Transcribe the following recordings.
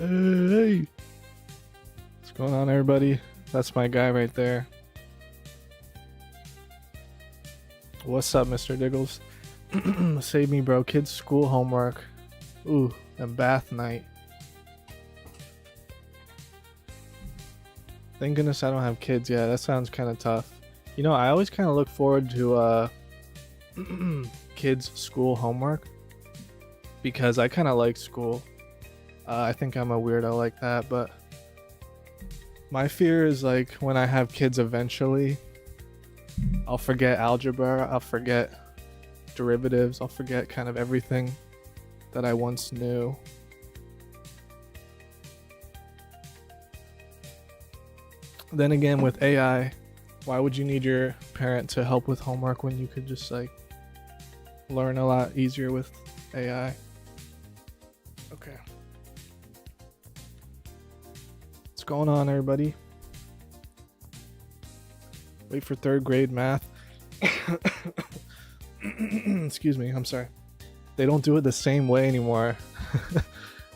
Hey, what's going on, everybody? That's my guy right there. What's up, Mr. Diggles? Save me, bro. Kids' school homework. Ooh, and bath night. Thank goodness I don't have kids yet. That sounds kind of tough. You know, I always kind of look forward to kids' school homework because I kind of like school. I think I'm a weirdo like that, but my fear is like when I have kids eventually, I'll forget algebra, I'll forget derivatives, I'll forget kind of everything that I once knew. Then again, with AI, why would you need your parent to help with homework when you could just like learn a lot easier with AI? Okay. What's going on, everybody? Wait for third grade math. Excuse me, I'm sorry. They don't do it the same way anymore.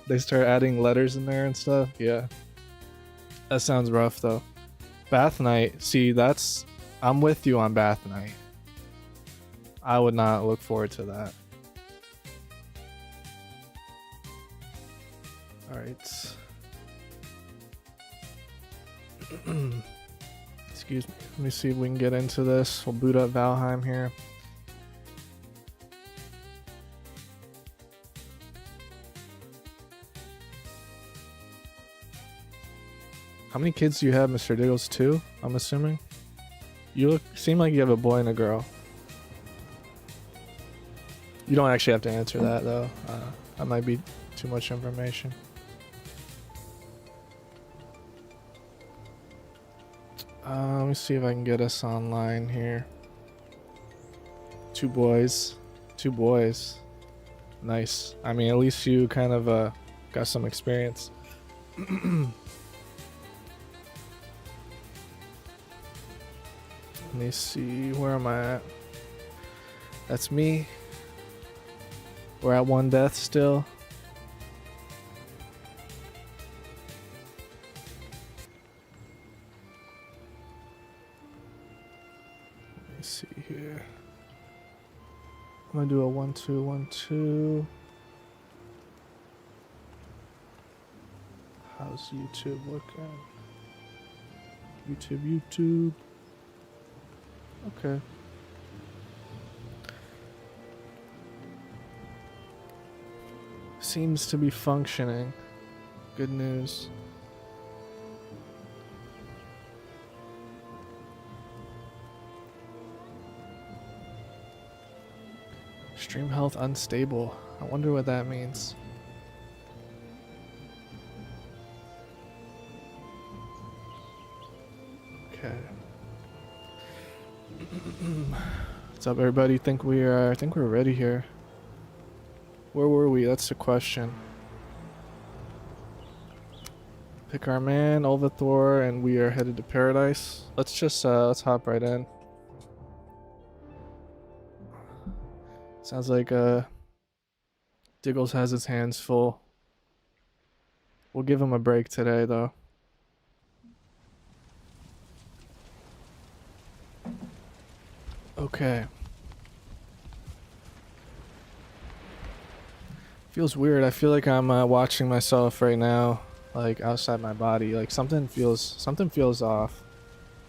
They start adding letters in there and stuff. Yeah. That sounds rough though. Bath night. See, I'm with you on bath night. I would not look forward to that. Alright. Excuse me. Let me see if we can get into this. We'll boot up Valheim here. How many kids do you have, Mr. Diggles? 2, I'm assuming? You seem like you have a boy and a girl. You don't actually have to answer that though. That might be too much information. Let me see if I can get us online here. 2 boys. 2 boys. Nice. I mean, at least you kind of got some experience. Let me see, where am I at? That's me. We're at 1 death still. Let me see here. I'm gonna do a 1-2, 1-2. How's YouTube looking? YouTube. Okay. Seems to be functioning. Good news. Stream health unstable. I wonder what that means. Okay. What's up, everybody? Think we're ready here. Where were we? That's the question. Pick our man, Olvathor, and we are headed to paradise. Let's just let's hop right in. Sounds like Diggles has his hands full. We'll give him a break today though. Okay. Feels weird. I feel like I'm watching myself right now, like outside my body. Like something feels off.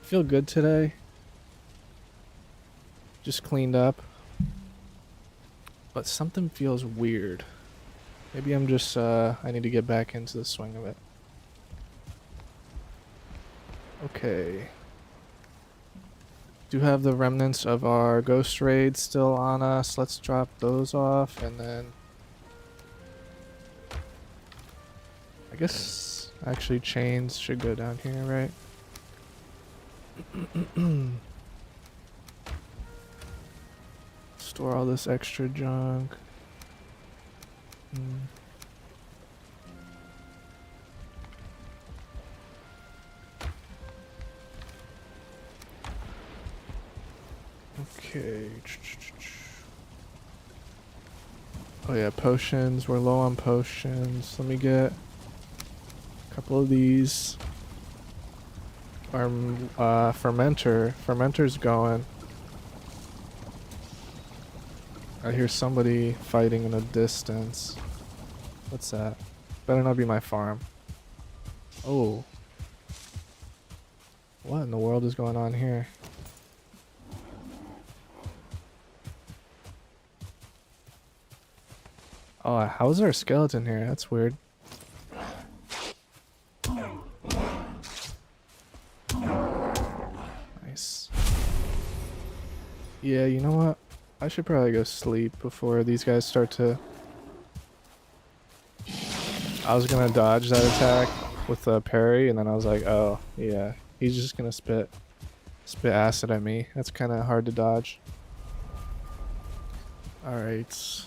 I feel good today. Just cleaned up. But something feels weird. Maybe I'm just I need to get back into the swing of it. Okay. Do have the remnants of our ghost raid still on us. Let's drop those off, and then I guess actually chains should go down here, right? Store all this extra junk. Okay. Oh yeah, potions. We're low on potions. Let me get Couple of these. Our fermenter's going. I hear somebody fighting in the distance. What's that? Better not be my farm. Oh. What in the world is going on here? Oh, how is there a skeleton here? That's weird. Nice. Yeah, you know what? I should probably go sleep before these guys start to... I was gonna dodge that attack with a parry, and then I was like, oh, yeah. He's just gonna spit acid at me. That's kind of hard to dodge. Alright.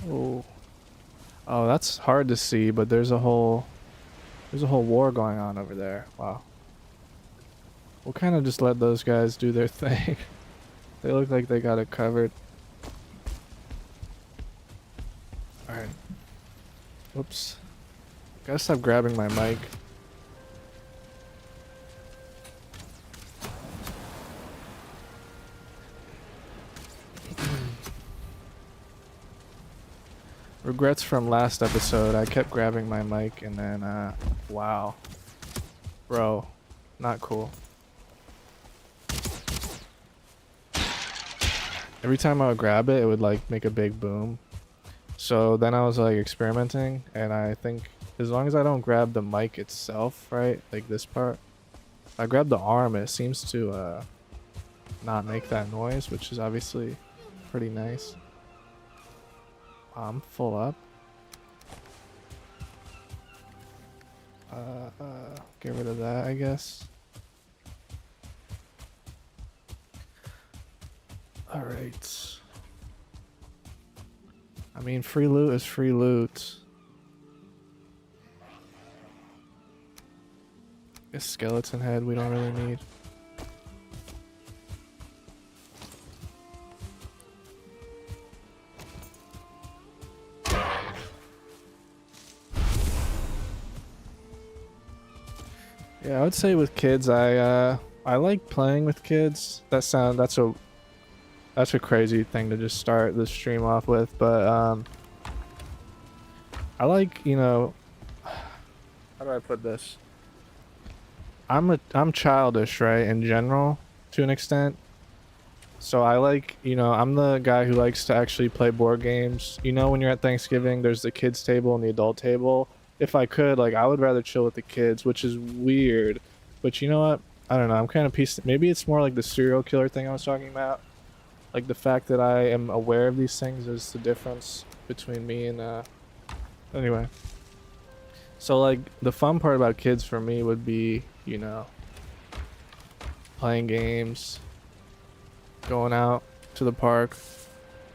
Oh. Oh, that's hard to see, but there's a whole war going on over there. Wow. We'll kind of just let those guys do their thing. They look like they got it covered. Alright. Whoops. Gotta stop grabbing my mic. Regrets from last episode. I kept grabbing my mic and then, wow. Bro, not cool. Every time I would grab it, it would like make a big boom. So then I was like experimenting, and I think as long as I don't grab the mic itself, right, like this part, if I grab the arm, it seems to not make that noise, which is obviously pretty nice. I'm full up. Get rid of that, I guess. Alright. I mean, free loot is free loot. A skeleton head we don't really need. Yeah, I would say with kids, I like playing with kids. That's a crazy thing to just start the stream off with, but I like, you know, how do I put this? I'm childish, right, in general, to an extent. So I like, you know, I'm the guy who likes to actually play board games. You know, when you're at Thanksgiving, there's the kids table and the adult table. If I could, like, I would rather chill with the kids, which is weird. But you know what? I don't know. I'm kind of maybe it's more like the serial killer thing I was talking about. Like, the fact that I am aware of these things is the difference between me and, anyway. So, like, the fun part about kids for me would be, you know, playing games, going out to the park.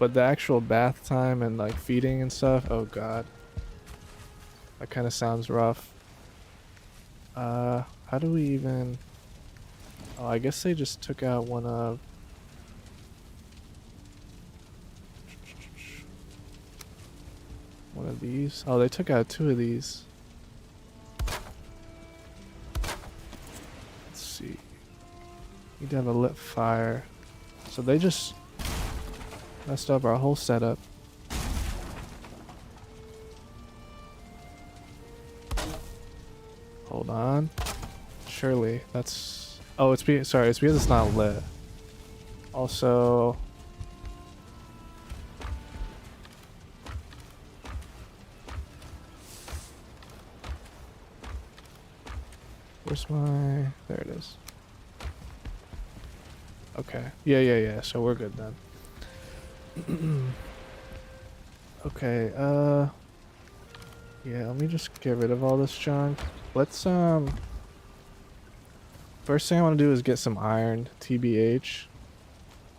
But the actual bath time and, like, feeding and stuff, oh god. That kind of sounds rough. How do we even... Oh, I guess they just took out one of... One of these. Oh, they took out two of these. Let's see. Need to have a lit fire. So they just messed up our whole setup. Hold on. Surely that's... Oh, it's because it's not lit. Also... Where's my... There it is. Okay. Yeah. So we're good then. Okay, yeah, let me just get rid of all this junk. Let's, first thing I want to do is get some iron, TBH.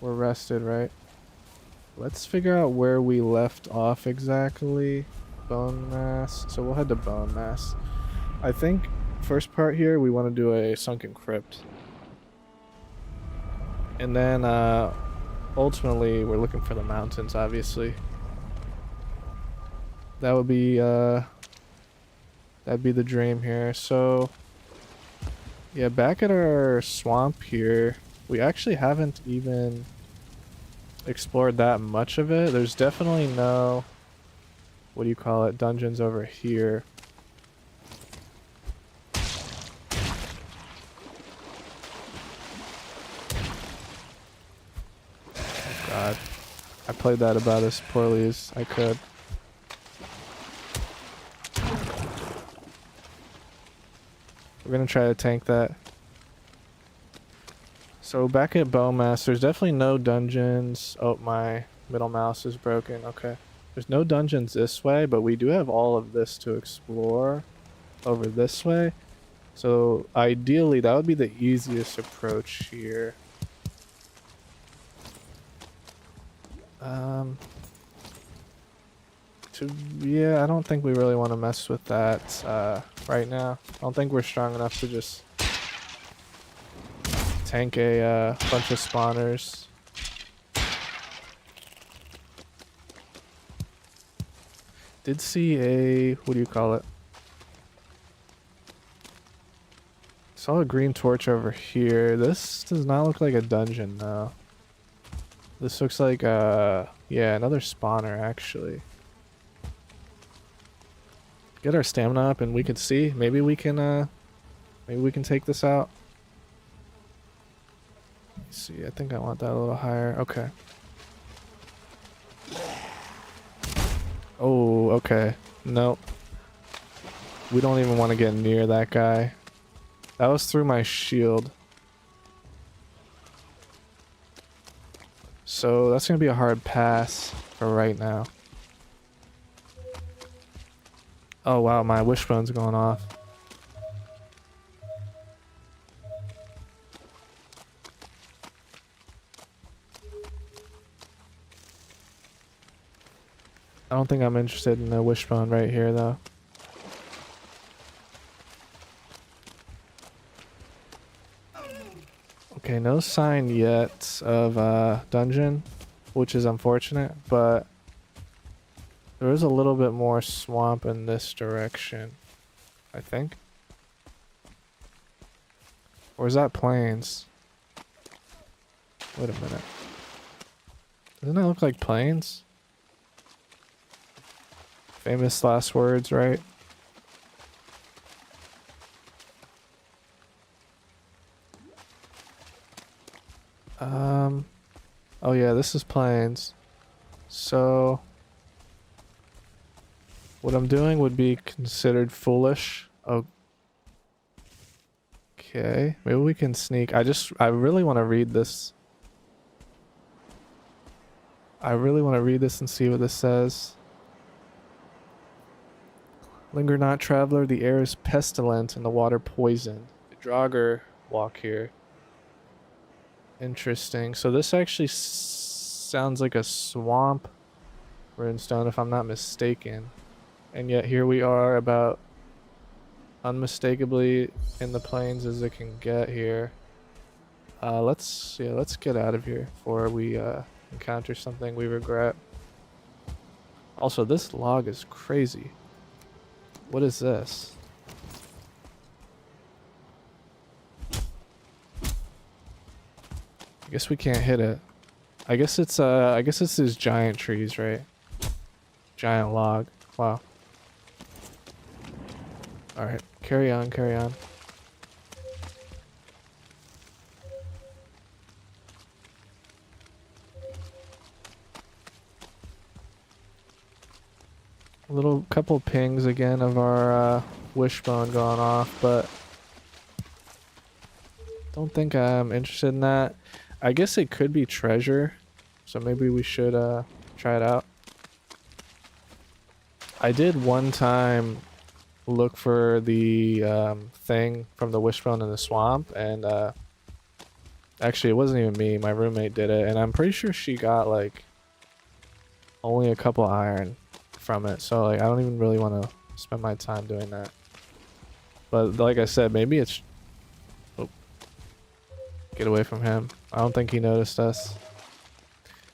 We're rested, right? Let's figure out where we left off exactly. Bone mass. So we'll head to bone mass. I think first part here, we want to do a sunken crypt. And then, ultimately, we're looking for the mountains, obviously. That would be that'd be the dream here. So yeah, back at our swamp here, we actually haven't even explored that much of it. There's definitely no, what do you call it, dungeons over here. Oh god. I played that about as poorly as I could. We're gonna try to tank that. So back at Bowmass, there's definitely no dungeons. Oh, my middle mouse is broken. Okay. There's no dungeons this way, but we do have all of this to explore over this way. So ideally, that would be the easiest approach here. Yeah, I don't think we really want to mess with that right now. I don't think we're strong enough to just tank a bunch of spawners. Did see a, what do you call it? Saw a green torch over here. This does not look like a dungeon though. This looks like yeah, another spawner actually. Get our stamina up and we can see. Maybe we can take this out. Let's see, I think I want that a little higher. Okay. Oh, okay. Nope. We don't even want to get near that guy. That was through my shield. So that's gonna be a hard pass for right now. Oh wow, my wishbone's going off. I don't think I'm interested in the wishbone right here though. Okay, no sign yet of dungeon, which is unfortunate, but there is a little bit more swamp in this direction, I think. Or is that plains? Wait a minute. Doesn't that look like plains? Famous last words, right? Oh yeah, this is plains. So what I'm doing would be considered foolish. Oh. Okay, maybe we can sneak. I really want to read this. I really want to read this and see what this says. Linger not, traveler. The air is pestilent and the water poisoned. The Draugr walk here. Interesting. So this actually sounds like a swamp runestone, if I'm not mistaken. And yet here we are, about unmistakably in the plains as it can get here. Let's get out of here before we encounter something we regret. Also, this log is crazy. What is this? I guess we can't hit it. I guess it's these giant trees, right? Giant log. Wow. Alright, carry on, carry on. A little couple pings again of our wishbone going off, but don't think I'm interested in that. I guess it could be treasure, so maybe we should try it out. I did one time look for the thing from the wishbone in the swamp, and actually it wasn't even me, my roommate did it, and I'm pretty sure she got like only a couple iron from it, so like I don't even really want to spend my time doing that. But like I said, maybe it's... Oh. Get away from him. I don't think he noticed us.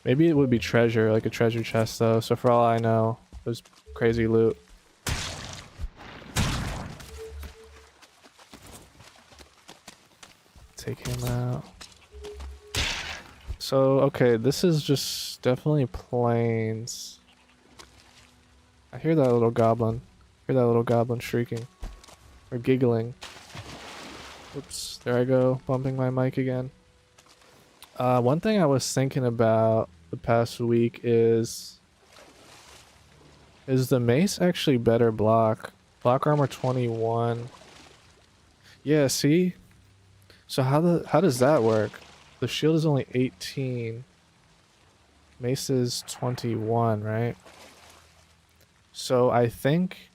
Maybe it would be treasure, like a treasure chest though, so for all I know There's crazy loot. Take him out. So, okay, this is just definitely plains. I hear that little goblin. I hear that little goblin shrieking. Or giggling. Oops, there I go, bumping my mic again. One thing I was thinking about the past week is the mace actually better block? Block armor 21. Yeah, see? So how does that work? The shield is only 18. Mace is 21, right? So I think...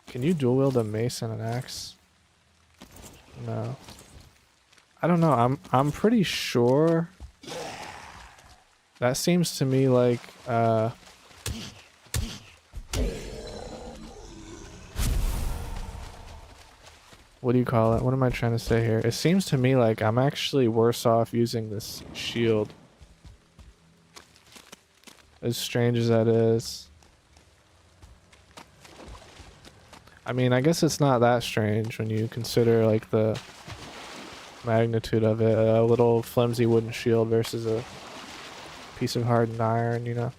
Can you dual wield a mace and an axe? No. I don't know. I'm pretty sure. That seems to me like what do you call it? What am I trying to say here? It seems to me like I'm actually worse off using this shield. As strange as that is. I mean, I guess it's not that strange when you consider like the magnitude of it. A little flimsy wooden shield versus a piece of hardened iron, you know.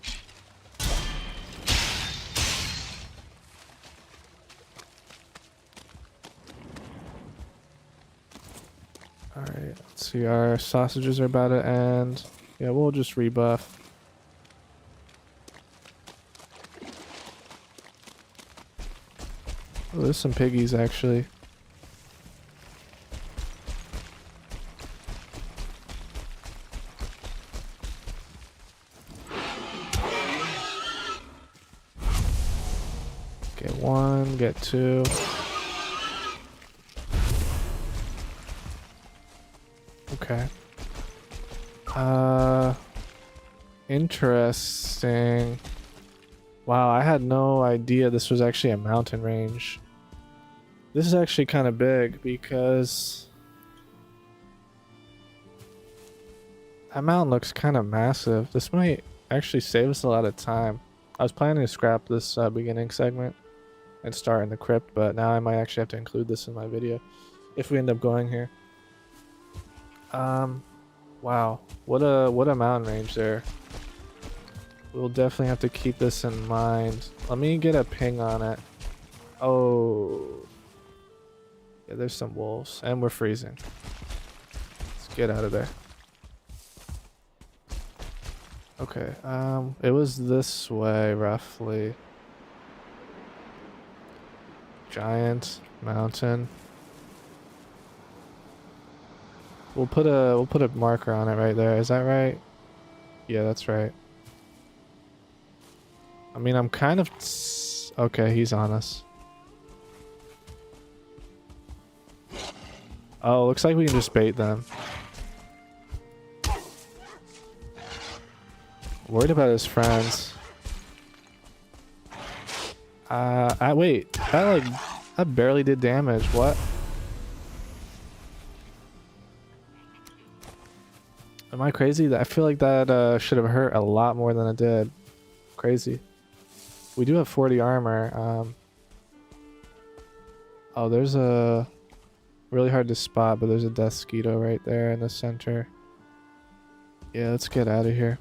Alright, let's see, our sausages are about to end. Yeah, we'll just rebuff. Oh, there's some piggies actually. Get one, get two. Okay. Interesting. Wow, I had no idea this was actually a mountain range. This is actually kind of big because that mountain looks kind of massive. This might actually save us a lot of time. I was planning to scrap this beginning segment and start in the crypt, but now I might actually have to include this in my video if we end up going here. Wow, what a mountain range there. We'll definitely have to keep this in mind. Let me get a ping on it. Oh, yeah, there's some wolves, and we're freezing. Let's get out of there. Okay, it was this way roughly. Giant mountain. We'll put a marker on it right there. Is that right? Yeah, that's right. I mean, I'm kind of... Okay, he's on us. Oh, looks like we can just bait them. Worried about his friends. Wait, that barely did damage. What? Am I crazy? I feel like that should have hurt a lot more than it did. Crazy. We do have 40 armor. Oh, there's a... Really hard to spot, but there's a death mosquito right there in the center. Yeah, let's get out of here.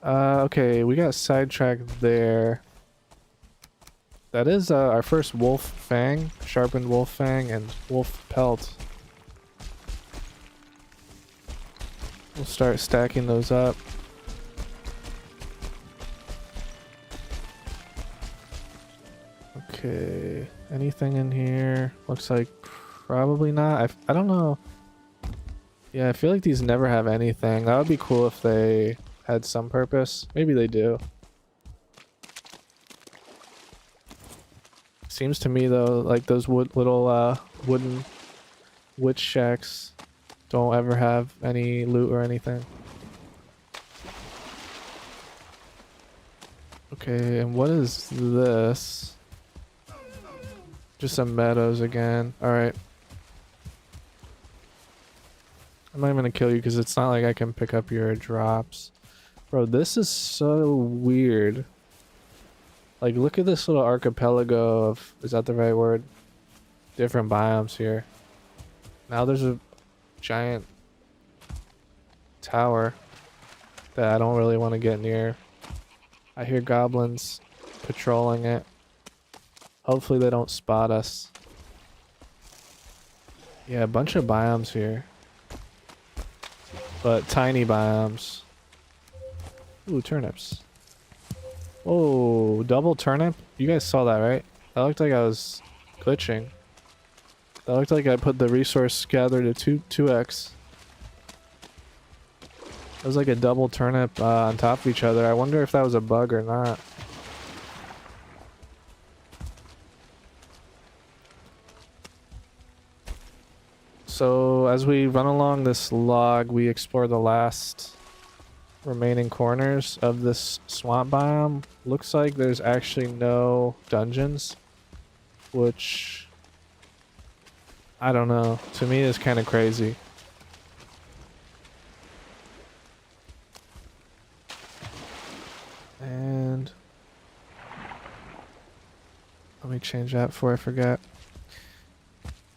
Okay, we got sidetracked there. That is our first wolf fang, sharpened wolf fang, and wolf pelt. We'll start stacking those up. Okay, anything in here? Looks like probably not. I don't know. Yeah, I feel like these never have anything. That would be cool if they had some purpose. Maybe they do. Seems to me though, like those little wooden witch shacks don't ever have any loot or anything. Okay, and what is this? Just some meadows again. Alright. I'm not even gonna kill you because it's not like I can pick up your drops. Bro, this is so weird. Like, look at this little archipelago of, is that the right word? Different biomes here. Now there's a giant tower that I don't really want to get near. I hear goblins patrolling it. Hopefully they don't spot us. Yeah, a bunch of biomes here. But tiny biomes. Ooh, turnips. Oh, double turnip? You guys saw that, right? That looked like I was glitching. That looked like I put the resource gather to 2x. It was like a double turnip on top of each other. I wonder if that was a bug or not. So as we run along this log, we explore the last remaining corners of this swamp biome. Looks like there's actually no dungeons, which I don't know. To me, is kind of crazy. And let me change that before I forget.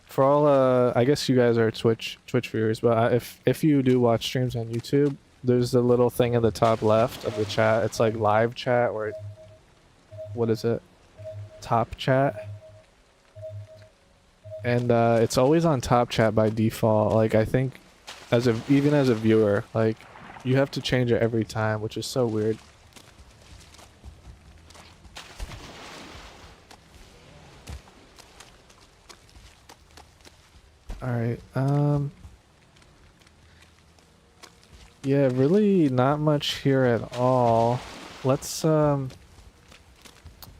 For all, I guess you guys are Twitch viewers, but if you do watch streams on YouTube, there's the little thing in the top left of the chat. It's like live chat or what is it? Top chat. And it's always on top chat by default. Like I think even as a viewer, like you have to change it every time, which is so weird. Alright, yeah, really not much here at all. Let's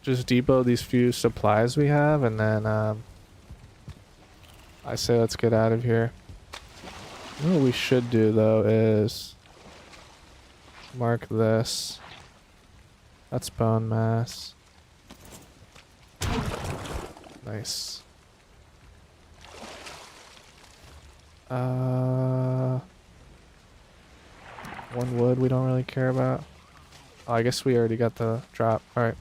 just depot these few supplies we have, and then I say let's get out of here. What we should do though is mark this. That's bone mass. Nice. One wood we don't really care about. Oh, I guess we already got the drop. Alright.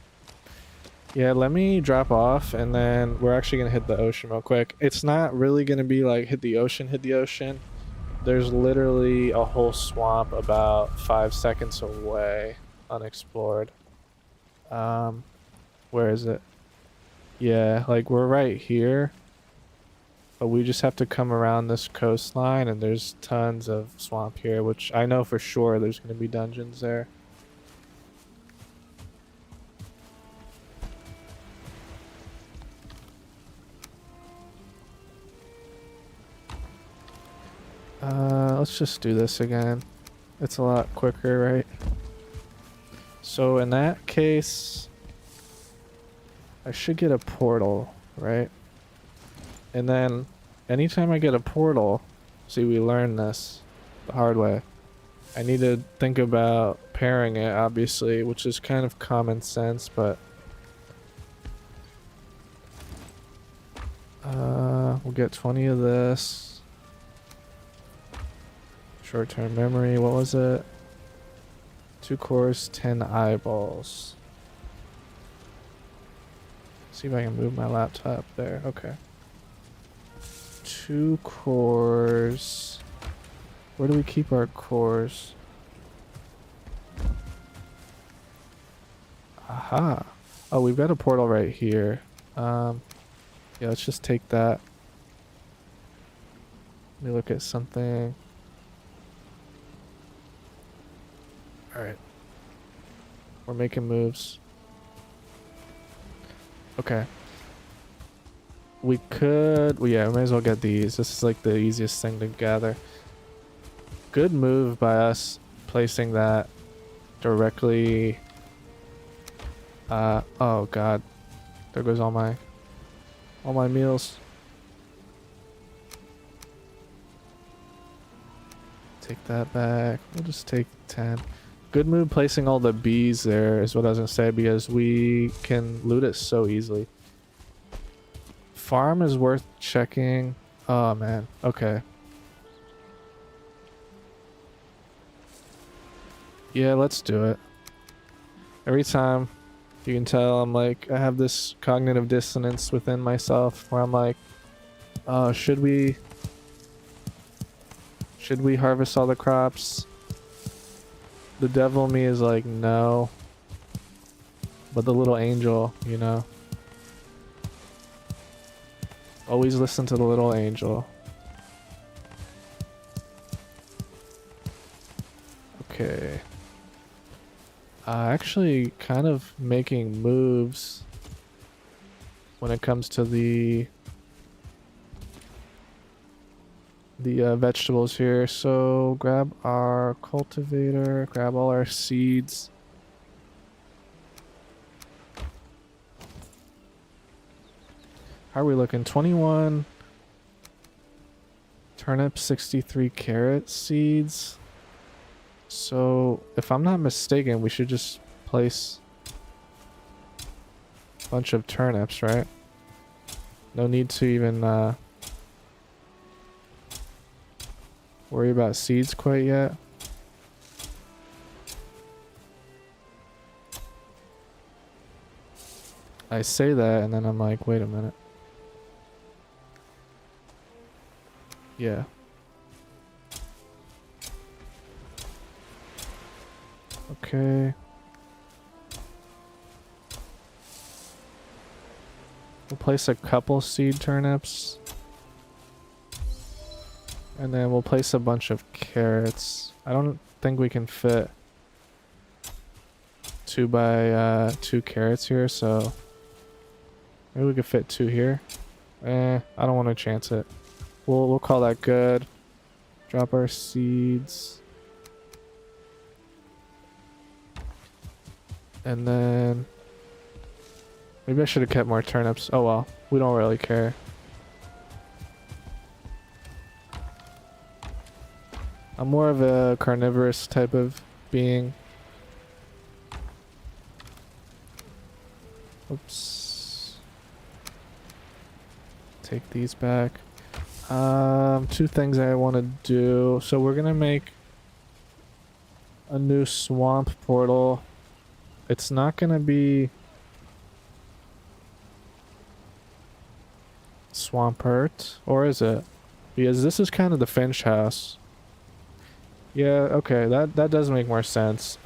Yeah, let me drop off and then we're actually gonna hit the ocean real quick. It's not really gonna be like hit the ocean. There's literally a whole swamp about 5 seconds away, unexplored. Where is it? Yeah, like we're right here. But we just have to come around this coastline and there's tons of swamp here, which I know for sure there's going to be dungeons there. Let's just do this again. It's a lot quicker, right? So in that case, I should get a portal, right? And then anytime I get a portal, see, we learned this the hard way. I need to think about pairing it, obviously, which is kind of common sense, but we'll get 20 of this. Short-term memory, what was it? 2 cores, 10 eyeballs. See if I can move my laptop there. Okay. 2 cores. Where do we keep our cores? Aha. Oh, we've got a portal right here. Yeah, let's just take that. Let me look at something. Alright. We're making moves. Okay. We could... Well, yeah, we may as well get these. This is like the easiest thing to gather. Good move by us placing that directly... oh god. There goes all my meals. Take that back. We'll just take 10. Good move placing all the bees there is what I was gonna say, because we can loot it so easily. Farm is worth checking. Oh man, okay. Yeah, let's do it. Every time, you can tell I'm like, I have this cognitive dissonance within myself where I'm like, should we harvest all the crops? The devil in me is like, no. But the little angel, you know. Always listen to the little angel. Okay. Actually kind of making moves when it comes to the vegetables here. So grab our cultivator, grab all our seeds. How are we looking? 21 turnip, 63 carrot seeds. So if I'm not mistaken, we should just place a bunch of turnips, right? No need to even worry about seeds quite yet. I say that and then I'm like, wait a minute. Yeah. Okay. We'll place a couple seed turnips. And then we'll place a bunch of carrots. I don't think we can fit 2 by 2 carrots here, so maybe we could fit 2 here. I don't want to chance it. We'll call that good. Drop our seeds. And then maybe I should have kept more turnips. Oh well, we don't really care. I'm more of a carnivorous type of being. Oops. Take these back. 2 things I want to do. So we're gonna make a new swamp portal. It's not gonna be Swampert, or is it? Because this is kind of the Finch house. Yeah, okay, that does make more sense.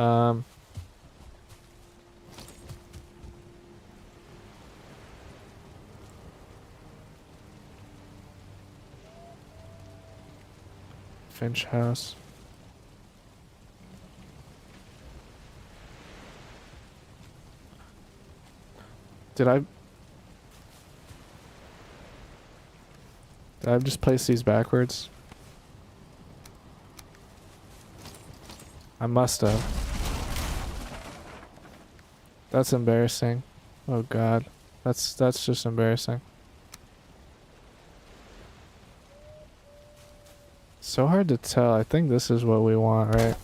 Finch house. Did I just place these backwards? I must have. That's embarrassing. Oh god. That's just embarrassing. So hard to tell. I think this is what we want, right?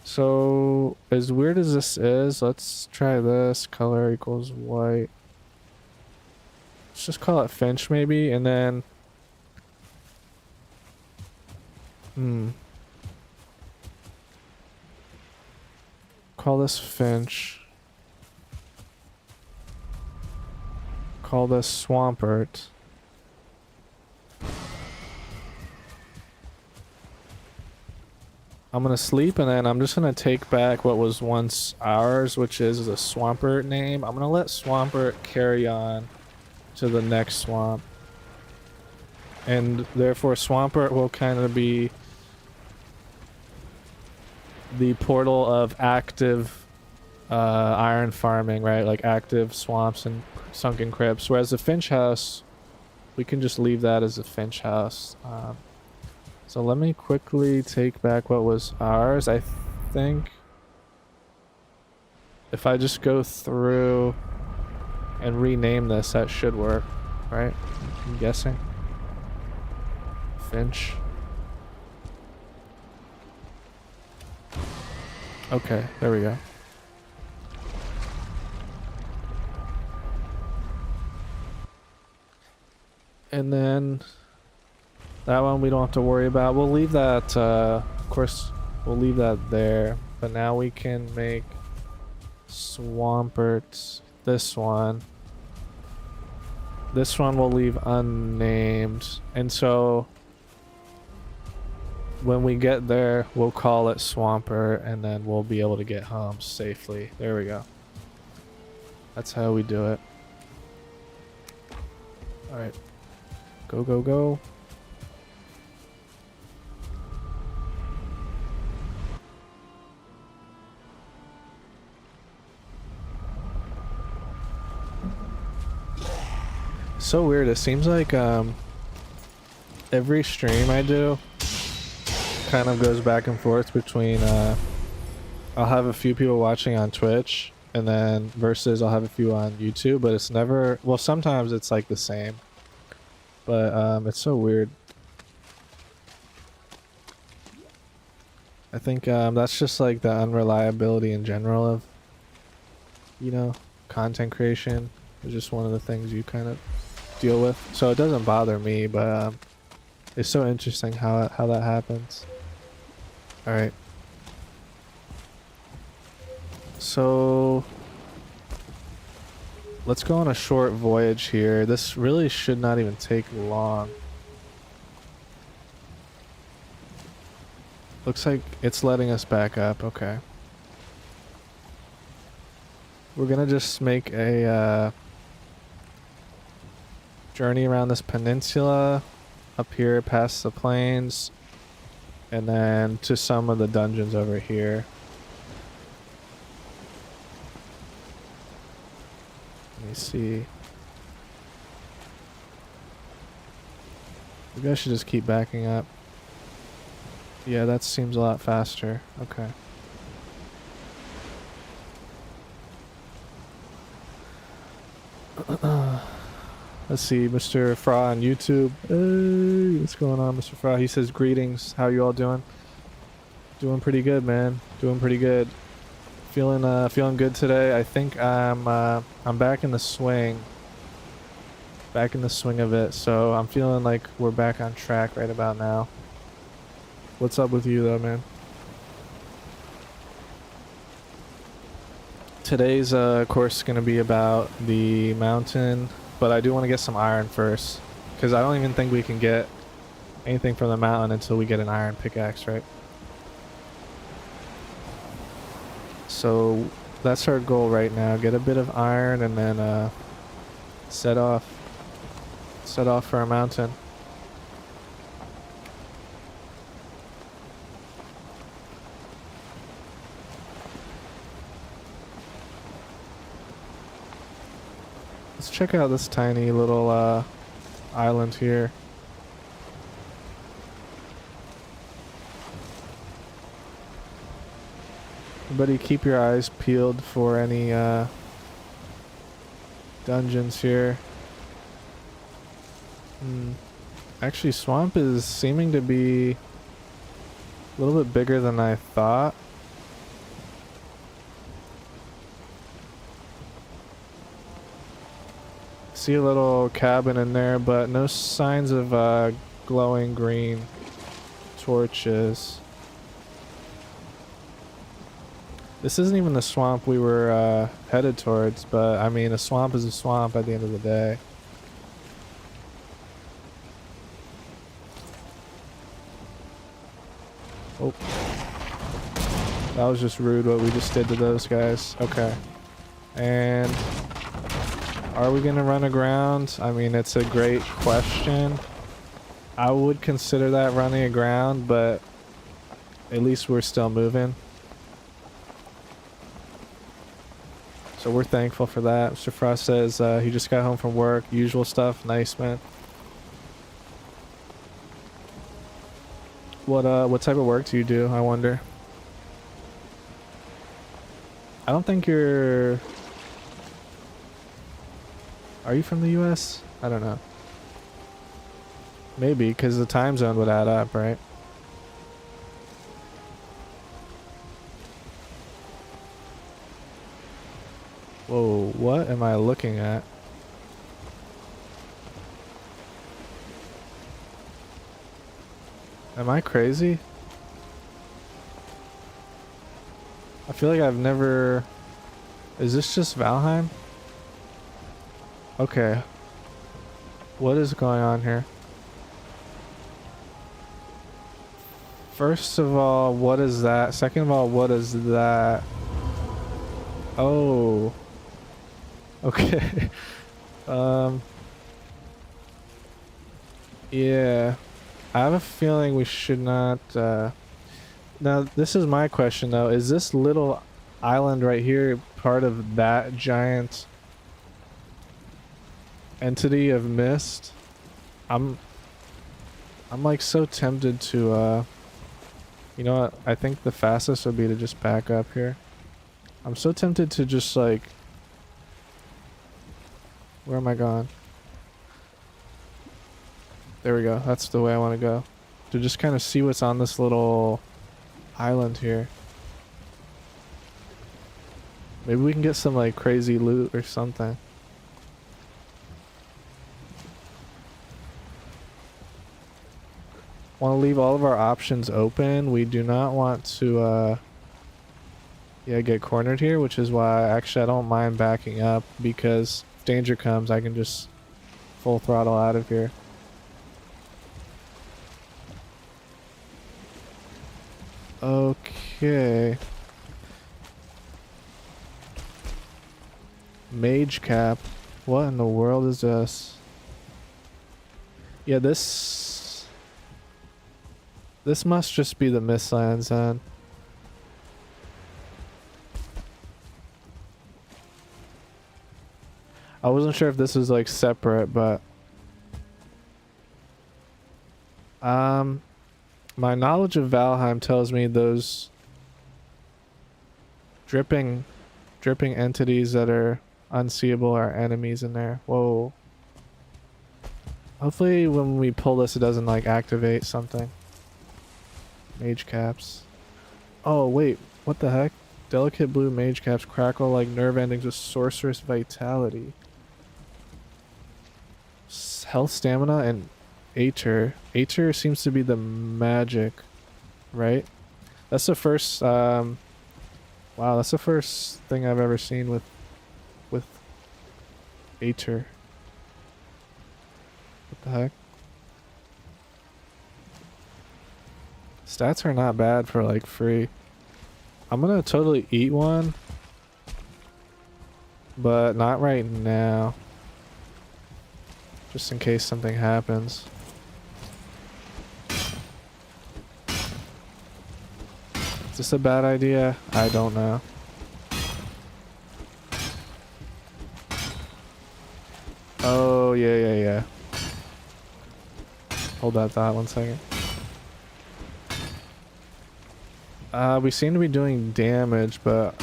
So, as weird as this is, let's try this. Color equals white. Let's just call it Finch maybe, and then call this Finch. Call this Swampert. I'm gonna sleep and then I'm just gonna take back what was once ours, which is the Swampert name. I'm gonna let Swampert carry on to the next swamp. And therefore Swampert will kind of be the portal of active iron farming, right? Like active swamps and sunken crypts. Whereas the Finch house, we can just leave that as a Finch house. So let me quickly take back what was ours. I think if I just go through and rename this, that should work, right? I'm guessing. Finch. Okay, there we go. And then that one we don't have to worry about. We'll leave that Of course, we'll leave that there. But now we can make Swampert. This one. This one we'll leave unnamed. And so when we get there, we'll call it Swampert and then we'll be able to get home safely. There we go. That's how we do it. Alright. Go, go, go. So weird. It seems like every stream I do kind of goes back and forth between I'll have a few people watching on Twitch and then versus I'll have a few on YouTube, but it's never, well, sometimes it's like the same, but it's so weird. I think that's just like the unreliability in general of, you know, content creation. It's just one of the things you kind of deal with, so it doesn't bother me, but it's so interesting how that happens. All right, so let's go on a short voyage here. This really should not even take long. Looks like it's letting us back up. Okay, we're gonna just make a journey around this peninsula up here past the plains and then to some of the dungeons over here. Let me see. Maybe I should just keep backing up. Yeah, that seems a lot faster. Okay. Let's see, Mr. Fra on YouTube. Hey, what's going on, Mr. Fra? He says, greetings. How you all doing? Doing pretty good, man. Doing pretty good. Feeling good today. I think I'm back in the swing. Back in the swing of it. So I'm feeling like we're back on track right about now. What's up with you though, man? Today's course is going to be about the mountain, but I do want to get some iron first, because I don't even think we can get anything from the mountain until we get an iron pickaxe, right? So that's our goal right now. Get a bit of iron and then set off for a mountain. Let's check out this tiny little island here. Everybody keep your eyes peeled for any dungeons here. Actually, swamp is seeming to be a little bit bigger than I thought. See a little cabin in there, but no signs of glowing green torches. This isn't even the swamp we were headed towards, but I mean, a swamp is a swamp at the end of the day. Oh. That was just rude what we just did to those guys. Okay. And are we gonna run aground? I mean, it's a great question. I would consider that running aground, but at least we're still moving. So we're thankful for that. Mr. Frost says he just got home from work. Usual stuff. Nice, man. What type of work do you do, I wonder? I don't think you're... Are you from the US? I don't know. Maybe, because the time zone would add up, right? Whoa, what am I looking at? Am I crazy? I feel like I've never... Is this just Valheim? Okay. What is going on here? First of all, what is that? Second of all, what is that? Oh. Okay. um. Yeah. I have a feeling we should not, Now, this is my question, though. Is this little island right here part of that giant entity of mist? I'm like so tempted to, you know what? I think the fastest would be to just back up here. I'm so tempted to just like... Where am I going? There we go. That's the way I want to go. To just kind of see what's on this little island here. Maybe we can get some like crazy loot or something. Want to leave all of our options open. We do not want to yeah, get cornered here, which is why actually I don't mind backing up, because if danger comes I can just full throttle out of here. Okay. Mage cap. What in the world is this? Yeah, this must just be the Mistlands then. I wasn't sure if this was like separate, but my knowledge of Valheim tells me those dripping entities that are unseeable are enemies in there. Whoa. Hopefully when we pull this it doesn't like activate something. Mage caps. Oh wait, what the heck? Delicate blue mage caps crackle like nerve endings with sorceress vitality. Health, stamina, and Aether. Aether seems to be the magic, right? That's the first, wow, that's the first thing I've ever seen with Aether. What the heck? Stats are not bad for like free. I'm gonna totally eat one, but not right now. Just in case something happens. Is this a bad idea? I don't know. Oh, yeah. Hold that thought 1 second. We seem to be doing damage, but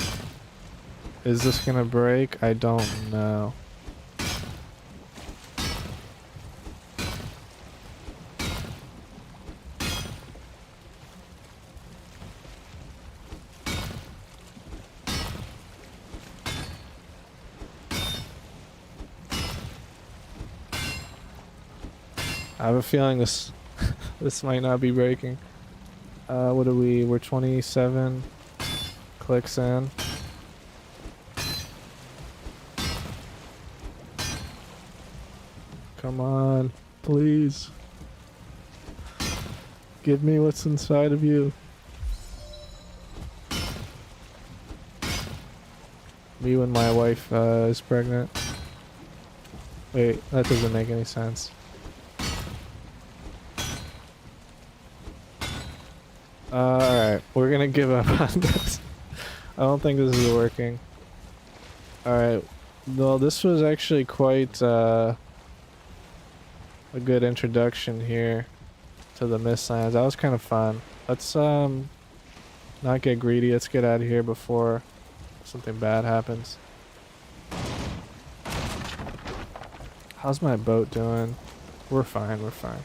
is this gonna break? I don't know. I have a feeling this this might not be breaking. What are we? We're 27 clicks in. Come on, please. Give me what's inside of you. Me when my wife is pregnant. Wait, that doesn't make any sense. Alright, we're gonna give up on this. I don't think this is working. Alright, well this was actually quite a good introduction here to the Mistlands. That was kind of fun. Let's not get greedy. Let's get out of here before something bad happens. How's my boat doing? We're fine, we're fine.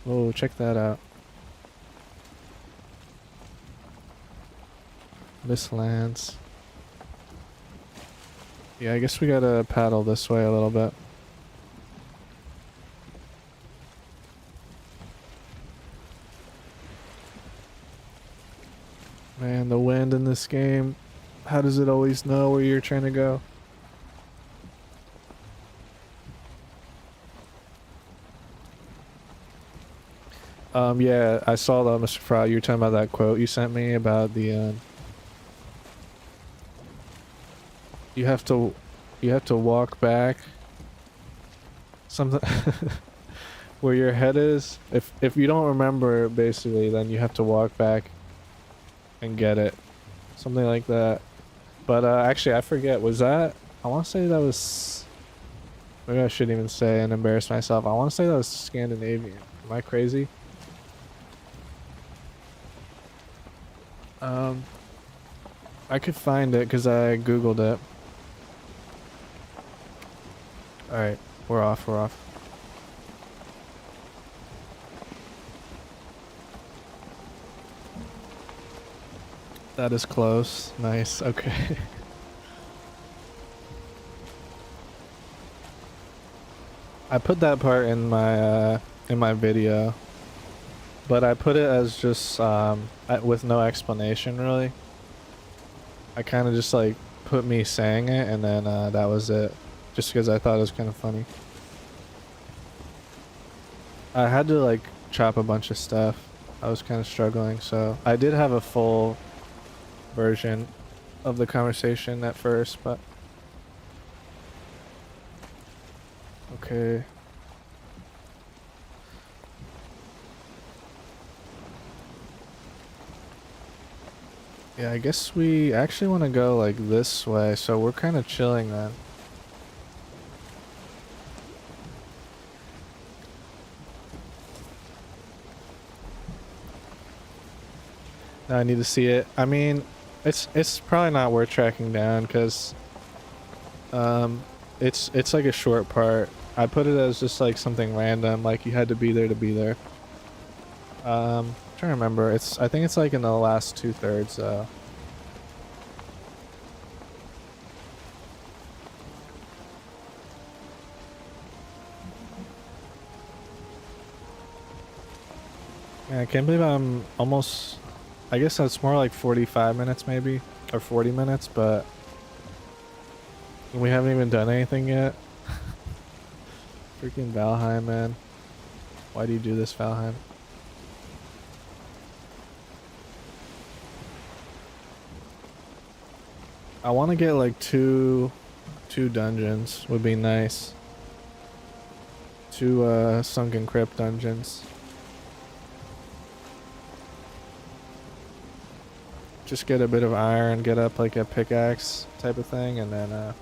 Oh, check that out. Mistlands. Yeah, I guess we gotta paddle this way a little bit. Man, the wind in this game. How does it always know where you're trying to go? Yeah, I saw that, Mr. Fry. You were talking about that quote you sent me about the, you have to, you have to walk back. Something where your head is. If you don't remember, basically, then you have to walk back and get it. Something like that. But actually, I forget. Was that? I want to say that was. Maybe I shouldn't even say and embarrass myself. I want to say that was Scandinavian. Am I crazy? Um, I could find it because I googled it. All right, we're off. We're off. That is close. Nice. Okay. I put that part in my video, but I put it as just with no explanation really. I kind of just like put me saying it and then that was it, just because I thought it was kind of funny. I had to like chop a bunch of stuff. I was kind of struggling, so I did have a full version of the conversation at first, but okay. Yeah, I guess we actually want to go like this way, so we're kind of chilling then. Now I need to see it. I mean, it's probably not worth tracking down because um it's like a short part. I put it as just like something random, like you had to be there to be there. Trying to remember. I think it's like in the last 2/3 though. Man, I can't believe I'm almost, I guess that's more like 45 minutes maybe, or 40 minutes, but we haven't even done anything yet. Freaking Valheim, man. Why do you do this, Valheim? I want to get like two dungeons would be nice. Two sunken crypt dungeons. Just get a bit of iron, get up like a pickaxe type of thing, and then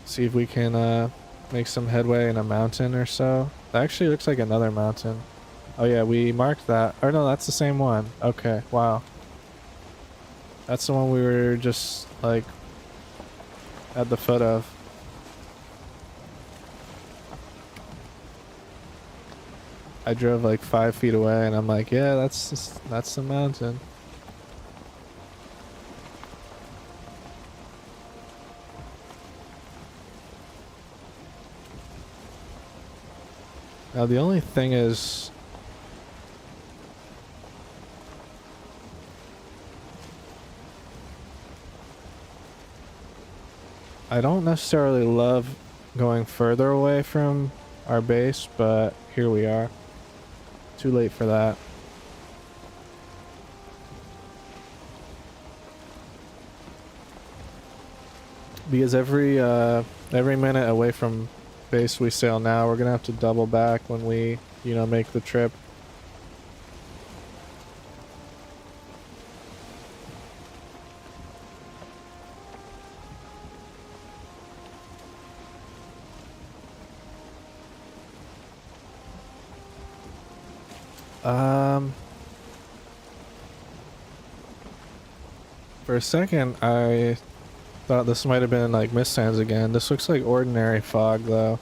see if we can make some headway in a mountain or so. That actually looks like another mountain. Oh yeah, we marked that. Or no, that's the same one. Okay, wow. That's the one we were just like at the foot of. I drove like 5 feet away and I'm like, yeah, that's the mountain. Now the only thing is, I don't necessarily love going further away from our base, but here we are. Too late for that. Because every minute away from base we sail now, we're gonna have to double back when we, you know, make the trip. For a second, I thought this might have been like mist sands again. This looks like ordinary fog though,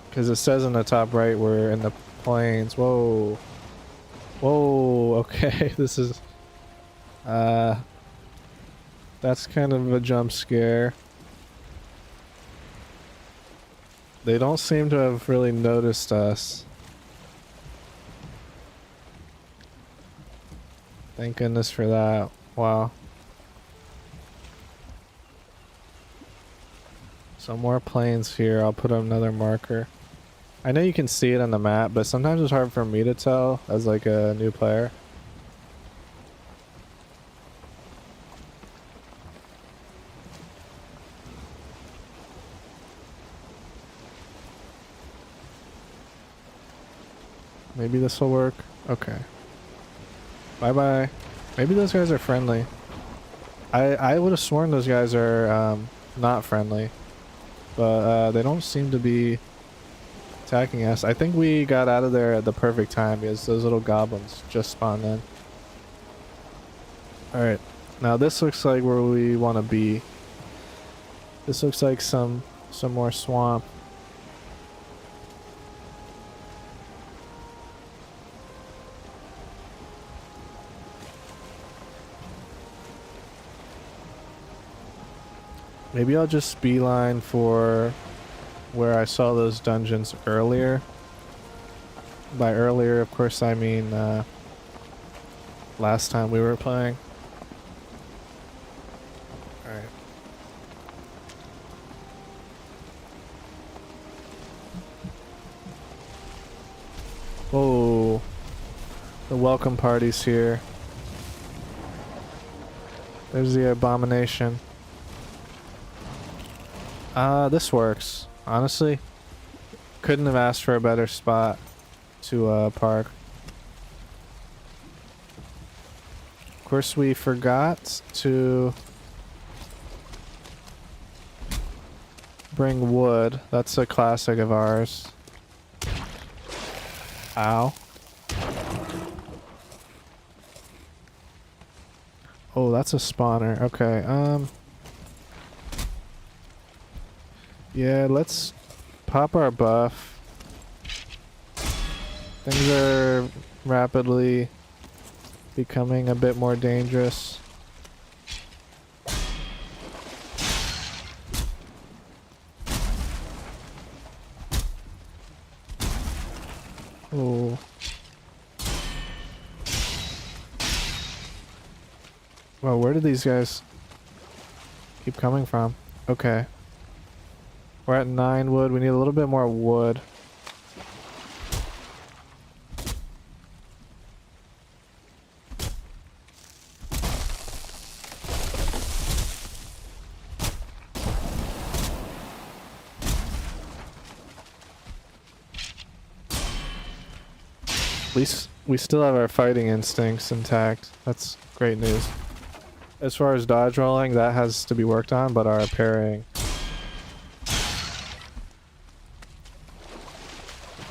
because it says in the top right we're in the plains. Whoa, whoa. Okay, this is that's kind of a jump scare. They don't seem to have really noticed us. Thank goodness for that. Wow. Some more planes here. I'll put another marker. I know you can see it on the map, but sometimes it's hard for me to tell as like a new player. Maybe this will work. Okay. Bye bye. Maybe those guys are friendly. I would have sworn those guys are not friendly, but they don't seem to be attacking us. I think we got out of there at the perfect time because those little goblins just spawned in. Alright, now this looks like where we want to be. This looks like some more swamp. Maybe I'll just beeline for where I saw those dungeons earlier. By earlier, of course, I mean last time we were playing. Alright. Oh, the welcome party's here. There's the abomination. This works. Honestly, couldn't have asked for a better spot to park. Of course, we forgot to bring wood. That's a classic of ours. Ow. Oh, that's a spawner. Okay, yeah, let's pop our buff. Things are rapidly becoming a bit more dangerous. Oh. Well, where did these guys keep coming from? Okay. We're at 9 wood. We need a little bit more wood. At least we still have our fighting instincts intact. That's great news. As far as dodge rolling, that has to be worked on, but our parrying.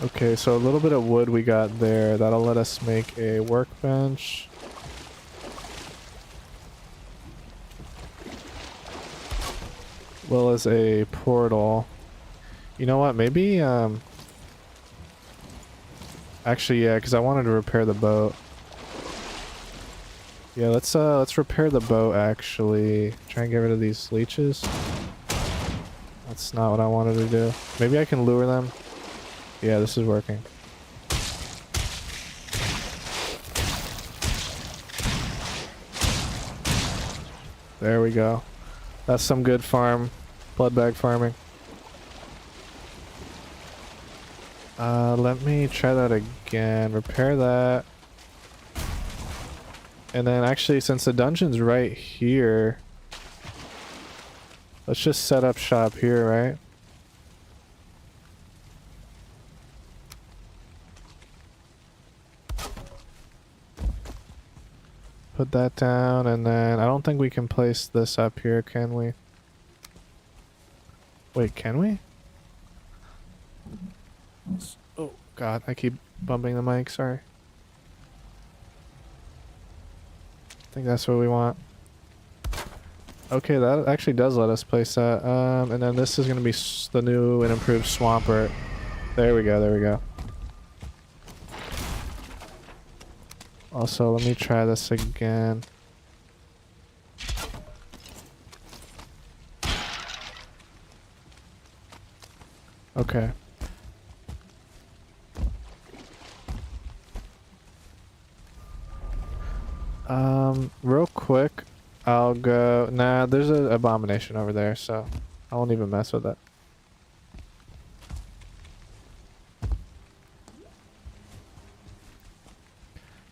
Okay, so a little bit of wood we got there. That'll let us make a workbench. Well as a portal. You know what? Maybe, actually, yeah, because I wanted to repair the boat. Yeah, let's repair the boat, actually. Try and get rid of these leeches. That's not what I wanted to do. Maybe I can lure them. Yeah, this is working. There we go. That's some good blood bag farming. Let me try that again. Repair that. And then actually, since the dungeon's right here, let's just set up shop here, right? Put that down, and then I don't think we can place this up here, can we? Wait, can we? Oh god, I keep bumping the mic, sorry. I think that's what we want. Okay, that actually does let us place that. And then this is going to be the new and improved Swampert. There we go, there we go. Also, let me try this again. Okay. Real quick, I'll go. Nah, there's an abomination over there, so I won't even mess with it.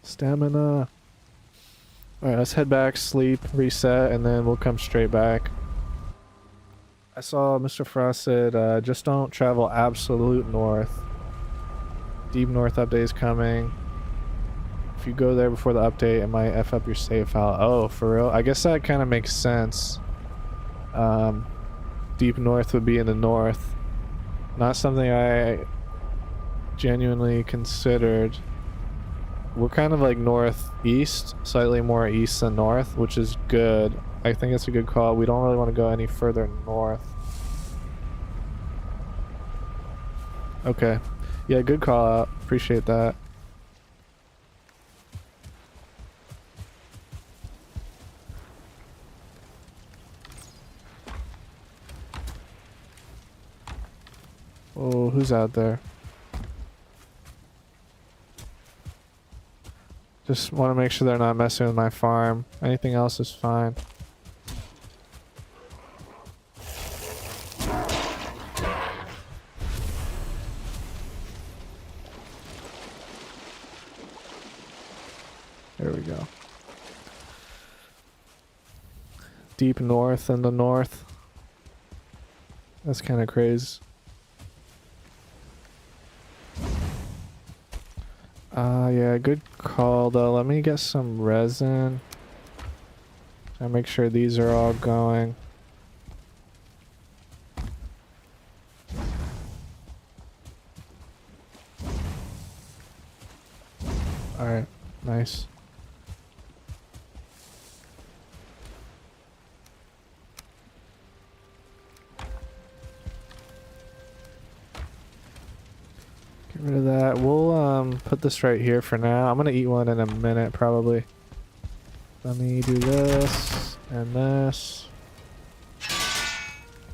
Stamina. Alright, let's head back, sleep, reset, and then we'll come straight back. I saw Mr. Frost said, just don't travel absolute north. Deep North update is coming. If you go there before the update, it might F up your save file. Oh, for real? I guess that kind of makes sense. Deep North would be in the north. Not something I genuinely considered. We're kind of like northeast, slightly more east than north, which is good. I think it's a good call. We don't really want to go any further north. Okay. Yeah, good call out. Appreciate that. Oh, who's out there? Just want to make sure they're not messing with my farm. Anything else is fine. There we go. Deep north in the north. That's kind of crazy. Yeah, good call though. Let me get some resin. I'll make sure these are all going. Alright, nice. Get rid of that. We'll put this right here for now. I'm gonna eat one in a minute probably. Let me do this and this.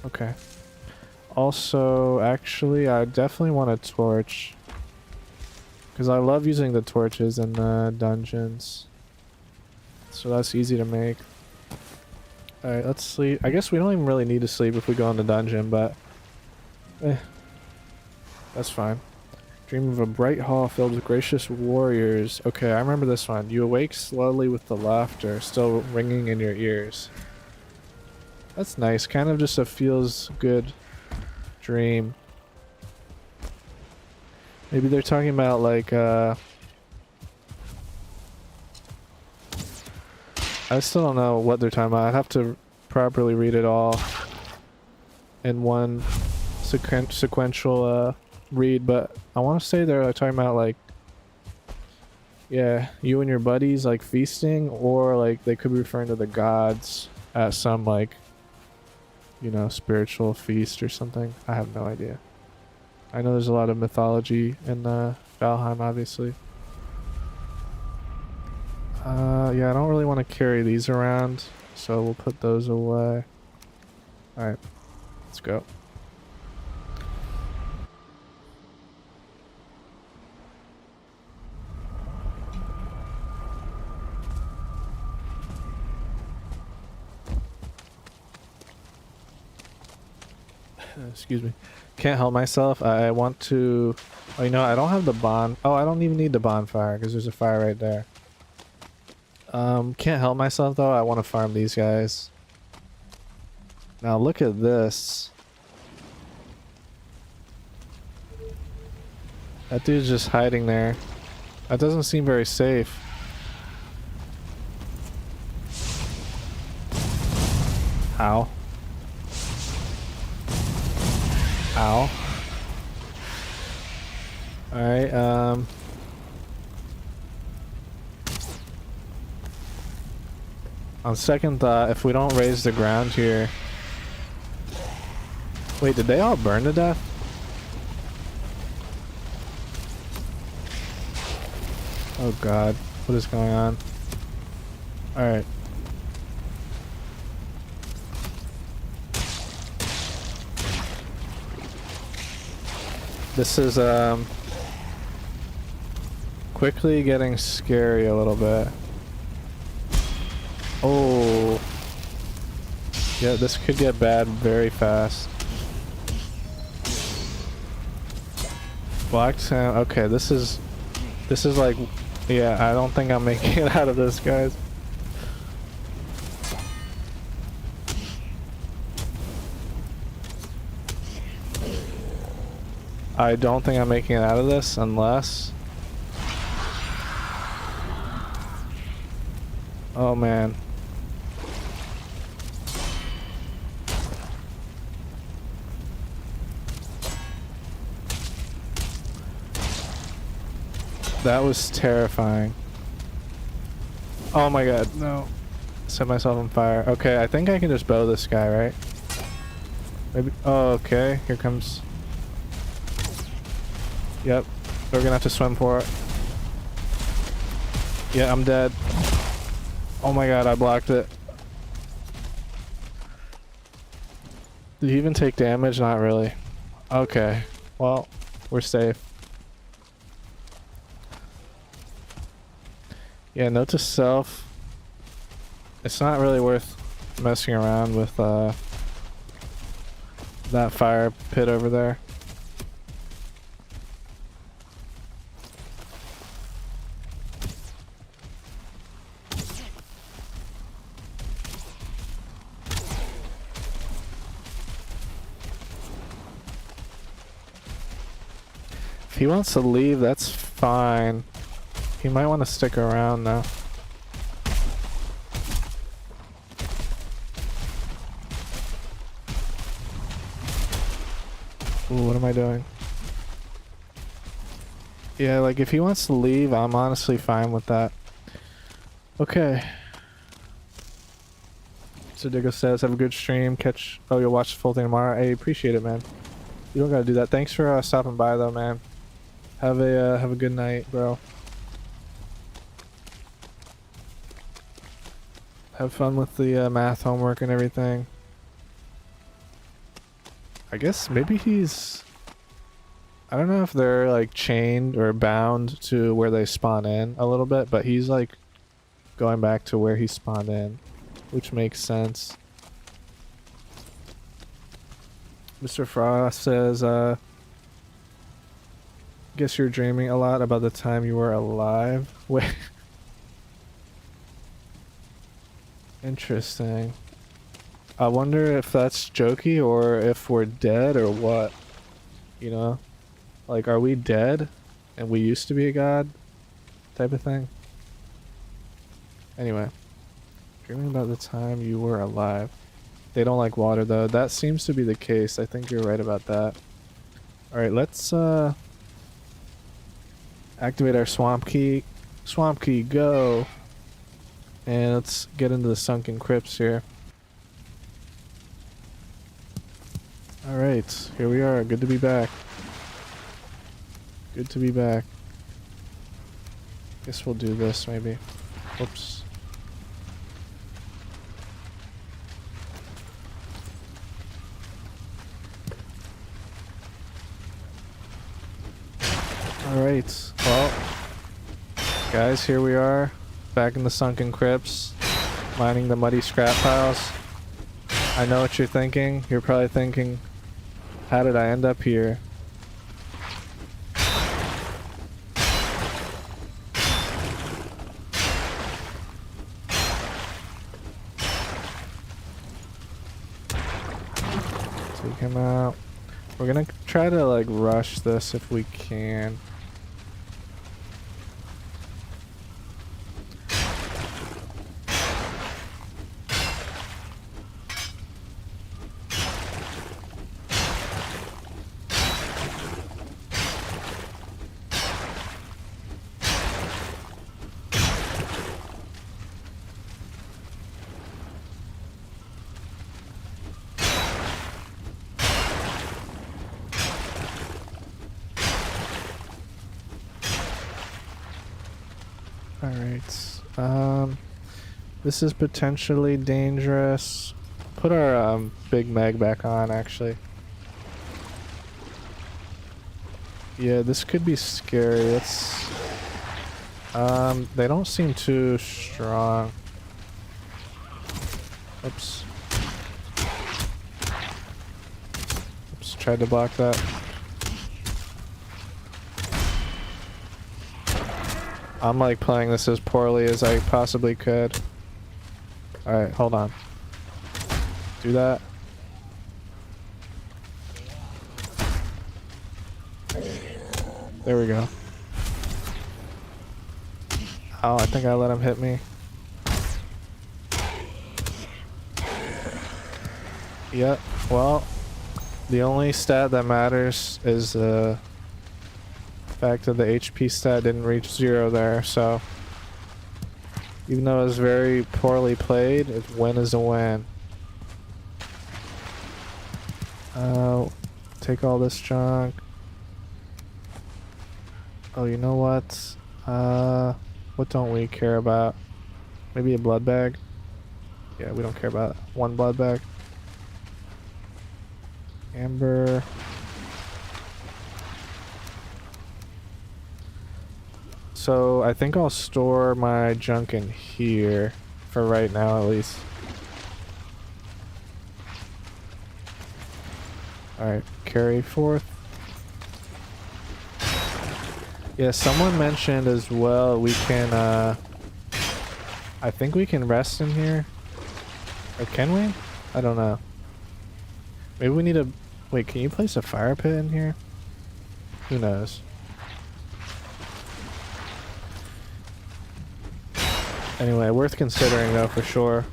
Okay. Also, actually, I definitely want a torch. Because I love using the torches in the dungeons. So that's easy to make. Alright, let's sleep. I guess we don't even really need to sleep if we go in the dungeon, but... that's fine. Dream of a bright hall filled with gracious warriors. Okay, I remember this one. You awake slowly with the laughter still ringing in your ears. That's nice. Kind of just a feels good dream. Maybe they're talking about like I still don't know what they're talking about. I'd have to properly read it all in one sequential read, but I want to say they're like, talking about like, yeah, you and your buddies like feasting, or like they could be referring to the gods at some like, you know, spiritual feast or something. I have no idea. I know there's a lot of mythology in Valheim, obviously. Yeah, I don't really want to carry these around, so we'll put those away. Alright, let's go. Excuse me. Can't help myself. I want to... Oh, you know, I don't have the Oh, I don't even need the bonfire because there's a fire right there. Can't help myself though. I want to farm these guys. Now look at this. That dude's just hiding there. That doesn't seem very safe. Ow. Ow. Alright, on second thought, if we don't raise the ground here... Wait, did they all burn to death? Oh god, what is going on? Alright. This is, quickly getting scary a little bit. Oh. Yeah, this could get bad very fast. Black sand. Okay, this is like, yeah, I don't think I'm making it out of this, guys. I don't think I'm making it out of this unless... Oh man. That was terrifying. Oh my god, no. Set myself on fire. Okay, I think I can just bow this guy, right? Maybe. Oh, okay. Here comes... Yep. We're gonna have to swim for it. Yeah, I'm dead. Oh my god, I blocked it. Did he even take damage? Not really. Okay. Well, we're safe. Yeah, note to self. It's not really worth messing around with that fire pit over there. If he wants to leave, that's fine. He might want to stick around though. Ooh, what am I doing? Yeah, like if he wants to leave, I'm honestly fine with that. Okay. So Diggo says, have a good stream. Oh, you'll watch the full thing tomorrow. I appreciate it, man. You don't gotta do that. Thanks for stopping by though, man. Have a good night, bro. Have fun with the math homework and everything. I guess maybe he's... I don't know if they're like chained or bound to where they spawn in a little bit, but he's like going back to where he spawned in, which makes sense. Mr. Frost says, guess you're dreaming a lot about the time you were alive. Wait. Interesting. I wonder if that's jokey or if we're dead or what. You know? Like, are we dead and we used to be a god? Type of thing. Anyway. Dreaming about the time you were alive. They don't like water though. That seems to be the case. I think you're right about that. Alright, let's activate our swamp key. Swamp key, go! And let's get into the sunken crypts here. Alright, here we are. Good to be back. Good to be back. Guess we'll do this maybe. Oops. Alright, well, guys, here we are. Back in the sunken crypts, mining the muddy scrap piles. I know what you're thinking. You're probably thinking, how did I end up here? Take him out. We're gonna try to like rush this if we can. This is potentially dangerous. Put our big mag back on, actually. Yeah, this could be scary. Let's... they don't seem too strong. Oops. Oops, tried to block that. I'm like playing this as poorly as I possibly could. Alright, hold on. Do that. There we go. Oh, I think I let him hit me. Yep, well, the only stat that matters is the fact that the HP stat didn't reach 0 there, so even though it was very poorly played, a win is a win. Take all this junk. Oh, you know what? What don't we care about? Maybe a blood bag? Yeah, we don't care about one blood bag. Amber. So I think I'll store my junk in here for right now at least. Alright, carry forth. Yeah, someone mentioned as well we can I think we can rest in here. Or can we? I don't know. Maybe we need a... Wait, can you place a fire pit in here? Who knows? Anyway, worth considering though for sure.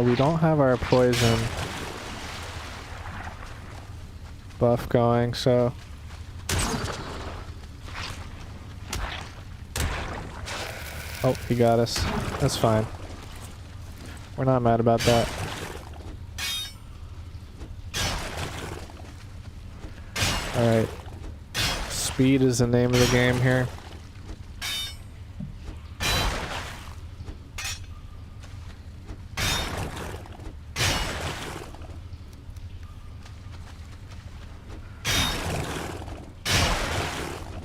We don't have our poison buff going, so... Oh, he got us. That's fine. We're not mad about that. Alright. Speed is the name of the game here.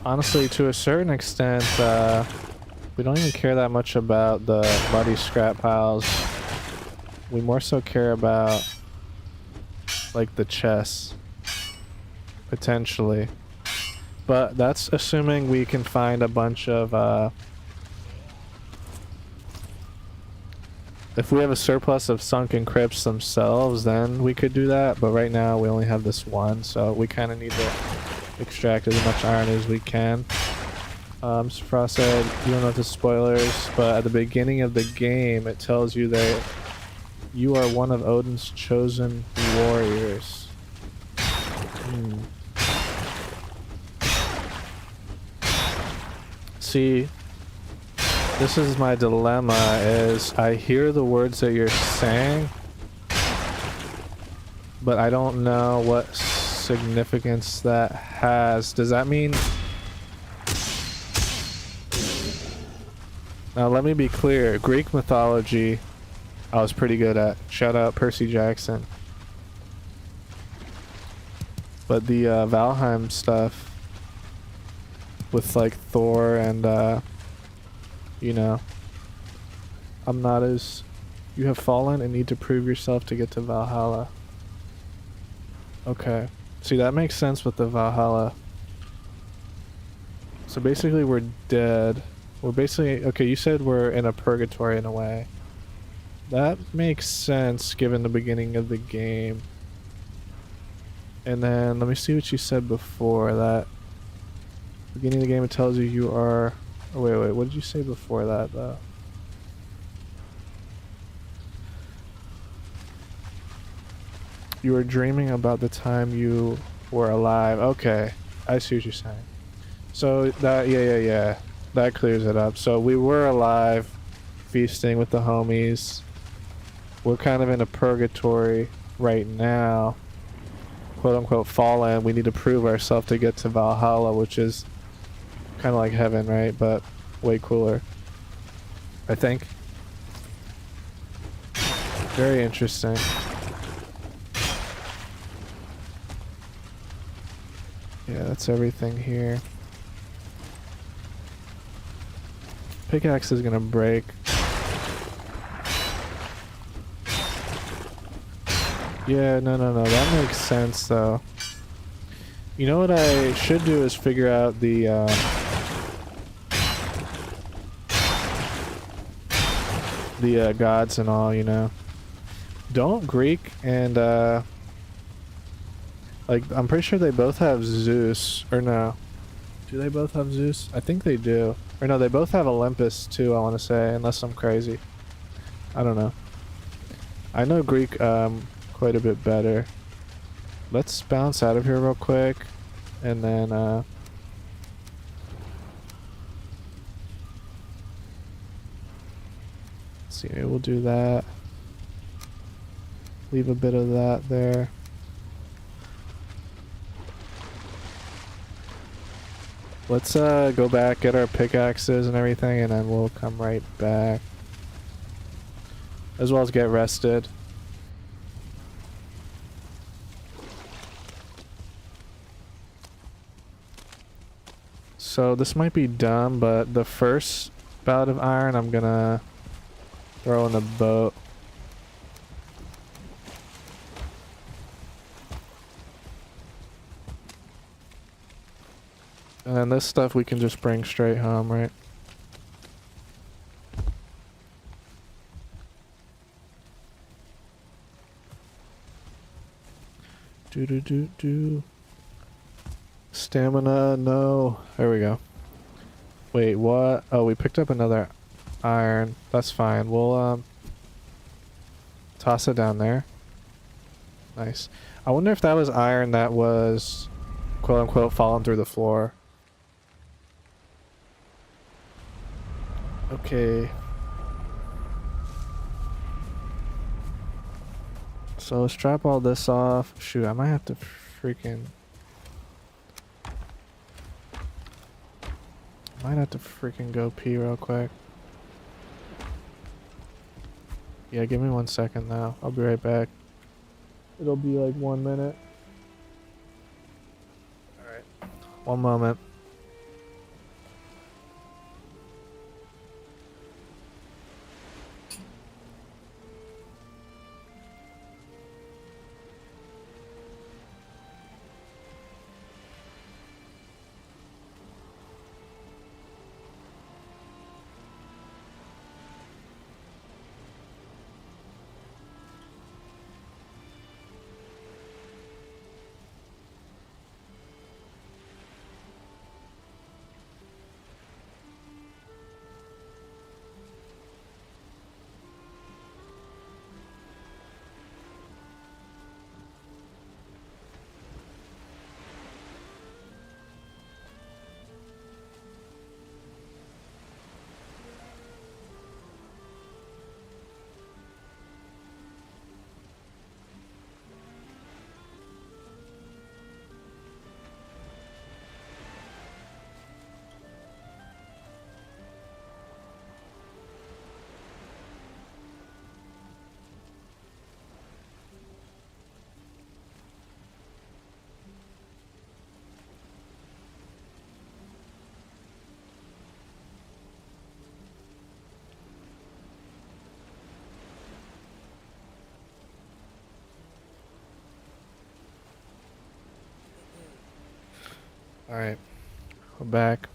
Honestly, to a certain extent, we don't even care that much about the muddy scrap piles. We more so care about, like, the chests. Potentially. But that's assuming we can find a bunch of, if we have a surplus of sunken crypts themselves, then we could do that. But right now, we only have this one, so we kind of need to extract as much iron as we can. Mr. Frost said, you don't know if this is spoilers, but at the beginning of the game, it tells you that you are one of Odin's chosen warriors. See, this is my dilemma, is I hear the words that you're saying, but I don't know what significance that has. Does that mean... Now let me be clear, Greek mythology I was pretty good at. Shout out Percy Jackson. But the Valheim stuff with like Thor and you know, I'm not as... You have fallen and need to prove yourself to get to Valhalla. Okay. See, that makes sense with the Valhalla. So basically we're dead. We're basically... Okay, you said we're in a purgatory in a way. That makes sense given the beginning of the game. And then, let me see what you said before that. Beginning of the game, it tells you you are... Oh, wait, what did you say before that, though? You were dreaming about the time you were alive. Okay, I see what you're saying. So, that... Yeah. That clears it up. So we were alive, feasting with the homies. We're kind of in a purgatory right now. Quote unquote fallen. We need to prove ourselves to get to Valhalla, which is kind of like heaven, right? But way cooler, I think. Very interesting. Yeah, that's everything here. Pickaxe is gonna break. Yeah, no, that makes sense though. You know what I should do is figure out the gods and all, you know. Don't Greek and like, I'm pretty sure they both have Zeus, or no. Do they both have Zeus? I think they do. Or no, they both have Olympus too, I want to say, unless I'm crazy. I don't know. I know Greek quite a bit better. Let's bounce out of here real quick, and then let's see, maybe we'll do that. Leave a bit of that there. Let's go back, get our pickaxes and everything, and then we'll come right back. As well as get rested. So this might be dumb, but the first bout of iron I'm gonna throw in the boat. And then this stuff we can just bring straight home, right? Do. Stamina, no. There we go. Wait, what? Oh, we picked up another iron. That's fine. We'll toss it down there. Nice. I wonder if that was iron that was quote unquote falling through the floor. Okay. So let's drop all this off. Shoot, I might have to freaking... go pee real quick. Yeah, give me 1 second now. I'll be right back. It'll be like 1 minute. Alright. 1 moment. Alright, we're back.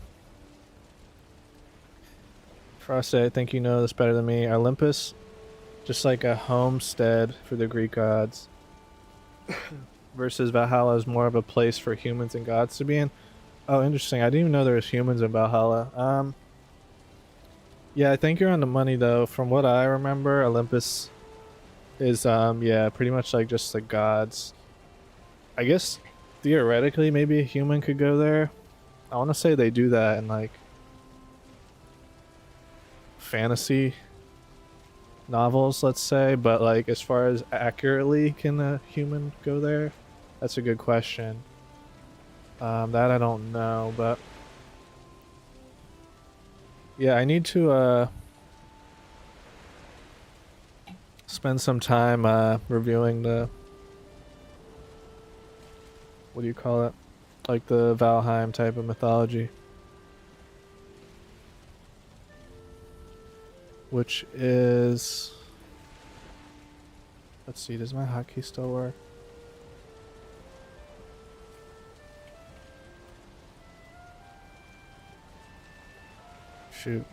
Frosty, I think you know this better than me. Olympus, just like a homestead for the Greek gods. Versus Valhalla is more of a place for humans and gods to be in. Oh, interesting. I didn't even know there was humans in Valhalla. Yeah, I think you're on the money though. From what I remember, Olympus is, yeah, pretty much like just the gods. I guess theoretically maybe a human could go there. I want to say they do that in like fantasy novels, let's say, but like as far as accurately can a human go there, that's a good question. That I don't know, but yeah, I need to spend some time reviewing the, what do you call it? Like the Valheim type of mythology. Which is, let's see, does my hotkey still work? Shoot.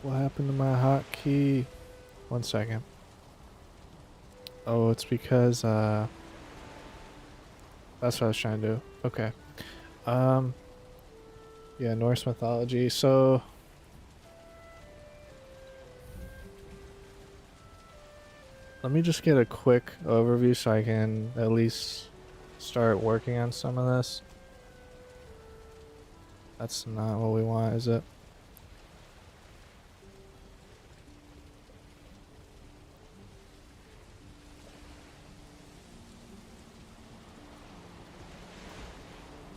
What happened to my hotkey? 1 second. Oh, it's because that's what I was trying to do. Okay. Yeah, Norse mythology. So let me just get a quick overview so I can at least start working on some of this. That's not what we want, is it?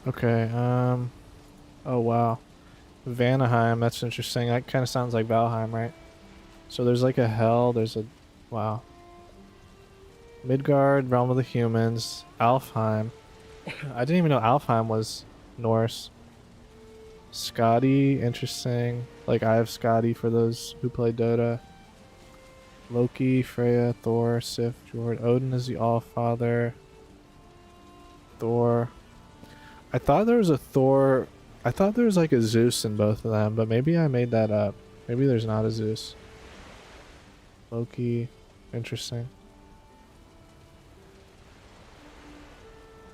Okay, oh wow. Vanaheim, that's interesting. That kind of sounds like Valheim, right? So there's like a hell, there's a, wow. Midgard, realm of the humans, Alfheim. I didn't even know Alfheim was Norse. Scotty, interesting. Like I have Scotty for those who play Dota. Loki, Freya, Thor, Sif, Jord. Odin is the Allfather. Thor. I thought there was a Thor. I thought there was like a Zeus in both of them, but maybe I made that up. Maybe there's not a Zeus. Loki. Interesting.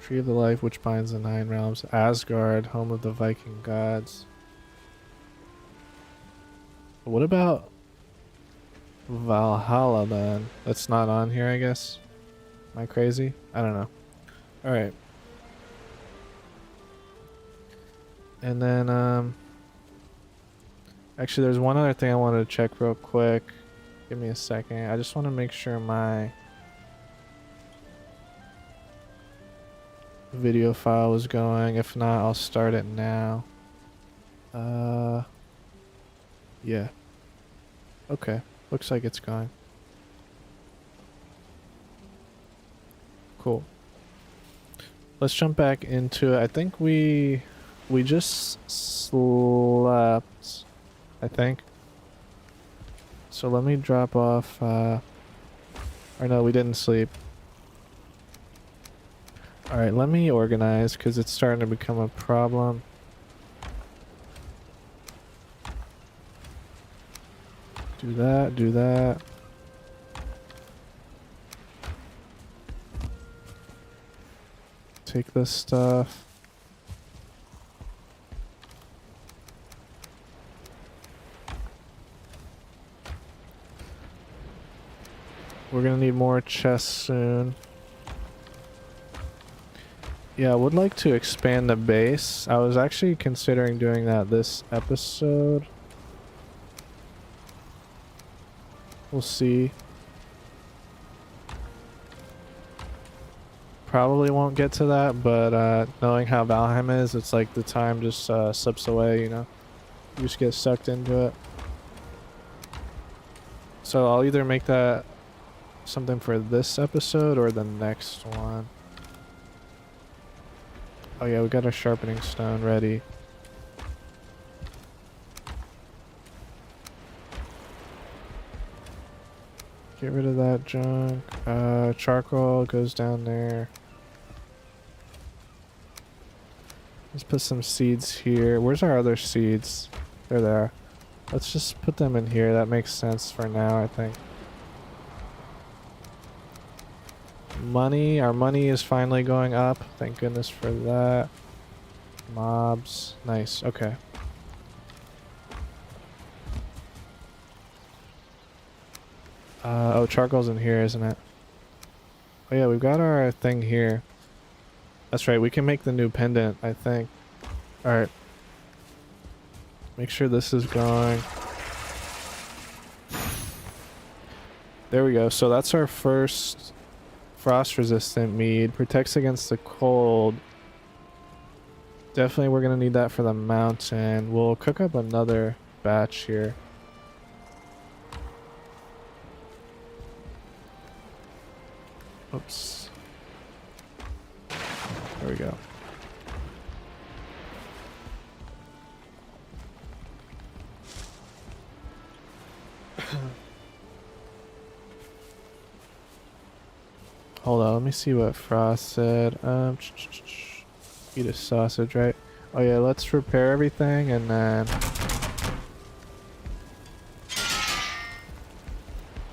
Tree of the Life, which binds the 9 realms. Asgard, home of the Viking gods. What about Valhalla then? That's not on here, I guess. Am I crazy? I don't know. Alright. And then, actually there's one other thing I wanted to check real quick. Give me a second. I just want to make sure my video file is going. If not, I'll start it now. Yeah. Okay. Looks like it's going. Cool. Let's jump back into it. I think we just slept, I think. So let me drop off, or no, we didn't sleep. Alright, let me organize because it's starting to become a problem. Do that, do that. Take this stuff. We're gonna need more chests soon. Yeah, I would like to expand the base. I was actually considering doing that this episode. We'll see. Probably won't get to that, but knowing how Valheim is, it's like the time just slips away, you know? You just get sucked into it. So I'll either make that something for this episode or the next one. Oh yeah, we got a sharpening stone ready. Get rid of that junk. Charcoal goes down there. Let's put some seeds here. Where's our other seeds? There they are. Let's just put them in here. That makes sense for now, I think. Money. Our money is finally going up. Thank goodness for that. Mobs. Nice. Okay. Oh, charcoal's in here, isn't it? Oh yeah, we've got our thing here. That's right, we can make the new pendant, I think. Alright. Make sure this is going. There we go. So that's our first frost resistant mead. Protects against the cold. Definitely we're gonna need that for the mountain. We'll cook up another batch here. Oops. There we go. Hold on, let me see what Frost said. Eat a sausage, right? Oh yeah, let's repair everything and then...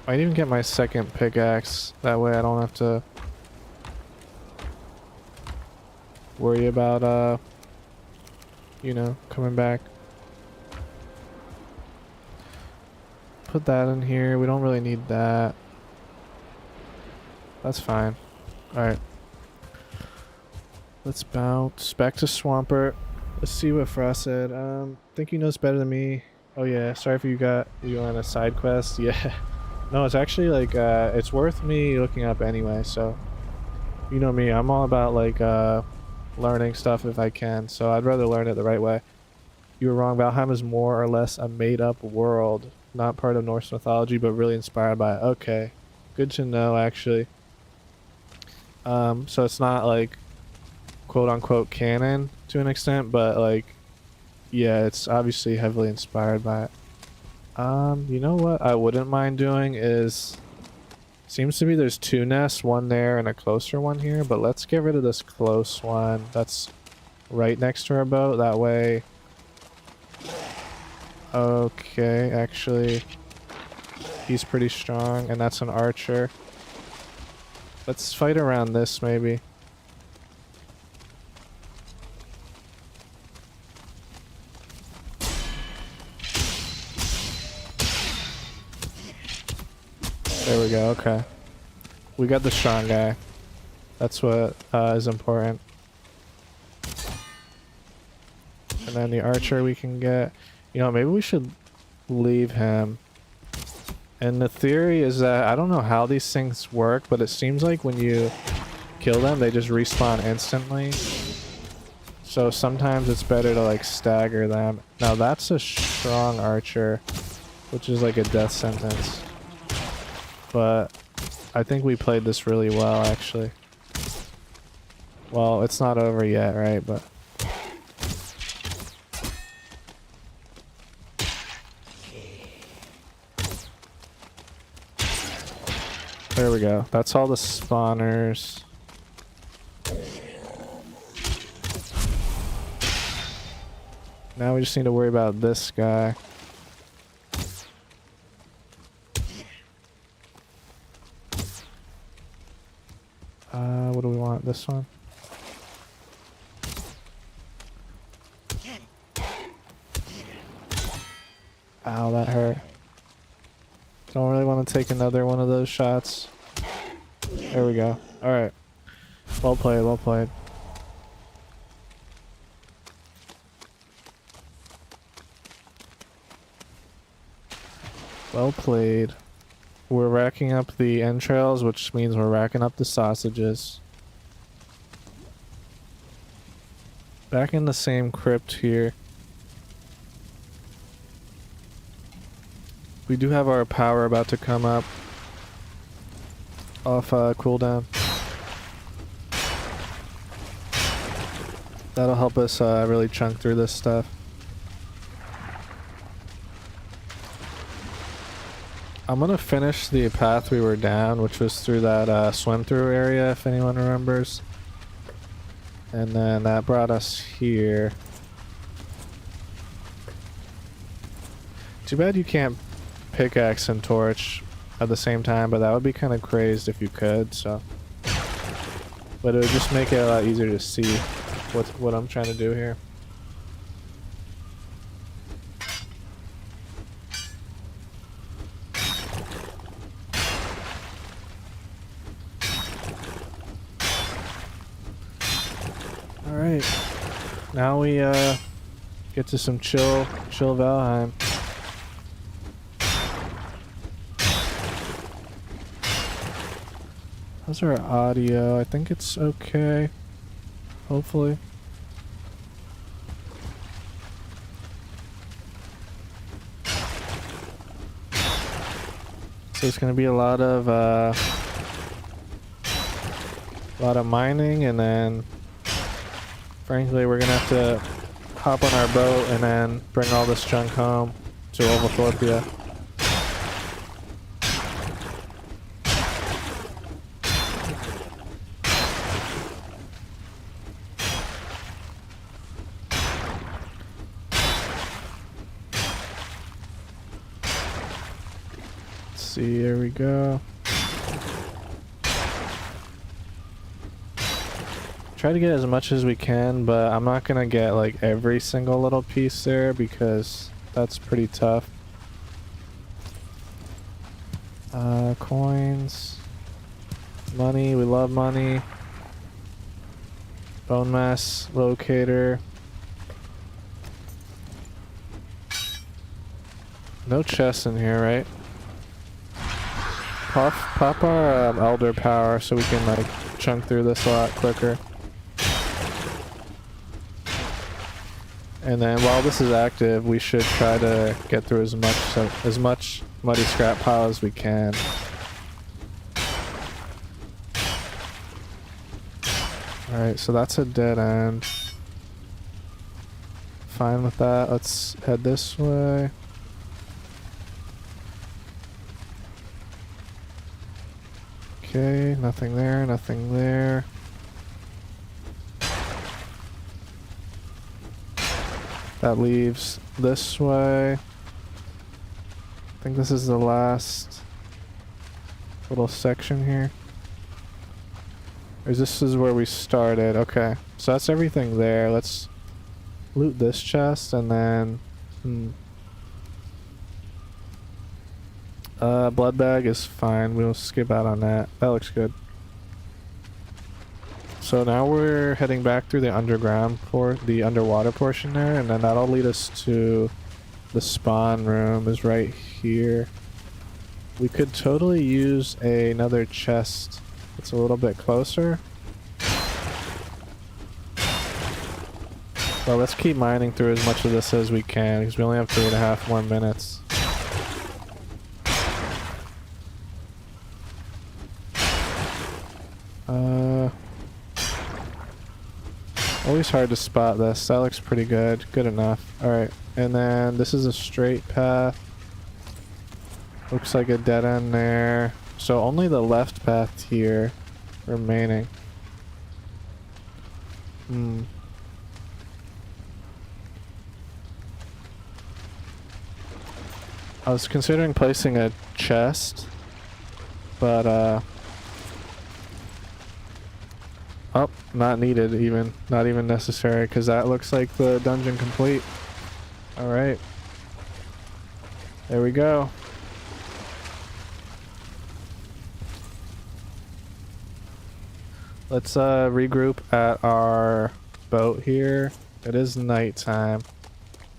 I might even get my second pickaxe. That way I don't have to worry about, you know, coming back. Put that in here. We don't really need that. That's fine. Alright. Let's bounce back to Swampert. Let's see what Frost said. Think he knows better than me. Oh yeah, sorry if you on a side quest. Yeah. No, it's actually like, it's worth me looking up anyway, so. You know me, I'm all about like, learning stuff if I can, so I'd rather learn it the right way. You were wrong, Valheim is more or less a made-up world. Not part of Norse mythology, but really inspired by it. Okay. Good to know, actually. So it's not like quote-unquote canon to an extent, but like, yeah, it's obviously heavily inspired by it. You know what I wouldn't mind doing is, seems to be there's two nests, one there and a closer one here, but let's get rid of this close one that's right next to our boat. That way, okay, actually, he's pretty strong, and that's an archer. Let's fight around this, maybe. There we go, okay. We got the strong guy. That's what is important. And then the archer we can get. You know, maybe we should leave him. And the theory is that, I don't know how these things work, but it seems like when you kill them, they just respawn instantly. So sometimes it's better to like stagger them. Now that's a strong archer, which is like a death sentence. But I think we played this really well, actually. Well, it's not over yet, right? But there we go. That's all the spawners. Now we just need to worry about this guy. What do we want? This one? Ow, that hurt. Don't really want to take another one of those shots. There we go. Alright. Well played, well played. Well played. We're racking up the entrails, which means we're racking up the sausages. Back in the same crypt here. We do have our power about to come up off cooldown. That'll help us really chunk through this stuff. I'm gonna finish the path we were down, which was through that swim through area, if anyone remembers. And then that brought us here. Too bad you can't pickaxe and torch at the same time, but that would be kind of crazed if you could, so. But it would just make it a lot easier to see what I'm trying to do here. Alright, now we get to some chill Valheim. How's our audio? I think it's okay. Hopefully. So it's gonna be a lot of A lot of mining, and then frankly we're gonna have to hop on our boat and then bring all this junk home to Olvo. Let's see, here we go. Try to get as much as we can, but I'm not gonna get like every single little piece there because that's pretty tough. Coins, money, we love money. Bone mass locator. No chests in here, right? Pop our elder power so we can like chunk through this a lot quicker. And then while this is active, we should try to get through as much muddy scrap pile as we can. Alright, so that's a dead end. Fine with that. Let's head this way. Okay, nothing there, nothing there. That leaves this way. I think this is the last little section here. Or this is where we started. Okay, so that's everything there. Let's loot this chest and then... blood bag is fine. We'll skip out on that. That looks good. So now we're heading back through the the underwater portion there, and then that'll lead us to the spawn room is right here. We could totally use another chest. It's a little bit closer. Well, let's keep mining through as much of this as we can because we only have 3.5 more minutes. Always hard to spot this. That looks pretty good. Good enough. Alright, and then this is a straight path. Looks like a dead end there. So only the left path here remaining. I was considering placing a chest, but oh, not needed even. Not even necessary, because that looks like the dungeon complete. Alright. There we go. Let's regroup at our boat here. It is nighttime.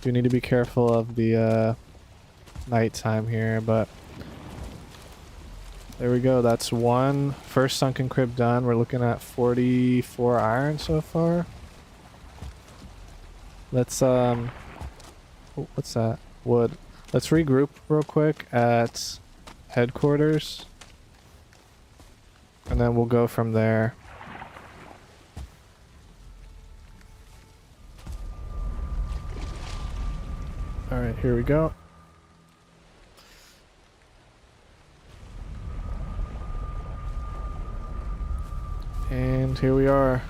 Do need to be careful of the nighttime here, but there we go. That's one first sunken crib done. We're looking at 44 iron so far. Let's oh, what's that? Wood. Let's regroup real quick at headquarters, and then we'll go from there. All right, here we go. And here we are.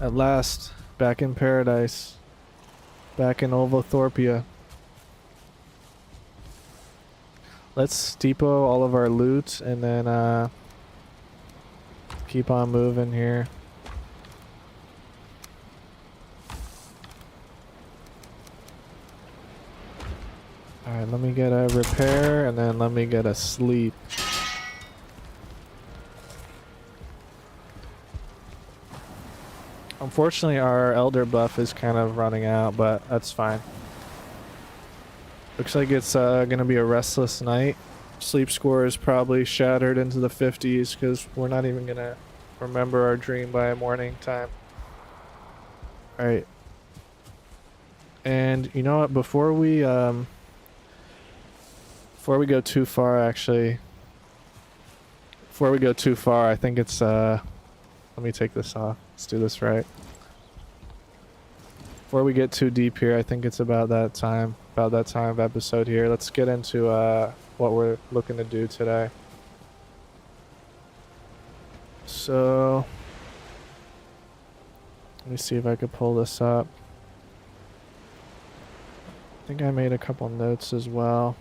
At last, back in paradise. Back in Olvo. Let's depot all of our loot and then keep on moving here. Alright, let me get a repair and then let me get a sleep. Unfortunately, our elder buff is kind of running out, but that's fine. Looks like it's gonna be a restless night. Sleep score is probably shattered into the 50s because we're not even gonna remember our dream by morning time. Alright. And you know what, before we go too far, actually, Before we go too far, I think it's let me take this off. Let's do this right. Before we get too deep here, I think it's about that time of episode here. Let's get into what we're looking to do today. So let me see if I could pull this up. I think I made a couple notes as well.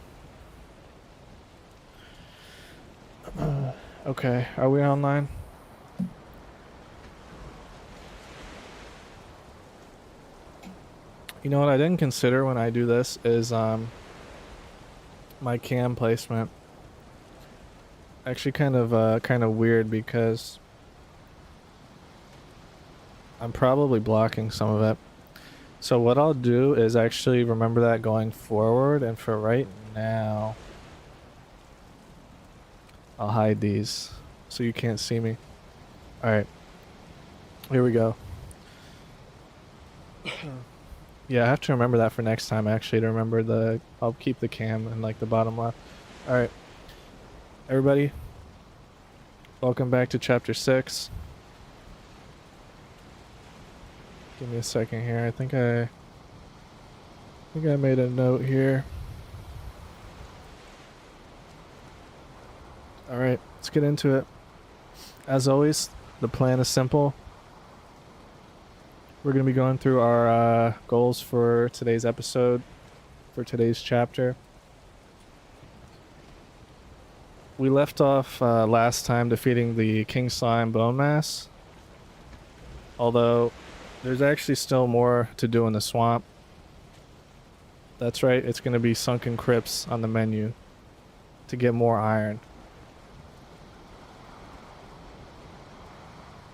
Okay, are we online? You know what I didn't consider when I do this is my cam placement. Actually kind of weird because I'm probably blocking some of it. So what I'll do is actually remember that going forward, and for right now I'll hide these so you can't see me. Alright, here we go. Yeah, I have to remember that for next time actually, to remember I'll keep the cam in like the bottom left. Alright, everybody, welcome back to chapter 6. Give me a second here. I think I made a note here. Alright, let's get into it. As always, the plan is simple. We're going to be going through our goals for today's episode, for today's chapter. We left off last time defeating the King Slime Bone Mass. Although there's actually still more to do in the swamp. That's right, it's going to be sunken crypts on the menu to get more iron.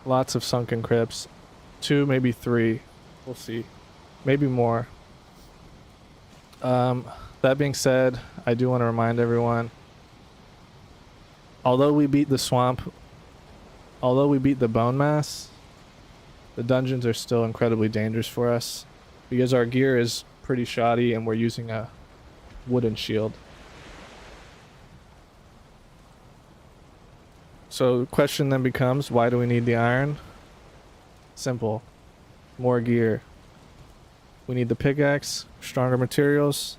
Lots of sunken crypts. 2, maybe 3. We'll see. Maybe more. That being said, I do want to remind everyone, although we beat the swamp, although we beat the bone mass, the dungeons are still incredibly dangerous for us because our gear is pretty shoddy and we're using a wooden shield. So the question then becomes, why do we need the iron? Simple. More gear. We need the pickaxe, stronger materials,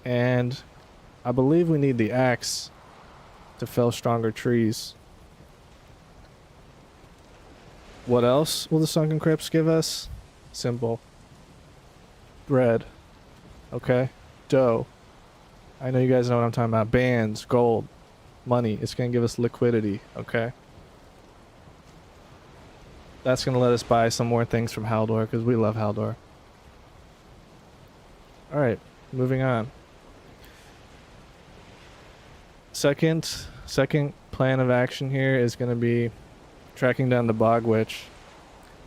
and I believe we need the axe to fell stronger trees. What else will the sunken crypts give us? Simple. Bread. Okay? Dough. I know you guys know what I'm talking about. Bands, gold, money. It's going to give us liquidity. Okay? That's going to let us buy some more things from Haldor because we love Haldor. Alright, moving on. Second plan of action here is going to be tracking down the Bog Witch.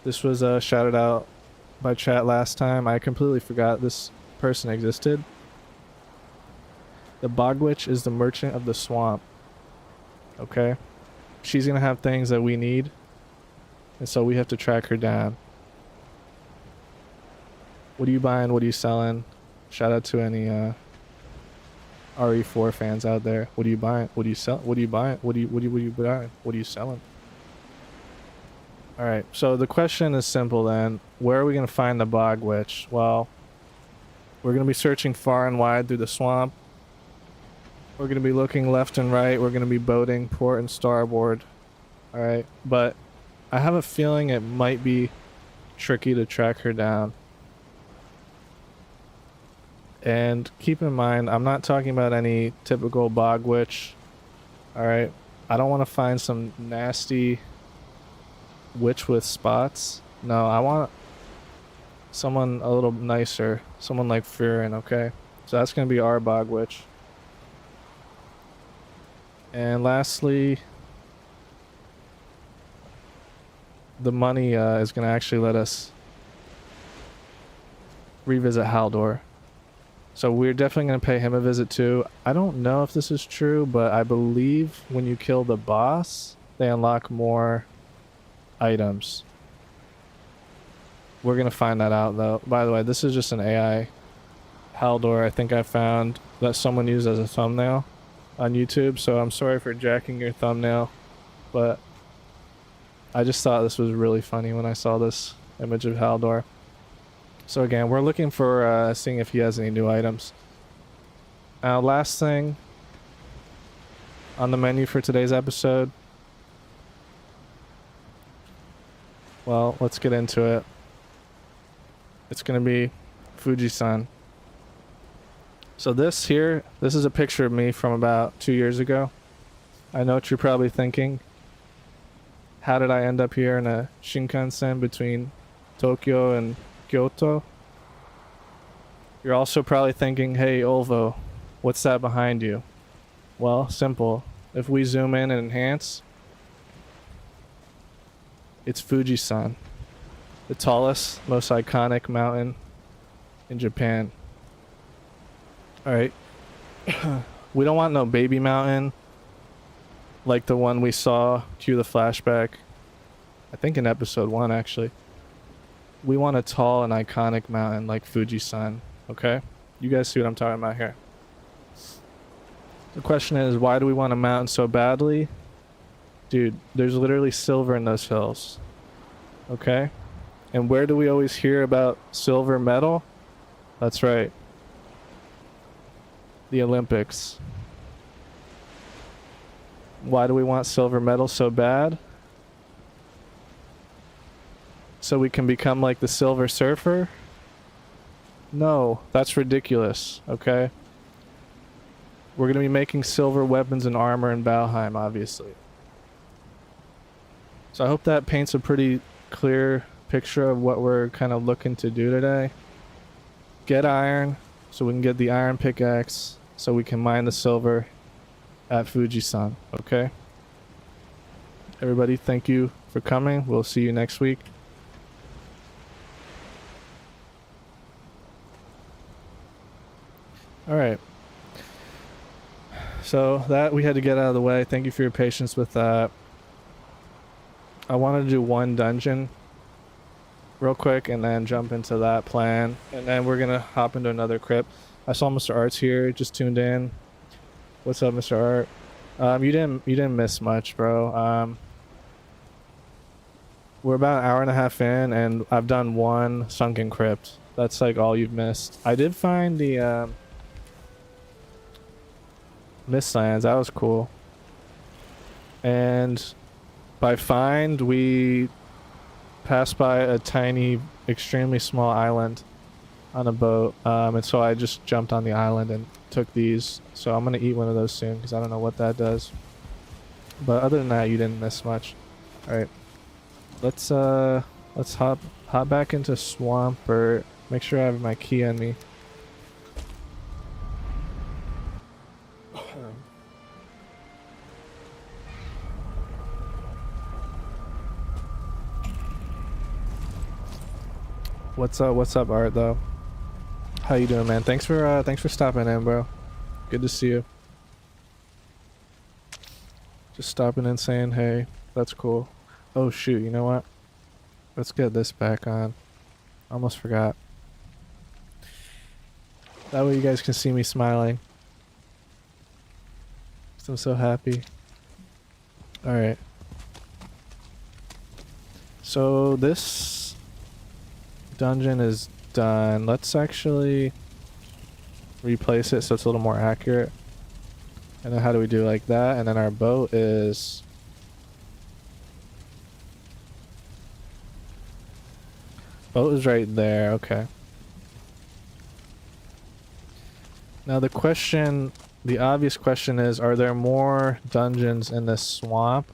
This was shouted out by chat last time. I completely forgot this person existed. The Bog Witch is the merchant of the swamp. Okay? She's going to have things that we need, and so we have to track her down. What are you buying? What are you selling? Shout out to any RE4 fans out there. What are you buying? What do you sell? What are you buying? What are you buying? What are you selling? Alright, so the question is simple then. Where are we going to find the Bog Witch? Well, we're going to be searching far and wide through the swamp. We're going to be looking left and right. We're going to be boating port and starboard. Alright, but I have a feeling it might be tricky to track her down. And keep in mind, I'm not talking about any typical Bog Witch. Alright, I don't want to find some nasty witch with spots. No, I want someone a little nicer. Someone like Furin, okay? So that's going to be our Bog Witch. And lastly, the money is going to actually let us revisit Haldor. So we're definitely going to pay him a visit too. I don't know if this is true, but I believe when you kill the boss, they unlock more items. We're going to find that out though. By the way, this is just an AI Haldor I think I found that someone used as a thumbnail. on YouTube, so I'm sorry for jacking your thumbnail, but I just thought this was really funny when I saw this image of Haldor. So again, we're looking for seeing if he has any new items. Now, last thing on the menu for today's episode. Well, let's get into it. It's gonna be Fuji-san. So this is a picture of me from about 2 years ago. I know what you're probably thinking. How did I end up here in a Shinkansen between Tokyo and Kyoto? You're also probably thinking, hey, Olvo, what's that behind you? Well, simple. If we zoom in and enhance, it's Fuji-san, the tallest, most iconic mountain in Japan. Alright. We don't want no baby mountain like the one we saw, cue the flashback, I think in episode 1 actually. We want a tall and iconic mountain like Fuji-san, okay? You guys see what I'm talking about here. The question is, why do we want a mountain so badly? Dude, there's literally silver in those hills, okay? And where do we always hear about silver medal? That's right. The Olympics. Why do we want silver medal so bad? So we can become like the Silver Surfer? No, that's ridiculous, okay? We're gonna be making silver weapons and armor in Valheim, obviously. So I hope that paints a pretty clear picture of what we're kind of looking to do today. Get iron, so we can get the iron pickaxe, so we can mine the silver at Fuji-san, okay? Everybody, thank you for coming. We'll see you next week. Alright. So that we had to get out of the way. Thank you for your patience with that. I wanted to do one dungeon real quick and then jump into that plan. And then we're gonna hop into another crypt. I saw Mr. Art's here, just tuned in. What's up, Mr. Art? You didn't miss much, bro. We're about an hour and a half in, and I've done one sunken crypt. That's like all you've missed. I did find the Mistlands. That was cool. And by find, we passed by a tiny, extremely small island on a boat. And so I just jumped on the island and took these. So I'm gonna eat one of those soon because I don't know what that does. But other than that, you didn't miss much. All right, let's hop back into swamp, or make sure I have my key on me. What's up, Art, though? How you doing, man? Thanks for stopping in, bro. Good to see you. Just stopping in saying hey. That's cool. Oh shoot, you know what? Let's get this back on. Almost forgot. That way you guys can see me smiling. I'm so happy. Alright. So this dungeon is done. Let's actually replace it so it's a little more accurate. And then how do we do like that? And then our boat is... boat is right there, okay. Now the question, the obvious question is, are there more dungeons in this swamp?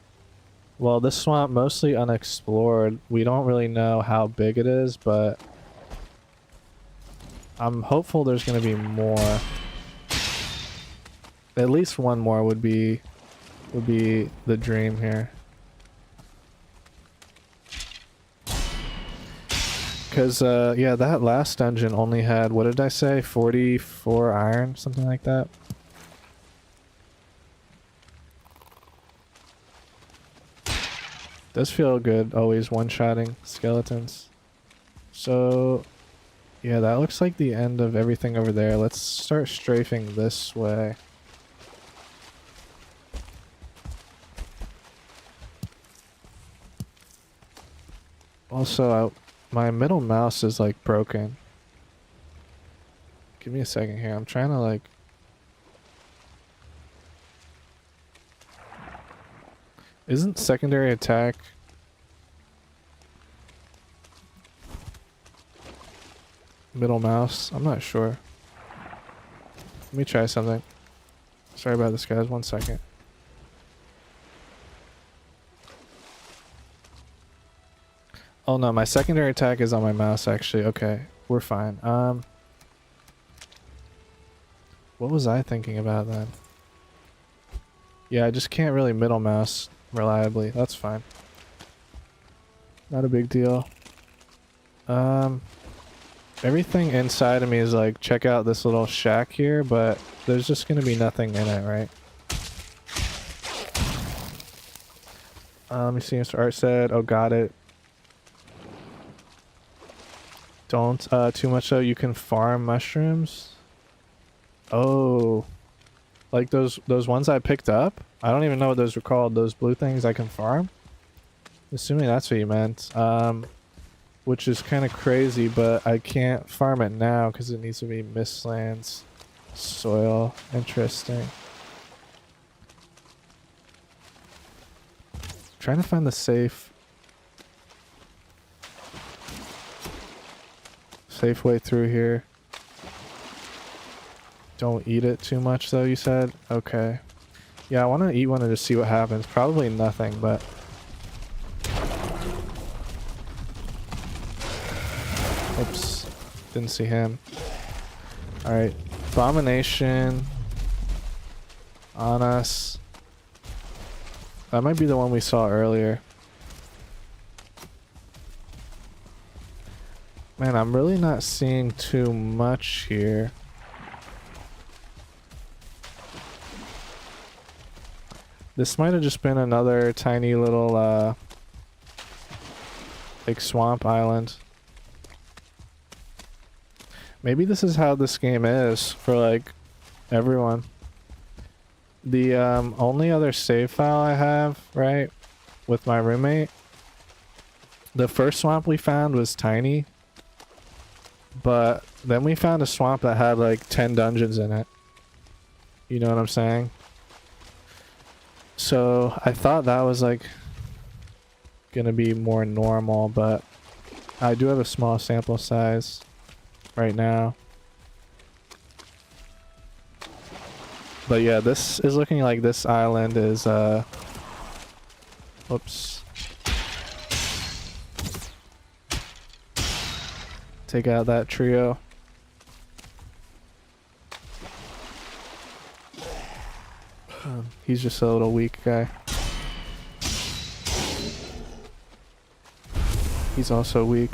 Well, this swamp mostly unexplored. We don't really know how big it is, but I'm hopeful there's gonna be more. At least one more would be the dream here. Cause yeah, that last dungeon only had, what did I say, 44 iron, something like that. Does feel good, always one-shotting skeletons. So yeah, that looks like the end of everything over there. Let's start strafing this way. Also, my middle mouse is like broken. Give me a second here. I'm trying to like... Isn't secondary attack... middle mouse? I'm not sure. Let me try something. Sorry about this, guys. 1 second. Oh no, my secondary attack is on my mouse actually. Okay, we're fine. What was I thinking about then? Yeah, I just can't really middle mouse reliably. That's fine. Not a big deal. Everything inside of me is like, check out this little shack here, but there's just gonna be nothing in it, right? Let me see, Mr. Art said, oh, got it. Don't too much though. You can farm mushrooms. Oh, like those ones I picked up. I don't even know what those were called. Those blue things I can farm. Assuming that's what you meant. Which is kind of crazy, but I can't farm it now because it needs to be Mistlands soil. Interesting. Trying to find the safe way through here. Don't eat it too much though, you said? Okay. Yeah, I want to eat one and just see what happens. Probably nothing, but... Oops. Didn't see him. Alright. Abomination. On us. That might be the one we saw earlier. Man, I'm really not seeing too much here. This might have just been another tiny little, like swamp island. Maybe this is how this game is for, like, everyone. The, only other save file I have, right, with my roommate, the first swamp we found was tiny. But then we found a swamp that had like 10 dungeons in it. You know what I'm saying? So I thought that was like gonna be more normal, but I do have a small sample size right now. But yeah, this is looking like this island is whoops. Take out that trio. He's just a little weak guy. He's also weak.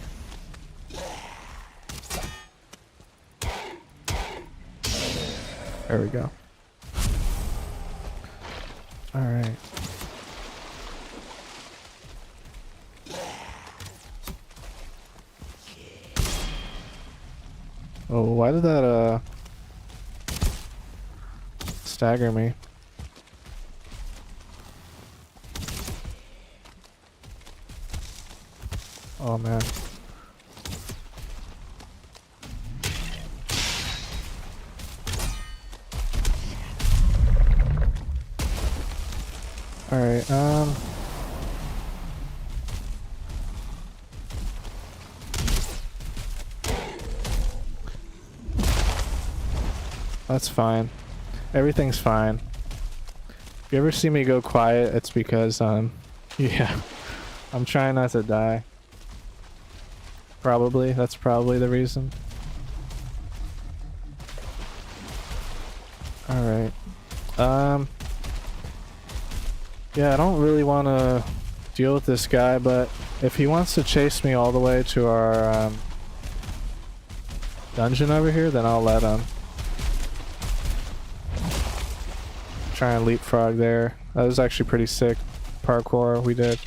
There we go. Alright. Oh, why did that, stagger me? Oh, man. Alright, that's fine. Everything's fine. If you ever see me go quiet, it's because, yeah, I'm trying not to die. Probably. That's probably the reason. Alright. Yeah, I don't really want to deal with this guy, but if he wants to chase me all the way to our, dungeon over here, then I'll let him. Try and leapfrog there. That was actually pretty sick parkour we did.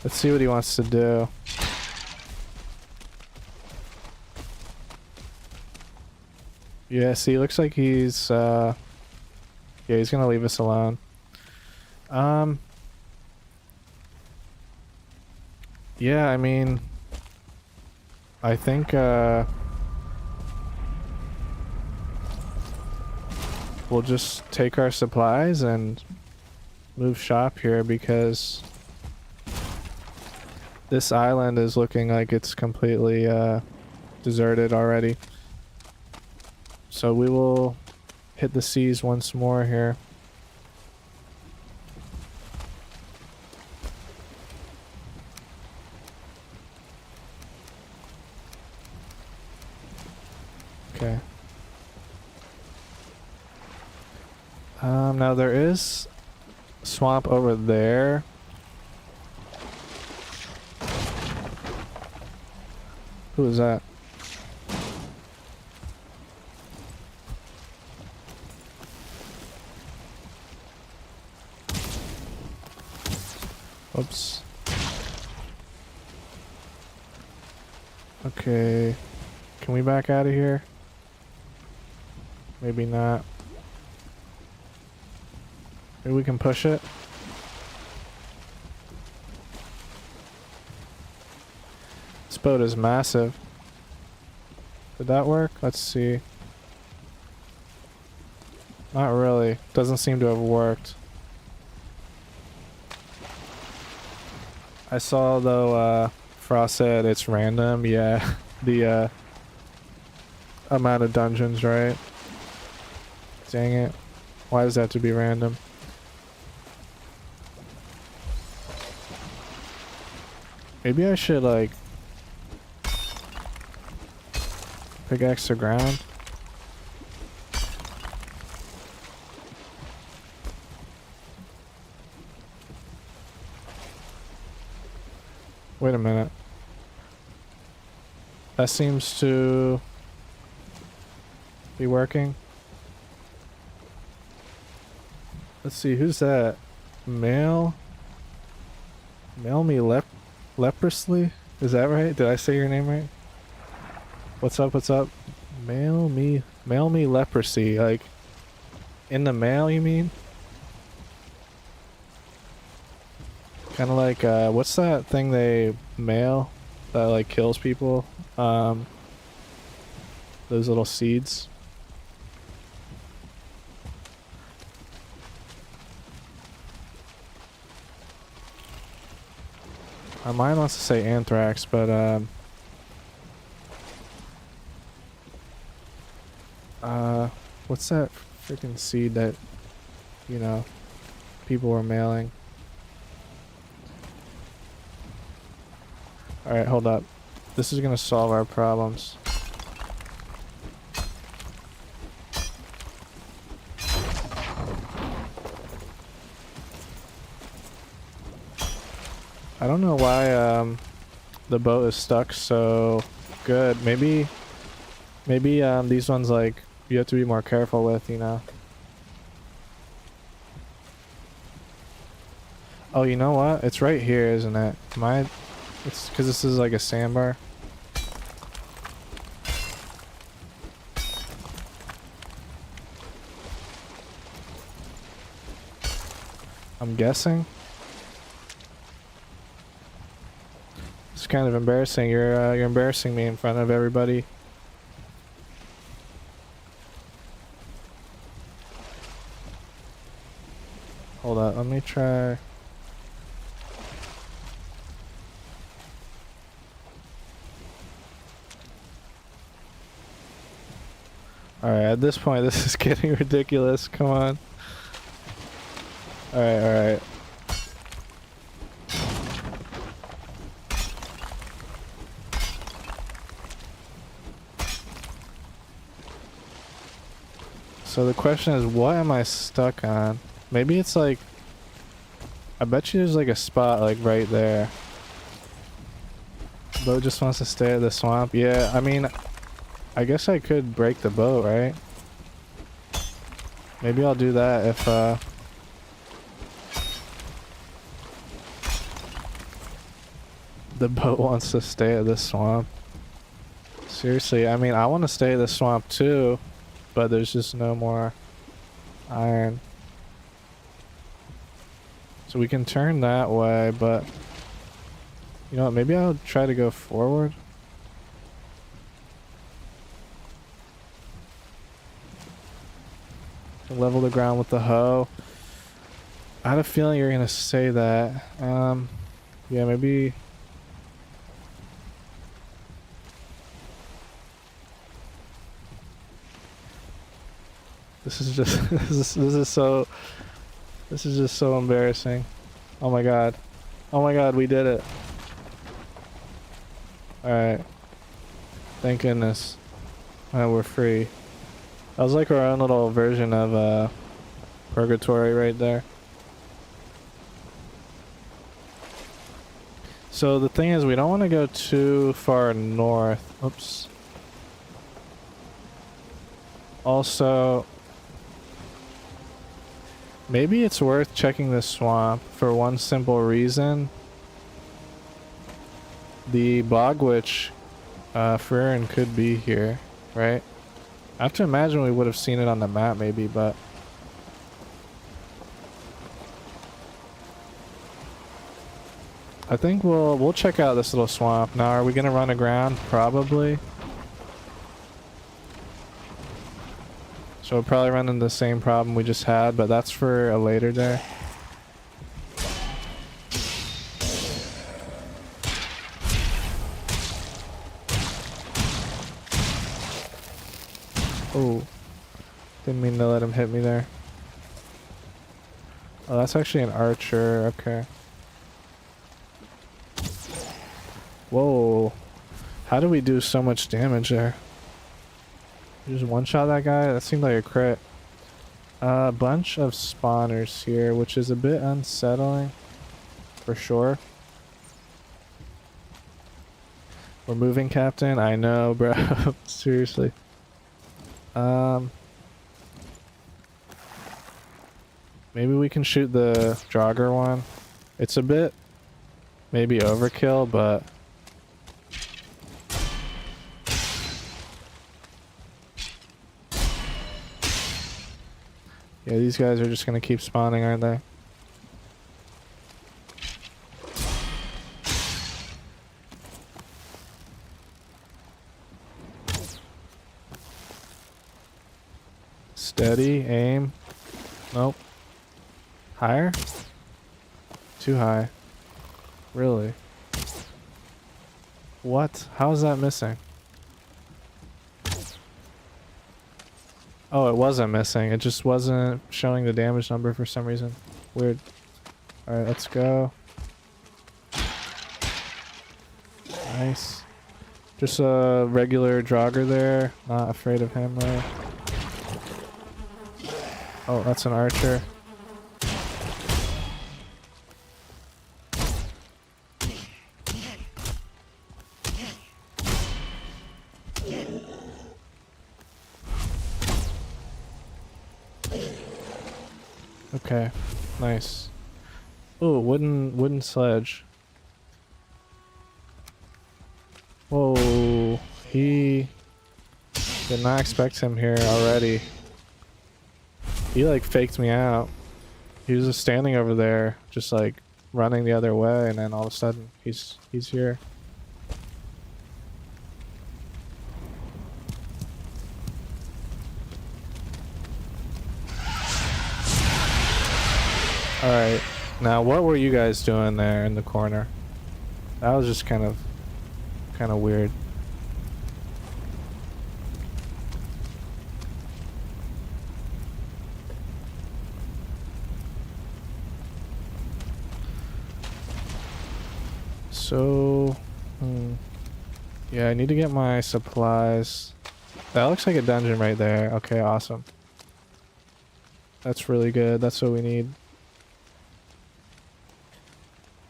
Let's see what he wants to do. Yeah, see, looks like he's, yeah, he's gonna leave us alone. Yeah, I mean, I think we'll just take our supplies and move shop here because this island is looking like it's completely deserted already. So we will hit the seas once more here. Okay. Now there is swamp over there. Who is that? Oops. Okay. Can we back out of here? Maybe not. Maybe we can push it. This boat is massive. Did that work? Let's see. Not really. Doesn't seem to have worked. I saw though, Frost said it's random. Yeah, the amount of dungeons, right? Dang it. Why does that have to be random? Maybe I should like pickaxe the ground. Wait a minute. That seems to be working. Let's see, who's that? Mail me leprously? Is that right? Did I say your name right? What's up, what's up? Mail me leprosy. Like, in the mail, you mean? Kind of like, what's that thing they mail that, like, kills people? Those little seeds. My mind wants to say anthrax, but, what's that freaking seed that, you know, people were mailing? Alright, hold up. This is gonna solve our problems. I don't know why the boat is stuck so good. Maybe these ones, like, you have to be more careful with, you know. Oh, you know what? It's right here, isn't it? It's because this is like a sandbar. I'm guessing. It's kind of embarrassing. You're embarrassing me in front of everybody. Hold up, let me try. Alright, at this point this is getting ridiculous. Come on. Alright, alright. So the question is, what am I stuck on? Maybe it's like, I bet you there's like a spot like right there. Boat just wants to stay at the swamp. Yeah, I mean, I guess I could break the boat, right? Maybe I'll do that if the boat wants to stay at the swamp. Seriously, I mean, I want to stay at the swamp too, but there's just no more iron. So we can turn that way, but You know what? Maybe I'll try to go forward. Level the ground with the hoe. I had a feeling you're gonna say that. Yeah, maybe. This is just this is just so embarrassing. Oh my god. Oh my god, we did it. Alright. Thank goodness. We're free. That was like our own little version of purgatory right there. So the thing is, we don't want to go too far north. Oops. Also, maybe it's worth checking this swamp for one simple reason. The bog witch, Frieren could be here, right? I have to imagine we would have seen it on the map maybe, but... I think we'll check out this little swamp. Now, are we gonna run aground? Probably. So we'll probably run into the same problem we just had, but that's for a later day. Oh, didn't mean to let him hit me there. Oh, that's actually an archer. Okay. Whoa. How do we do so much damage there? Just one-shot that guy? That seemed like a crit. A bunch of spawners here, which is a bit unsettling. For sure. We're moving, Captain? I know, bro. Seriously. Maybe we can shoot the jogger one. It's a bit maybe overkill, but yeah, these guys are just gonna keep spawning, aren't they? Steady, aim. Nope. Higher? Too high. Really? What? How is that missing? Oh, it wasn't missing. It just wasn't showing the damage number for some reason. Weird. Alright, let's go. Nice. Just a regular jogger there. Not afraid of him though. Oh, that's an archer. Okay, nice. Oh, wooden sledge. Whoa, he did not expect him here already. He like faked me out. He was just standing over there, just like running the other way, and then all of a sudden he's here. Alright, now what were you guys doing there in the corner? That was just kind of weird. So, yeah, I need to get my supplies. That looks like a dungeon right there. Okay, awesome. That's really good. That's what we need.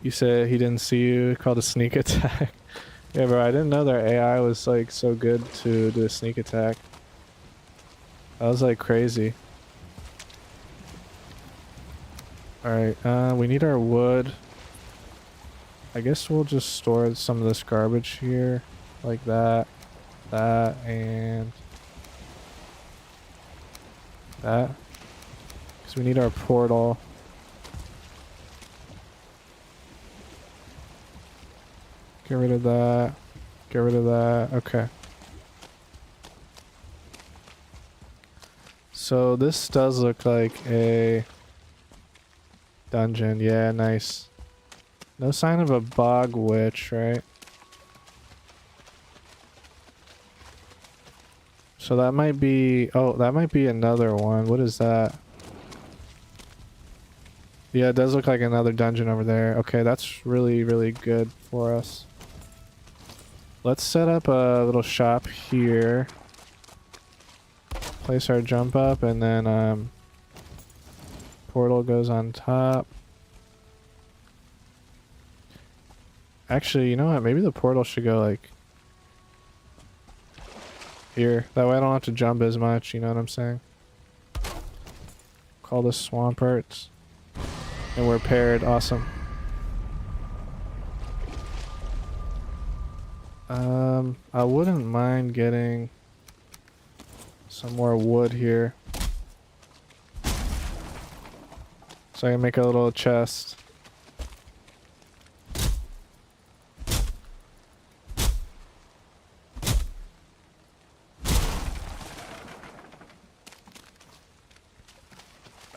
You said he didn't see you, called a sneak attack. Yeah, bro, I didn't know their AI was like so good to do a sneak attack. That was like crazy. Alright, we need our wood. I guess we'll just store some of this garbage here. Like that, and that. Because we need our portal. Get rid of that. Get rid of that. Okay. So this does look like a dungeon. Yeah, nice. No sign of a bog witch, right? So that might be... Oh, that might be another one. What is that? Yeah, it does look like another dungeon over there. Okay, that's really, really good for us. Let's set up a little shop here. Place our jump up, and then portal goes on top. Actually, you know what? Maybe the portal should go like here. That way I don't have to jump as much, you know what I'm saying? Call this swamp arts. And we're paired. Awesome. I wouldn't mind getting some more wood here. So I can make a little chest.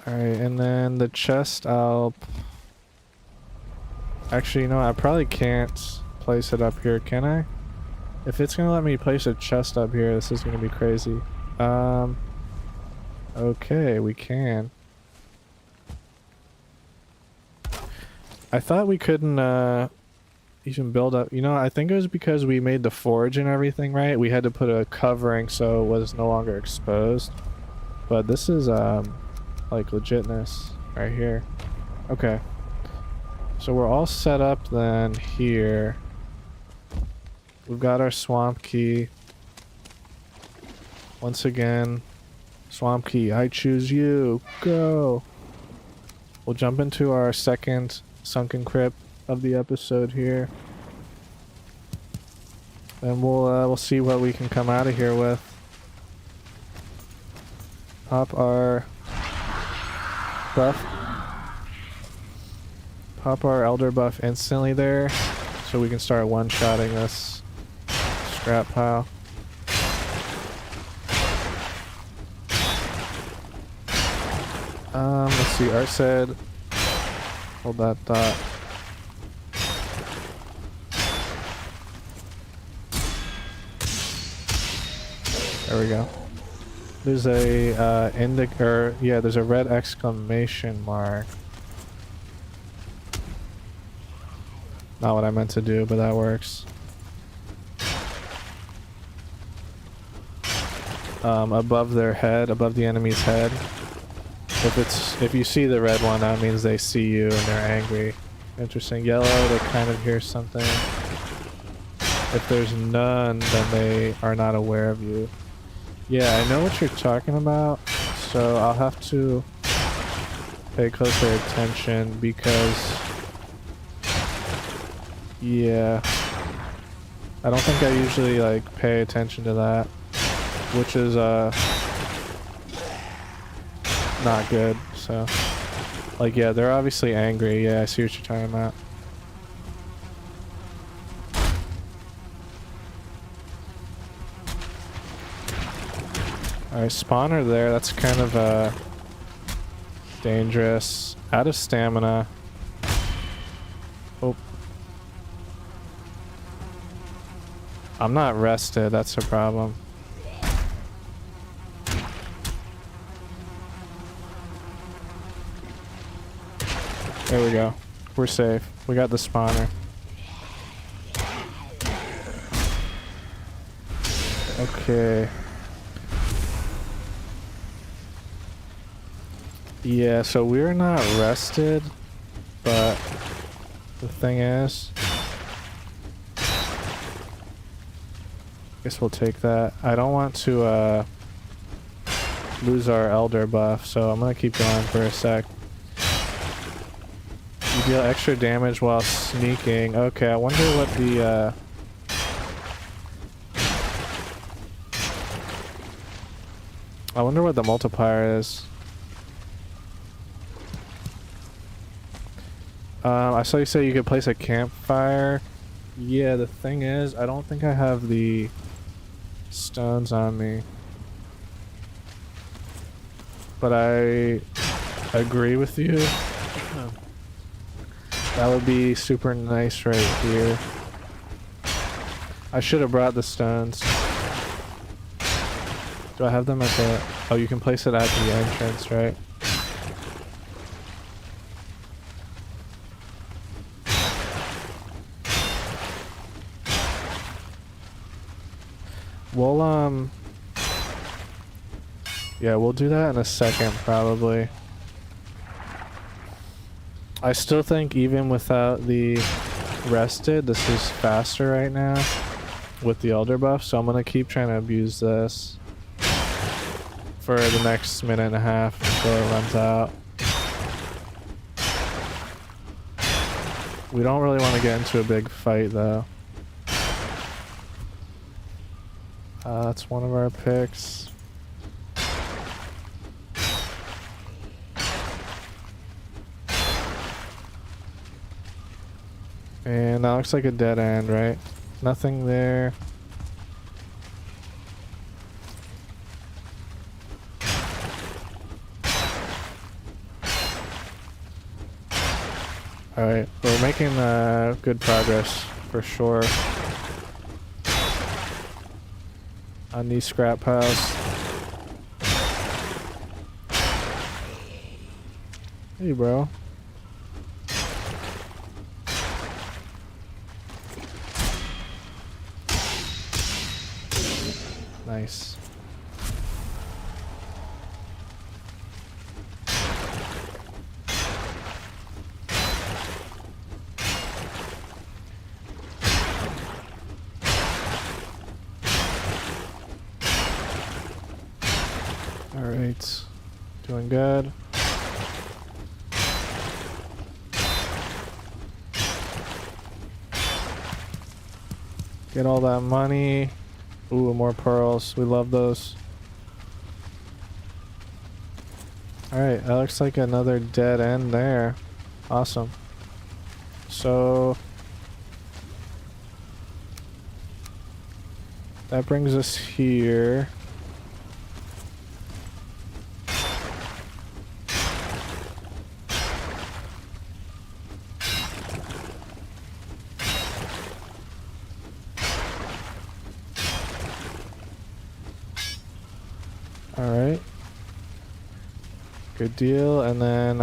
Alright, and then the chest I'll... Actually, you know, I probably can't place it up here, can I? If it's gonna let me place a chest up here, this is gonna be crazy. Okay, we can. I thought we couldn't, even build up... You know, I think it was because we made the forge and everything, right? We had to put a covering so it was no longer exposed. But this is, like, legitness right here. Okay. So we're all set up then here. We've got our swamp key. Once again, swamp key, I choose you. Go! We'll jump into our second sunken crypt of the episode here. And we'll see what we can come out of here with. Pop our buff. Pop our elder buff instantly there, so we can start one-shotting this scrap pile. Let's see, Art said, hold that thought. There we go. There's a there's a red exclamation mark. Not what I meant to do, but that works. Above their head, above the enemy's head. If you see the red one, that means they see you and they're angry. Interesting. Yellow, they kind of hear something. If there's none, then they are not aware of you. Yeah, I know what you're talking about, so I'll have to pay closer attention because... Yeah. I don't think I usually, like, pay attention to that. Which is, not good, so... Like, yeah, they're obviously angry. Yeah, I see what you're talking about. Alright, spawner there. That's kind of, dangerous. Out of stamina. Oh. I'm not rested, that's a problem. There we go. We're safe. We got the spawner. Okay. Yeah, so we're not rested, but the thing is... Guess we'll take that. I don't want to lose our elder buff, so I'm gonna keep going for a sec. You deal extra damage while sneaking. Okay, I wonder what the multiplier is. I saw you say you could place a campfire Yeah, the thing is, I don't think I have the stones on me. But I agree with you. That would be super nice right here. I should have brought the stones. Do I have them at the... Oh, you can place it at the entrance, right? We'll, yeah, we'll do that in a second, probably. I still think even without the rested, this is faster right now with the elder buff, so I'm gonna keep trying to abuse this for the next minute and a half until it runs out. We don't really want to get into a big fight though. That's one of our picks. And that looks like a dead end, right? Nothing there. Alright, we're making good progress for sure on these scrap piles. Hey, bro. Nice. All right, doing good. Get all that money. Ooh, more pearls. We love those. Alright, that looks like another dead end there. Awesome. So... that brings us here. Alright. Good deal. And then,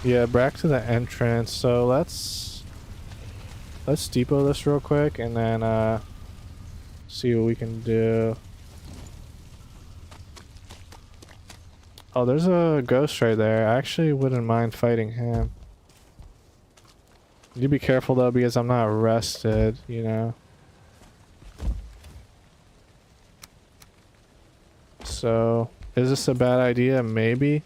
yeah, back to the entrance. So let's depot this real quick and then, see what we can do. Oh, there's a ghost right there. I actually wouldn't mind fighting him. You be careful though, because I'm not rested, you know. So, is this a bad idea? Maybe.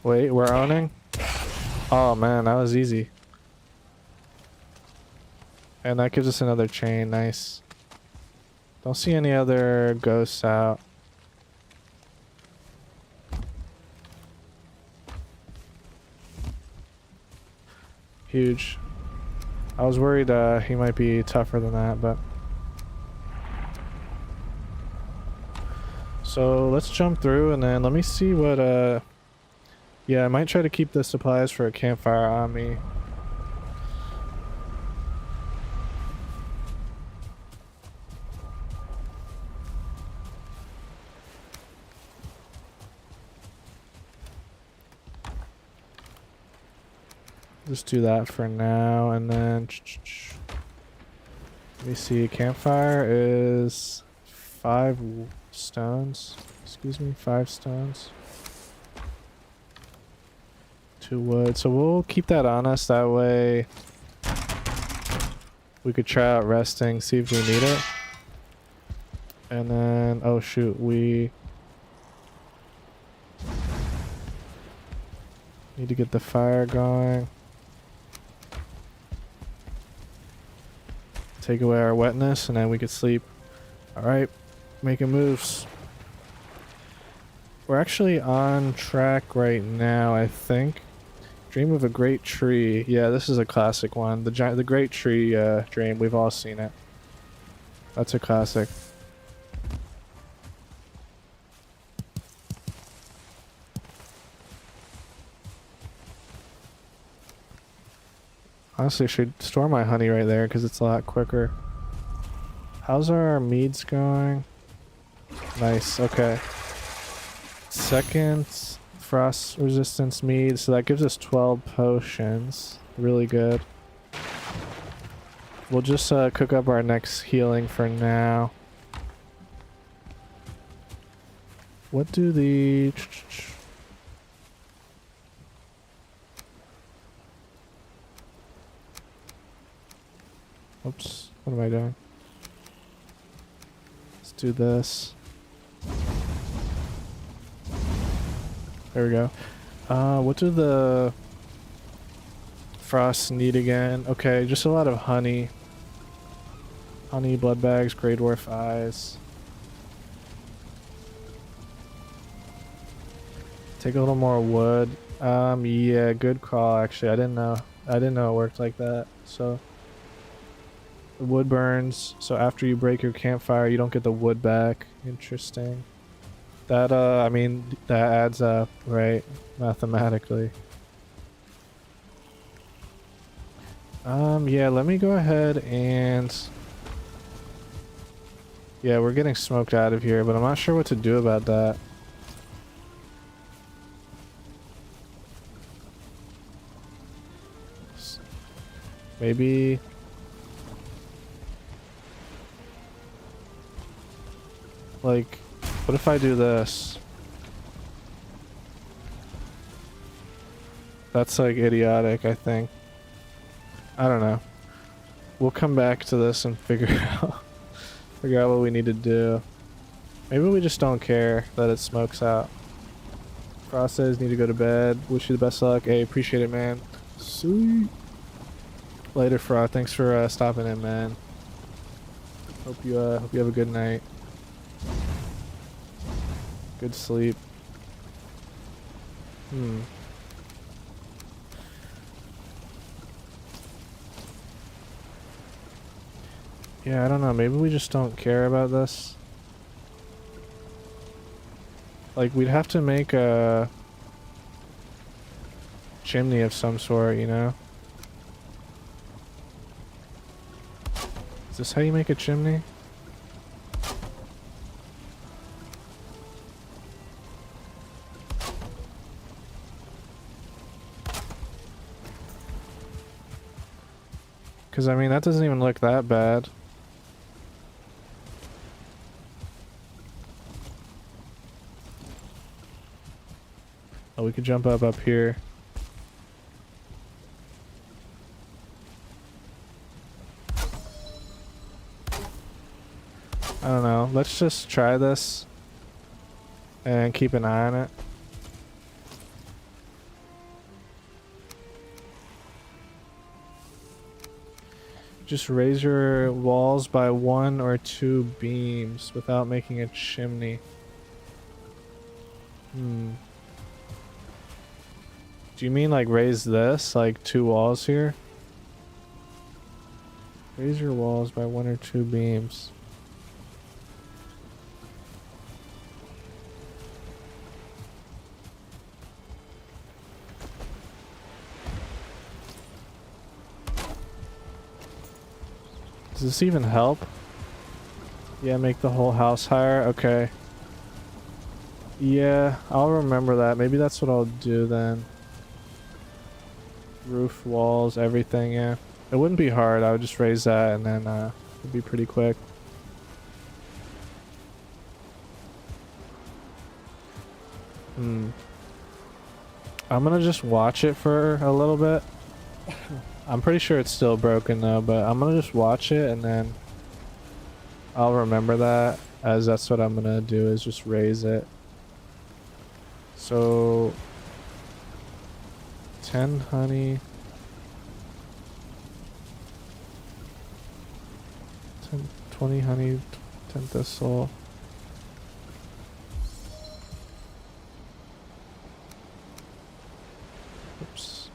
Wait, we're owning? Oh man, that was easy. And that gives us another chain, nice. Don't see any other ghosts out. Huge. I was worried he might be tougher than that, but... So let's jump through and then let me see what yeah, I might try to keep the supplies for a campfire on me. Just do that for now, and then let me see. Campfire is 5 stones. Excuse me, 5 stones. 2 wood. So we'll keep that on us. That way we could try out resting, see if we need it. And then, oh shoot, we need to get the fire going. Take away our wetness and then we could sleep. Alright, making moves. We're actually on track right now, I think. Dream of a great tree. Yeah, this is a classic one. The great tree dream. We've all seen it. That's a classic. Honestly, I should store my honey right there because it's a lot quicker. How's our meads going? Nice, okay. Second frost resistance mead, so that gives us 12 potions. Really good. We'll just cook up our next healing for now. What do the... Oops, what am I doing? Let's do this. There we go. What do the frosts need again? Okay, just a lot of honey. Honey, blood bags, grey dwarf eyes. Take a little more wood. Yeah, good call actually. I didn't know it worked like that. So the wood burns, so after you break your campfire, you don't get the wood back. Interesting. That, I mean, that adds up, right? Mathematically. Yeah, let me go ahead and... Yeah, we're getting smoked out of here, but I'm not sure what to do about that. Maybe... Like, what if I do this? That's like idiotic, I think. I don't know. We'll come back to this and figure out what we need to do. Maybe we just don't care that it smokes out. Frost says need to go to bed. Wish you the best luck. Hey, appreciate it, man. Sweet. Later, Frost. Thanks for stopping in, man. Hope you have a good night. Good sleep. Yeah, I don't know. Maybe we just don't care about this. Like, we'd have to make a chimney of some sort, you know? Is this how you make a chimney? Because, I mean, that doesn't even look that bad. Oh, we could jump up here. I don't know. Let's just try this and keep an eye on it. Just raise your walls by 1 or 2 beams without making a chimney. Do you mean like raise this, like 2 walls here? Raise your walls by 1 or 2 beams. Does this even help? Yeah, make the whole house higher? Okay. Yeah, I'll remember that. Maybe that's what I'll do then. Roof, walls, everything, yeah. It wouldn't be hard. I would just raise that and then it'd be pretty quick. I'm gonna just watch it for a little bit. I'm pretty sure it's still broken though, but I'm gonna just watch it and then I'll remember that, as that's what I'm gonna do, is just raise it. So 10 honey, 10, 20 honey, Tent thistle. Oops.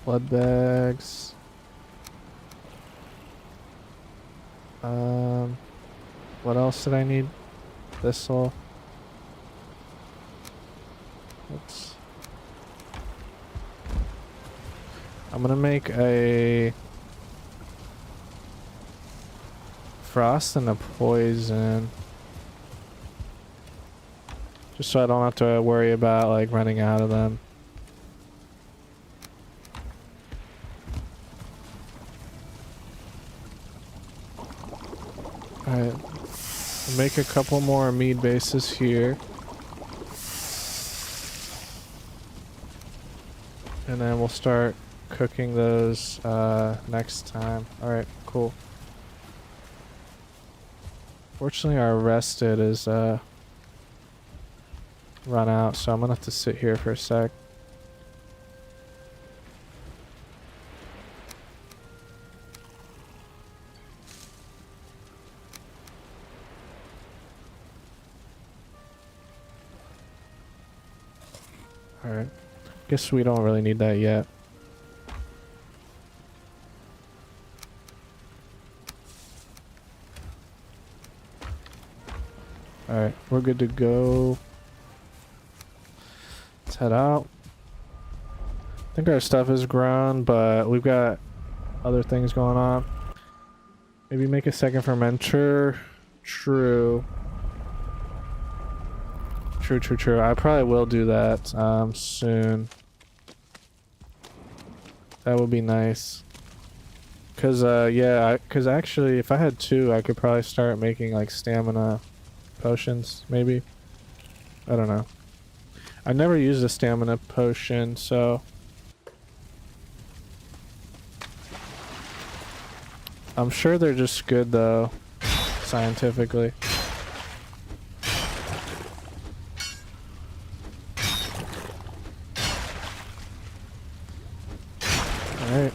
Blood bags. What else did I need? Thistle. Oops. I'm gonna make a frost and a poison. Just so I don't have to worry about like running out of them. Alright. Make a couple more mead bases here. And then we'll start cooking those next time. Alright, cool. Fortunately our rested is run out, so I'm gonna have to sit here for a sec. Alright. Guess we don't really need that yet. Alright, we're good to go. Let's head out. I think our stuff is grown, but we've got other things going on. Maybe make a second fermenter. True. True. I probably will do that soon. That would be nice. Cause yeah, cause actually if I had two, I could probably start making like stamina potions, maybe. I don't know. I never used a stamina potion, so I'm sure they're just good though, scientifically. Alright.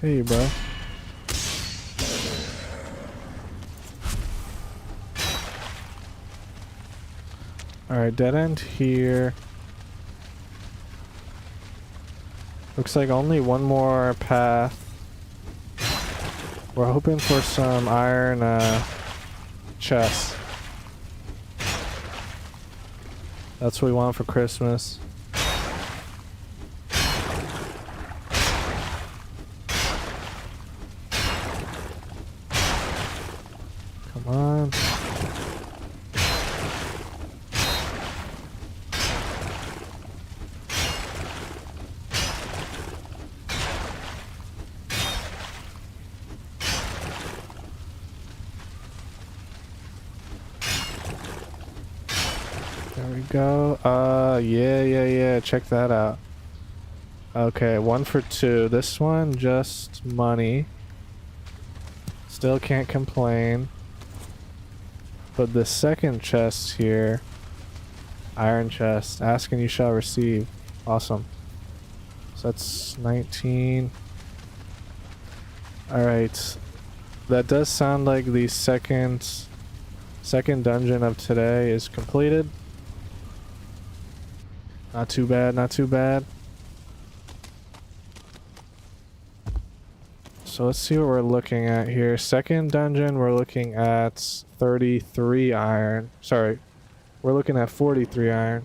Hey, bro. Alright, dead end here. Looks like only one more path. We're hoping for some iron chests. That's what we want for Christmas. Come on. There we go. Yeah. Check that out. Okay, 1 for 2. This one, just money. Still can't complain. But the second chest here, iron chest, ask and you shall receive. Awesome. So that's 19. Alright. That does sound like the second dungeon of today is completed. Not too bad, not too bad. So let's see what we're looking at here. Second dungeon, we're looking at 33 iron. Sorry, we're looking at 43 iron.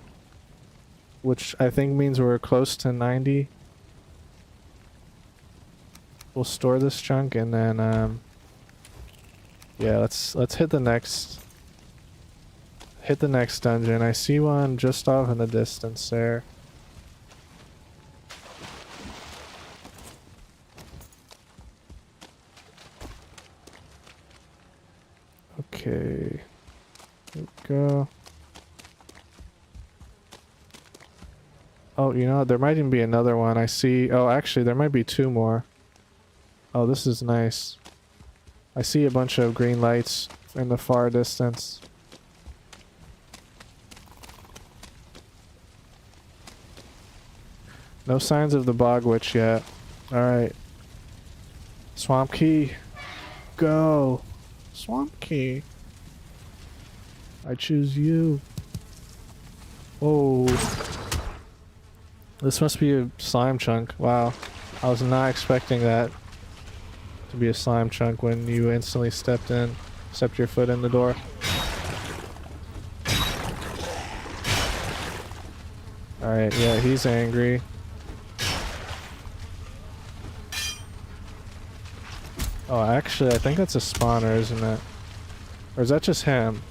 Which I think means we're close to 90. We'll store this chunk and then, yeah, let's hit the next dungeon. I see one just off in the distance there. Okay. There we go. Oh, you know what? There might even be another one. I see. Oh, actually, there might be two more. Oh, this is nice. I see a bunch of green lights in the far distance. No signs of the bog witch yet. Alright. Swamp key. Go. Swamp key. I choose you. Whoa. This must be a slime chunk. Wow. I was not expecting that to be a slime chunk when you instantly stepped your foot in the door. Alright, yeah, he's angry. Oh, actually, I think that's a spawner, isn't it? Or is that just him?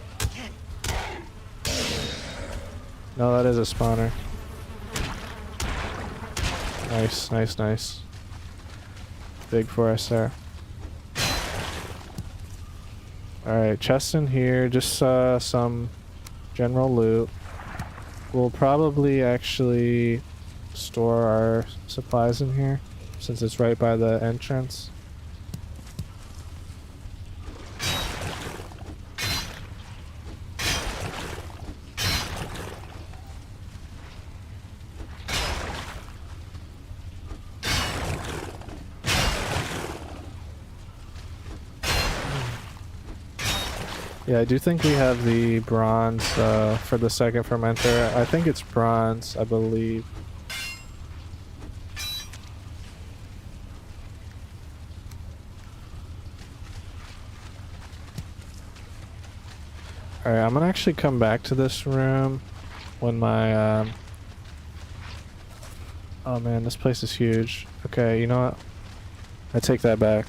No, that is a spawner. Nice, nice, nice. Big for us there. Alright, chest in here, just some general loot. We'll probably actually store our supplies in here, since it's right by the entrance. Yeah, I do think we have the bronze for the second fermenter. I think it's bronze, I believe. Alright, I'm gonna actually come back to this room when my oh man, this place is huge. Okay, you know what? I take that back.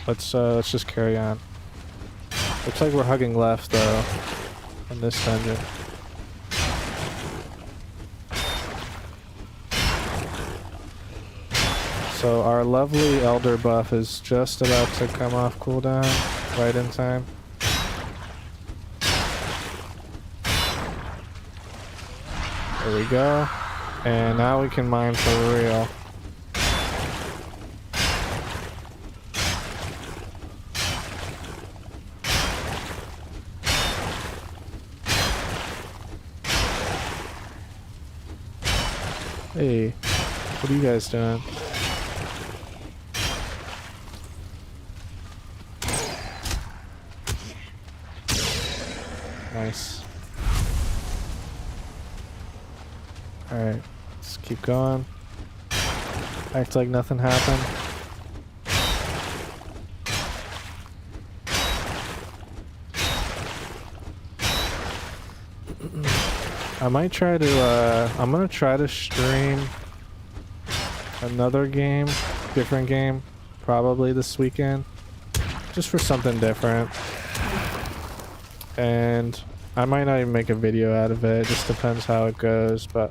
Let's just carry on. Looks like we're hugging left though in this dungeon. So our lovely elder buff is just about to come off cooldown right in time. There we go. And now we can mine for real. Hey, what are you guys doing? Nice. Alright, let's keep going. Act like nothing happened. I might try to, I'm gonna try to stream another game, different game, probably this weekend, just for something different. And I might not even make a video out of it, it just depends how it goes, but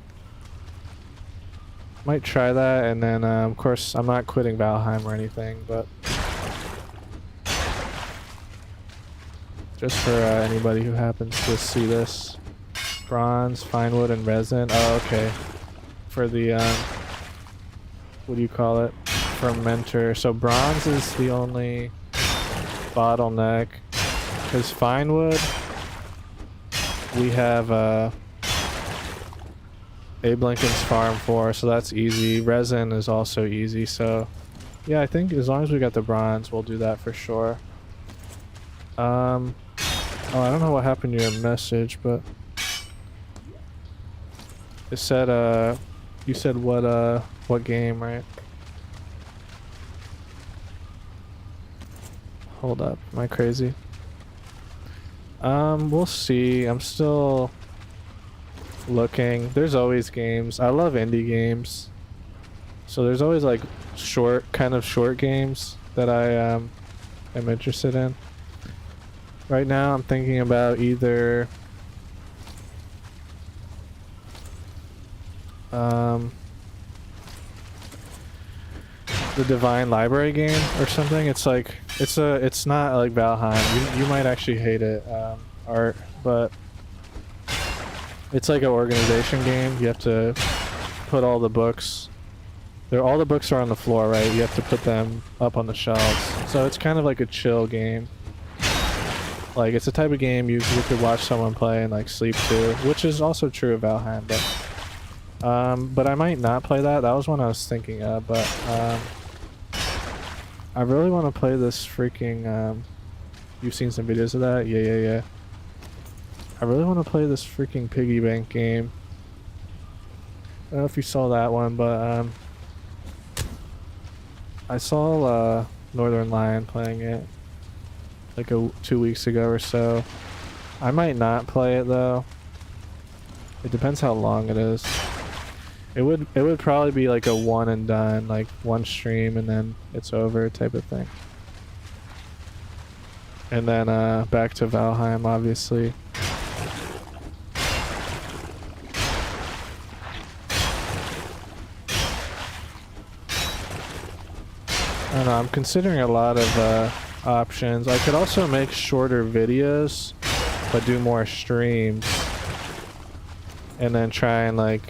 might try that. And then, of course, I'm not quitting Valheim or anything, but just for anybody who happens to see this. Bronze, fine wood, and resin. Oh, okay. For the, what do you call it? Fermenter. So bronze is the only bottleneck. Because fine wood, we have, Abe Lincoln's Farm 4, so that's easy. Resin is also easy, so yeah, I think as long as we got the bronze, we'll do that for sure. Oh, I don't know what happened to your message, but it said, you said what game, right? Hold up, am I crazy? We'll see. I'm still looking. There's always games. I love indie games. So there's always like kind of short games that I am interested in. Right now I'm thinking about either the Divine Library game or something. It's like it's not like Valheim. You might actually hate it, Art, but it's like an organization game. You have to put all the books. All the books are on the floor, right? You have to put them up on the shelves. So it's kind of like a chill game. Like, it's the type of game you could watch someone play and like sleep to, which is also true of Valheim, but I might not play that. That was one I was thinking of, but I really want to play this freaking you've seen some videos of that? Yeah. I really want to play this freaking piggy bank game. I don't know if you saw that one, but I saw Northern Lion playing it like 2 weeks ago or so. I might not play it though. It depends how long it is. It would probably be like a one and done, like one stream and then it's over type of thing. And then back to Valheim, obviously. I don't know, I'm considering a lot of options. I could also make shorter videos, but do more streams. And then try and like,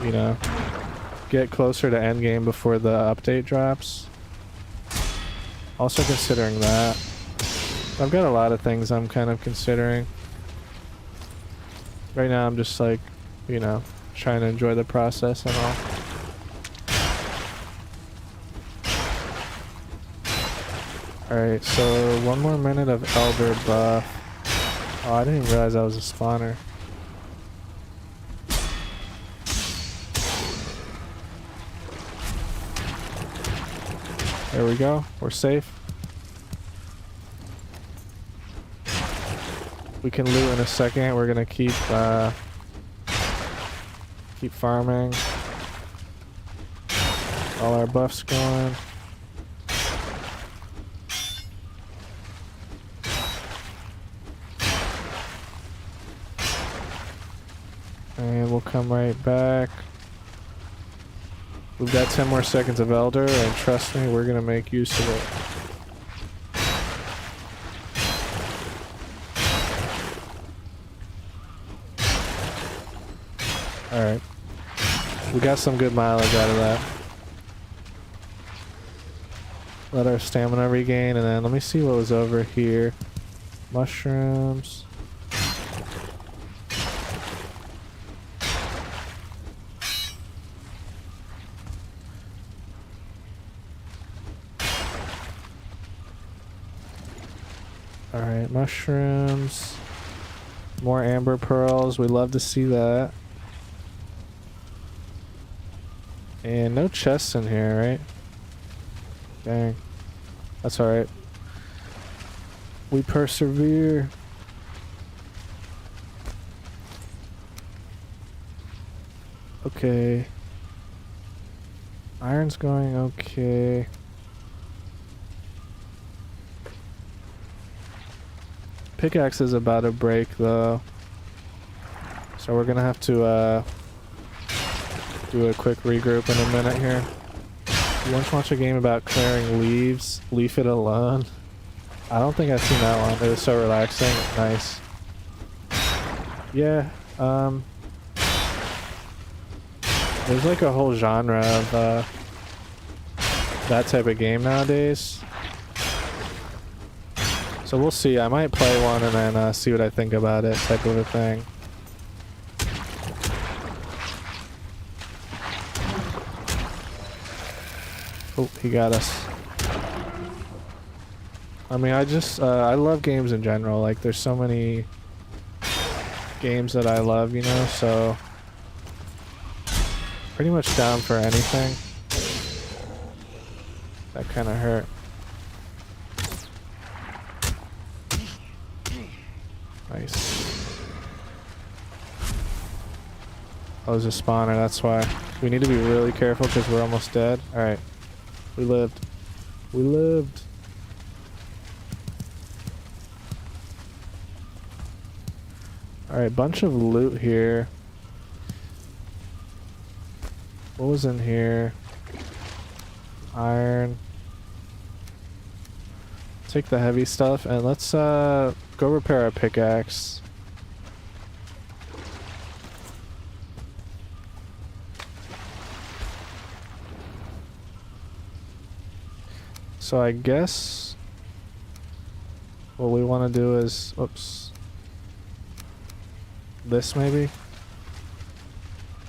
you know, get closer to endgame before the update drops. Also considering that. I've got a lot of things I'm kind of considering. Right now I'm just like, you know, trying to enjoy the process and all. Alright, so 1 more minute of Elder buff. Oh, I didn't even realize that was a spawner. There we go. We're safe. We can loot in a second. We're gonna keep farming. All our buffs going. And we'll come right back. We've got 10 more seconds of Elder, and trust me, we're gonna make use of it. Alright. We got some good mileage out of that. Let our stamina regain, and then let me see what was over here. Mushrooms. Alright, mushrooms. More amber pearls. We love to see that. And no chests in here, right? Dang. That's alright. We persevere. Okay. Iron's going okay. Pickaxe is about to break though, so we're gonna have to do a quick regroup in a minute here. You want to watch a game about clearing leaves? Leave it alone. I don't think I've seen that one. It was so relaxing. Nice. Yeah. There's like a whole genre of that type of game nowadays. So we'll see. I might play one and then see what I think about it, type of a thing. Oh, he got us. I mean, I love games in general. Like, there's so many games that I love, you know, so pretty much down for anything. That kind of hurt. Nice. Oh, there's a spawner, that's why. We need to be really careful because we're almost dead. Alright. We lived. We lived. Alright, bunch of loot here. What was in here? Iron. Take the heavy stuff and let's go repair our pickaxe. So I guess what we want to do is, oops, this maybe?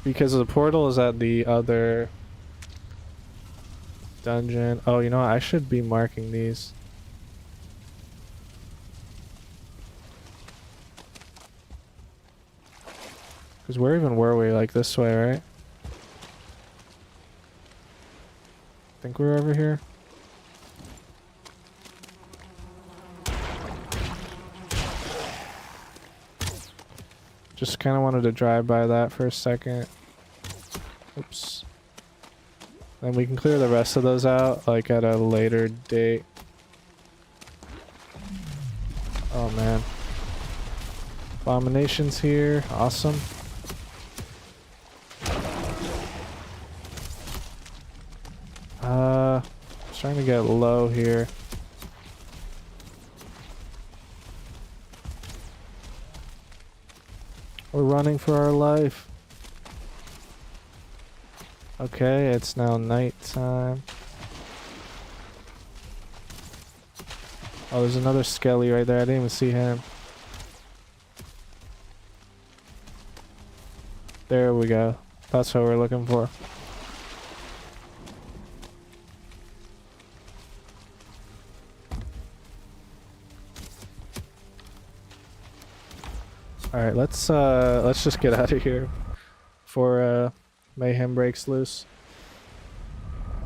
Because the portal is at the other dungeon. Oh, you know what? I should be marking these. Because where even were we? Like this way, right? I think we're over here. Just kind of wanted to drive by that for a second. Oops. Then we can clear the rest of those out, like at a later date. Oh man. Abominations here. Awesome. Trying to get low here. We're running for our life. Okay, it's now nighttime. Oh, there's another skelly right there. I didn't even see him. There we go. That's what we're looking for. Alright, let's just get out of here before mayhem breaks loose.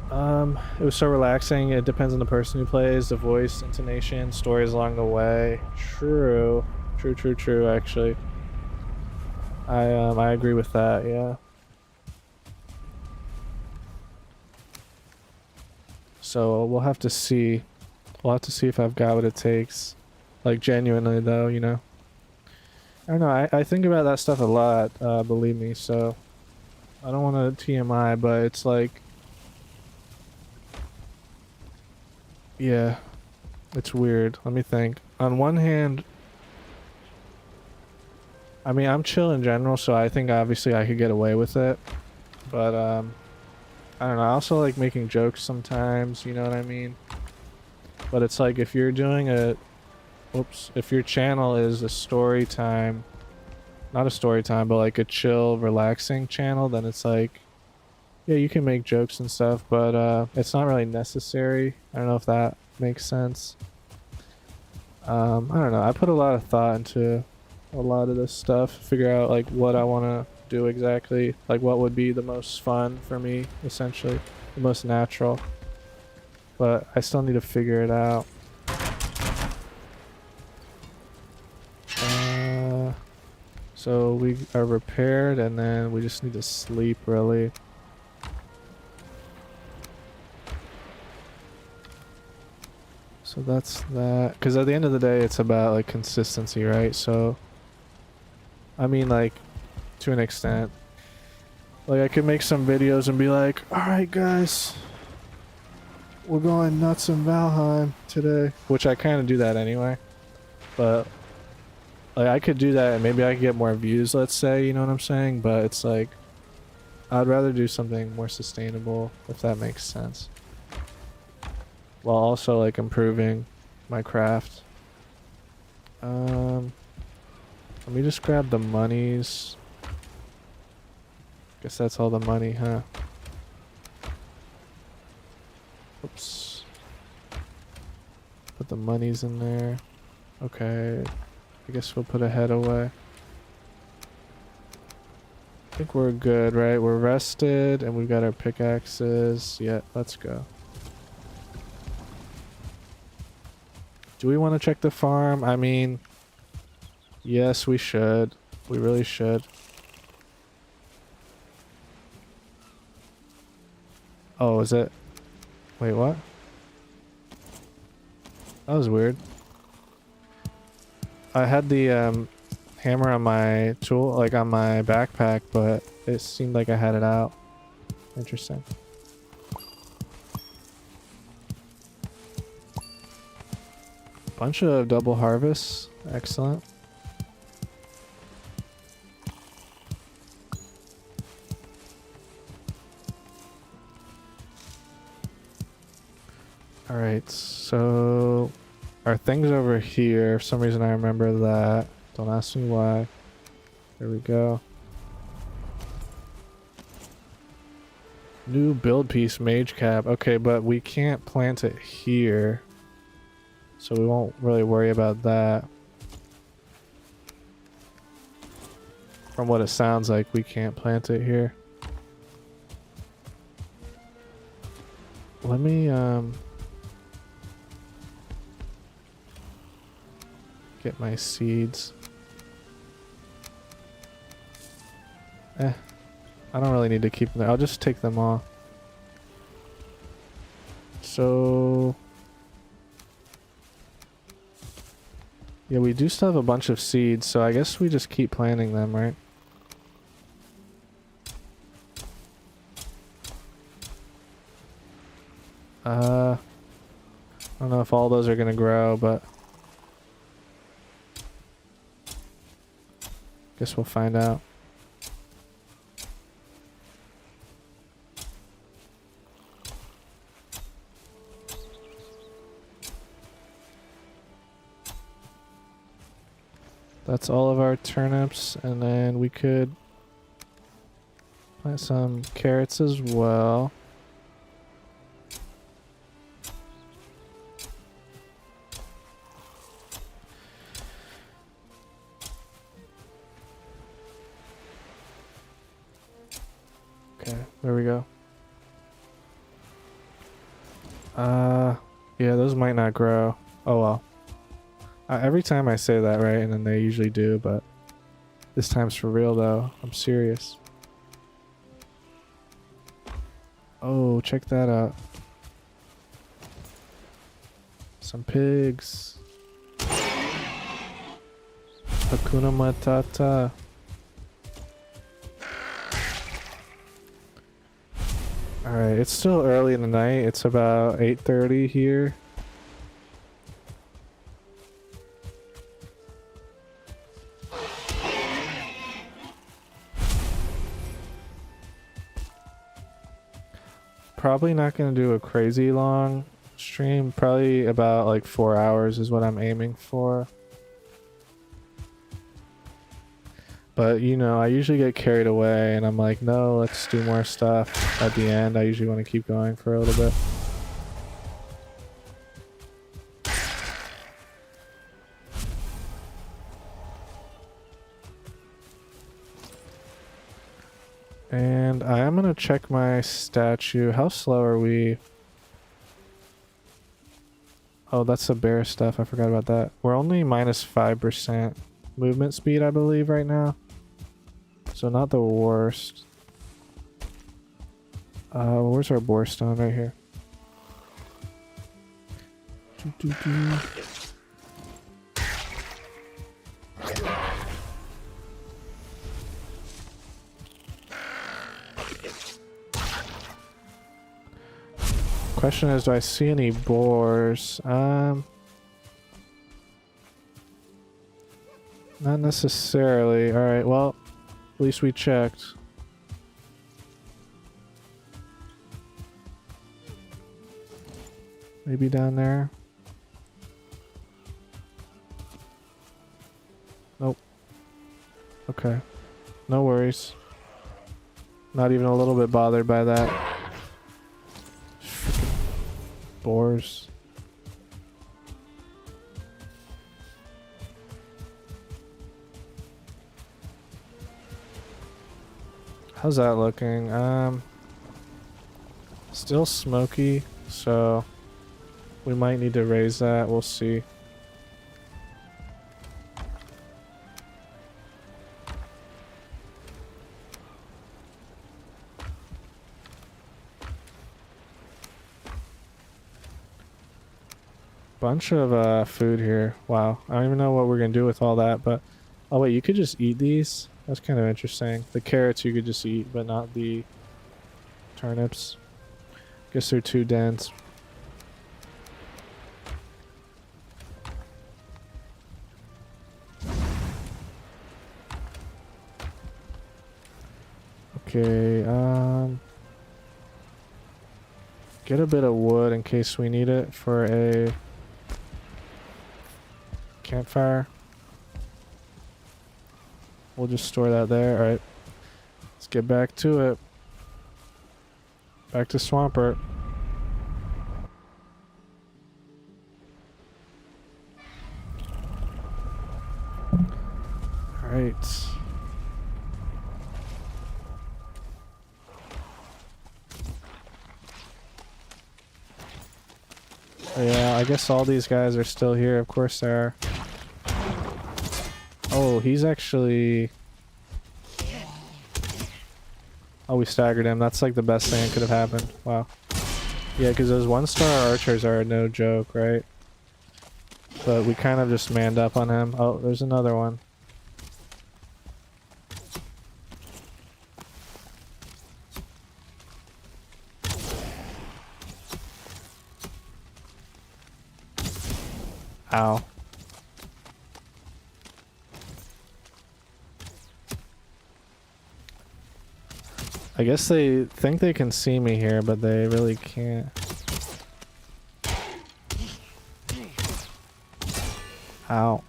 It was so relaxing. It depends on the person who plays, the voice, intonation, stories along the way. True, actually. I agree with that, yeah. So we'll have to see. We'll have to see if I've got what it takes. Like genuinely though, you know. I don't know, I think about that stuff a lot, believe me, so I don't want to TMI, but it's like, yeah, it's weird. Let me think. On one hand, I mean, I'm chill in general, so I think obviously I could get away with it, but I don't know, I also like making jokes sometimes, you know what I mean? But it's like if you're doing a if your channel is a story time, not a story time, but like a chill, relaxing channel, then it's like, yeah, you can make jokes and stuff, but it's not really necessary. I don't know if that makes sense. I don't know. I put a lot of thought into a lot of this stuff, figure out like what I want to do exactly, like what would be the most fun for me, essentially, the most natural. But I still need to figure it out. So we are repaired, and then we just need to sleep, really. So that's that. Because at the end of the day, it's about like consistency, right? So, I mean, like, to an extent. Like, I could make some videos and be like, alright guys, we're going nuts in Valheim today. Which I kind of do that anyway. But like, I could do that and maybe I could get more views, let's say, you know what I'm saying? But it's like, I'd rather do something more sustainable, if that makes sense. While also like improving my craft. Let me just grab the monies. Guess that's all the money, huh? Oops. Put the monies in there. Okay. I guess we'll put a head away. I think we're good, right? We're rested and we've got our pickaxes. Yeah, let's go. Do we want to check the farm? I mean, yes, we should. We really should. Oh, is it? Wait, what? That was weird. I had the hammer on my tool, like on my backpack, but it seemed like I had it out. Interesting. Bunch of double harvests. Excellent. Alright, so our thing's over here. For some reason I remember that. Don't ask me why. There we go. New build piece, mage cap. Okay, but we can't plant it here. So we won't really worry about that. From what it sounds like, we can't plant it here. Let me, get my seeds. I don't really need to keep them there. I'll just take them all. So... yeah, we do still have a bunch of seeds, so I guess we just keep planting them, right? I don't know if all those are gonna grow, but... guess we'll find out. That's all of our turnips, and then we could plant some carrots as well. Okay, there we go. Yeah, those might not grow. Oh well. Every time I say that, right, and then they usually do, but this time's for real though. I'm serious. Oh, check that out. Some pigs. Hakuna Matata. Alright, it's still early in the night. It's about 8:30 here. Probably not gonna do a crazy long stream. Probably about like 4 hours is what I'm aiming for. But you know, I usually get carried away and I'm like, no, let's do more stuff at the end. I usually want to keep going for a little bit. And I am gonna check my statue. How slow are we? Oh, that's the bear stuff. I forgot about that. We're only minus 5% movement speed, I believe, right now. So not the worst. Where's our boar stone? Right here. Question is, do I see any boars? Not necessarily. Alright, well, at least we checked. Maybe down there. Nope. Okay. No worries. Not even a little bit bothered by that. Boars. How's that looking? Still smoky, so we might need to raise that. We'll see. Bunch of food here. Wow. I don't even know what we're gonna do with all that, but oh wait, you could just eat these? That's kind of interesting. The carrots you could just eat, but not the turnips. Guess they're too dense. Okay, Get a bit of wood in case we need it for a campfire. We'll just store that there. Alright. Let's get back to it. Back to Swampert. Alright. Yeah, I guess all these guys are still here. Of course they are. Oh, he's actually... Oh, we staggered him. That's like the best thing that could have happened. Wow. Yeah, because those one-star archers are no joke, right? But we kind of just manned up on him. Oh, there's another one. Ow. I guess they think they can see me here, but they really can't. Ow.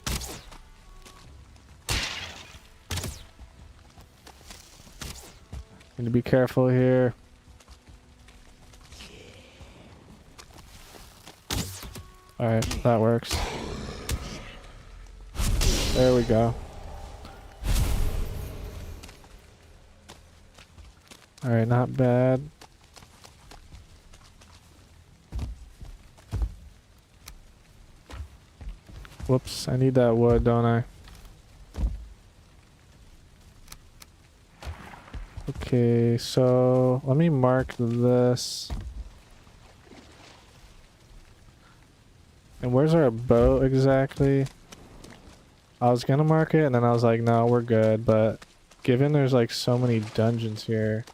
Need to be careful here. Alright, that works. There we go. Alright, not bad. Whoops, I need that wood, don't I? Okay, so let me mark this. And where's our boat exactly? I was gonna mark it and then I was like, no, we're good, but given there's like so many dungeons here,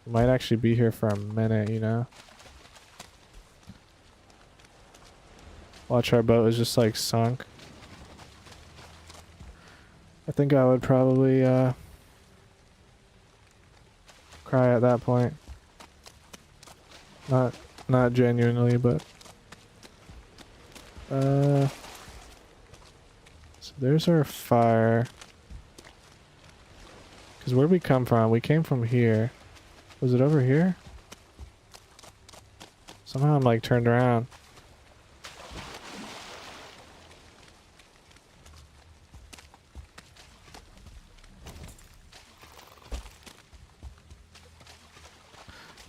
we might actually be here for a minute, you know? Watch, our boat is just like sunk. I think I would probably cry at that point. Not genuinely, but so there's our fire. Cause where'd we come from? We came from here. Was it over here? Somehow I'm like turned around.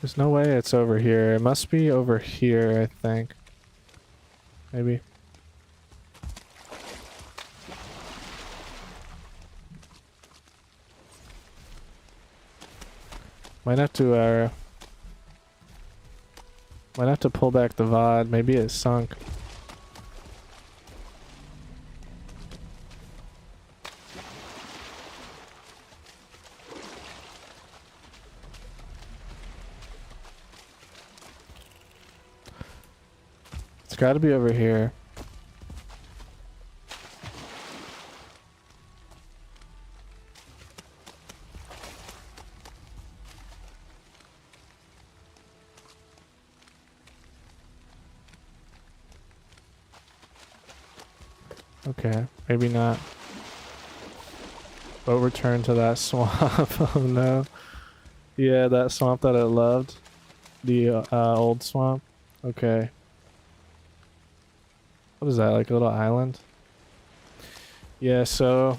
There's no way it's over here. It must be over here, I think. Maybe. Might have to pull back the VOD. Maybe it sunk. It's got to be over here. Okay, maybe not. But return to that swamp. Oh no. Yeah, that swamp that I loved. The old swamp. Okay. What is that, like a little island? Yeah, so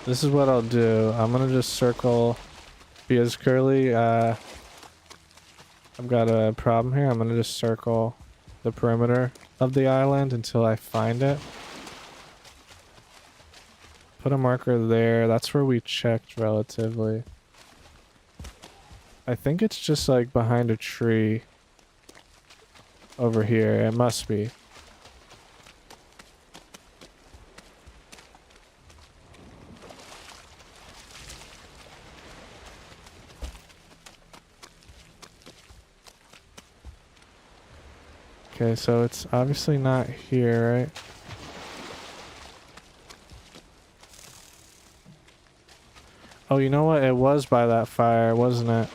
this is what I'll do. I'm gonna just circle because curly I've got a problem here. I'm gonna just circle the perimeter of the island until I find it. Put a marker there. That's where we checked relatively. I think it's just like behind a tree over here. It must be. Okay, so it's obviously not here, right? Oh, you know what? It was by that fire, wasn't it?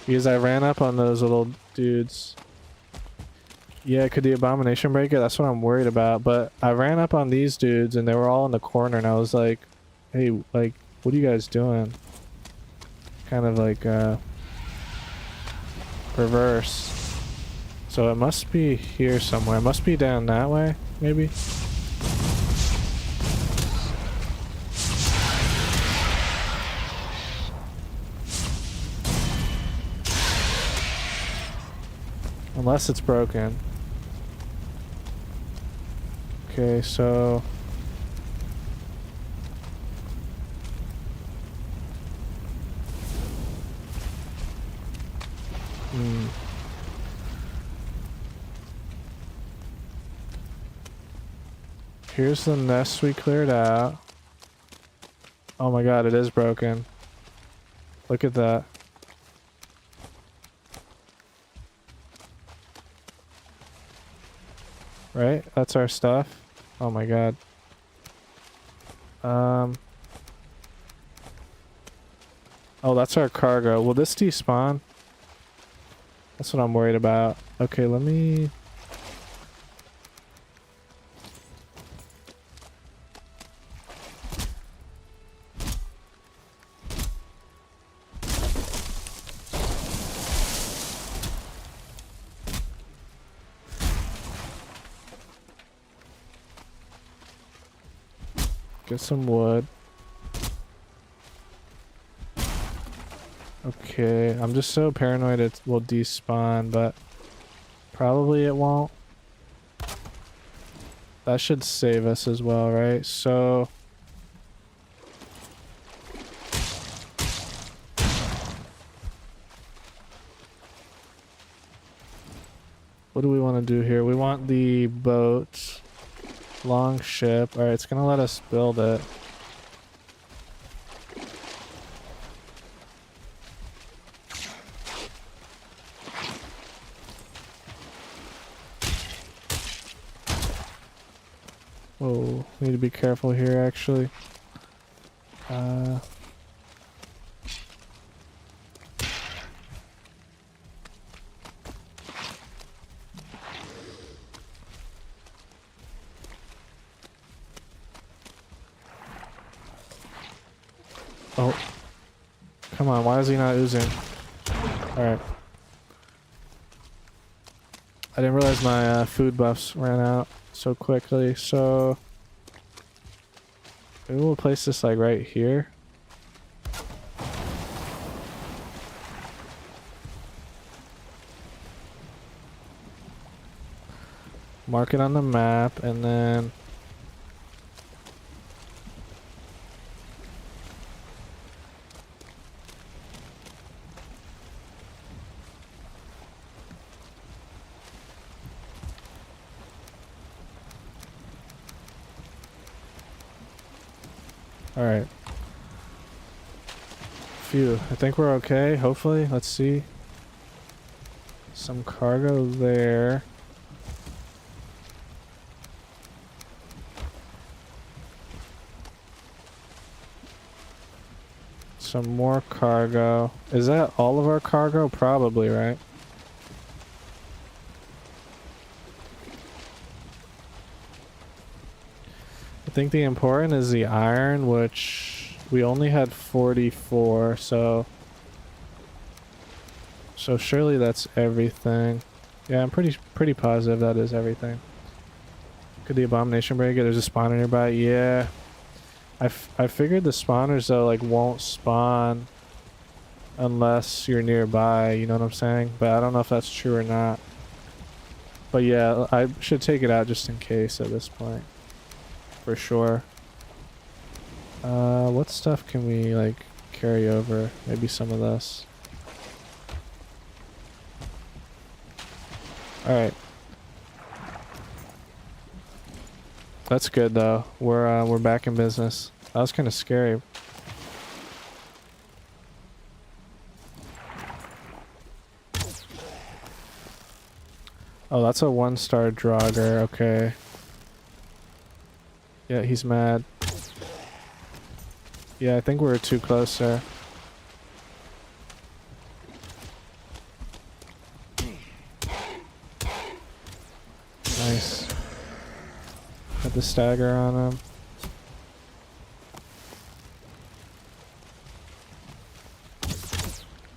Because I ran up on those little dudes. Yeah, could the abomination break it? That's what I'm worried about. But I ran up on these dudes and they were all in the corner and I was like, hey, like, what are you guys doing? Kind of like, reverse. So it must be here somewhere. It must be down that way, maybe? Unless it's broken. Okay, so... Here's the nest we cleared out. Oh my god, it is broken. Look at that. Right? That's our stuff. Oh my god. Oh, that's our cargo. Will this despawn? That's what I'm worried about. Okay, let me... Get some wood. Okay, I'm just so paranoid it will despawn, but probably it won't. That should save us as well, right? So... what do we want to do here? We want the boat. Long ship. Alright, it's gonna let us build it. Whoa, need to be careful here actually. Oh. Come on, why is he not oozing? Alright. I didn't realize my food buffs ran out so quickly, so... maybe we'll place this like right here. Mark it on the map, and then... alright. Phew, I think we're okay, hopefully. Let's see. Some cargo there. Some more cargo. Is that all of our cargo? Probably, right? I think the important is the iron, which we only had 44, so surely that's everything. Yeah, I'm pretty positive that is everything. Could the abomination break it? There's a spawner nearby. Yeah. I figured the spawners though like won't spawn unless you're nearby, you know what I'm saying? But I don't know if that's true or not. But yeah, I should take it out just in case at this point. For sure. What stuff can we like carry over? Maybe some of this. Alright. That's good though. We're back in business. That was kind of scary. Oh, that's a 1-star Draugr. Okay. Yeah, he's mad. Yeah, I think we were too close there. Nice. Got the stagger on him.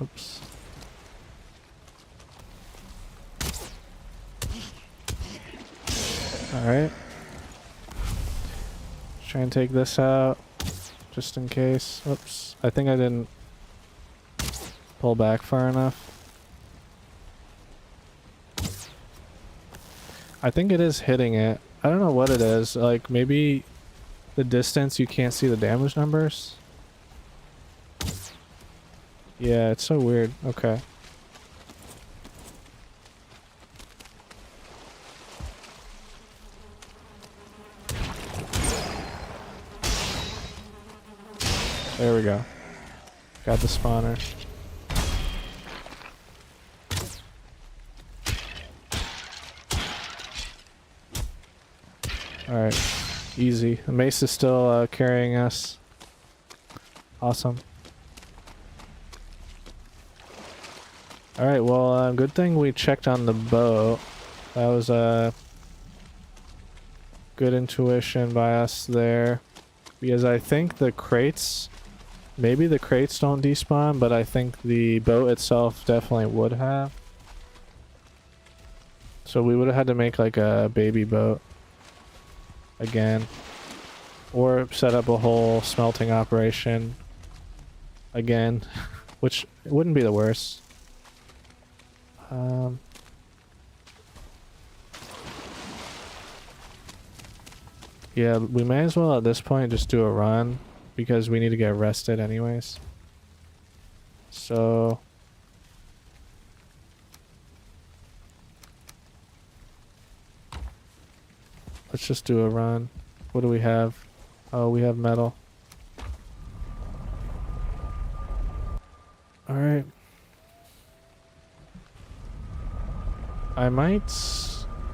Oops. Alright. Try and take this out. Just in case. Oops. I think I didn't pull back far enough. I think it is hitting it. I don't know what it is. Like, maybe the distance you can't see the damage numbers? Yeah, it's so weird. Okay. There we go. Got the spawner. Alright. Easy. The mace is still carrying us. Awesome. Alright, well, good thing we checked on the boat. That was a good intuition by us there. Because I think the crates... Maybe the crates don't despawn, but I think the boat itself definitely would have. So we would have had to make like a baby boat. Again. Or set up a whole smelting operation. Again. Which wouldn't be the worst. Yeah, we may as well at this point just do a run. Because we need to get rested anyways. So... let's just do a run. What do we have? Oh, we have metal. Alright. I might...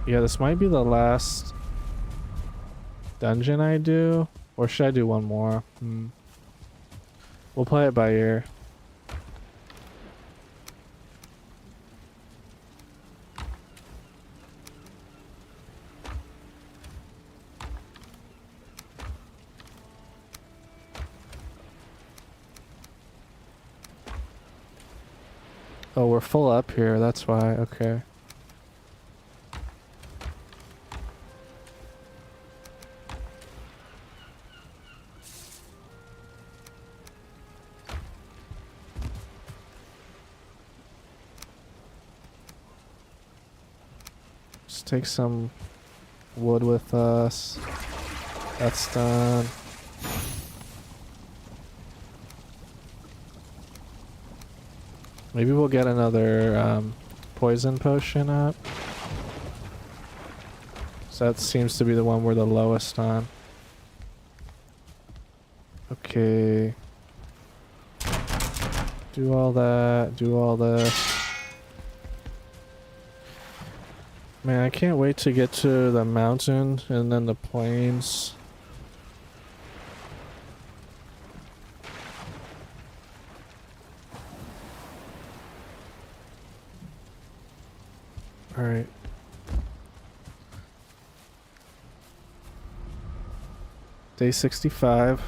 yeah, this might be the last dungeon I do. Or should I do one more? We'll play it by ear. Oh, we're full up here, that's why. Okay. Let's take some wood with us. That's done. Maybe we'll get another poison potion up. So that seems to be the one we're the lowest on. Okay. Do all that, do all this. Man, I can't wait to get to the mountain and then the plains. Alright. Day 65.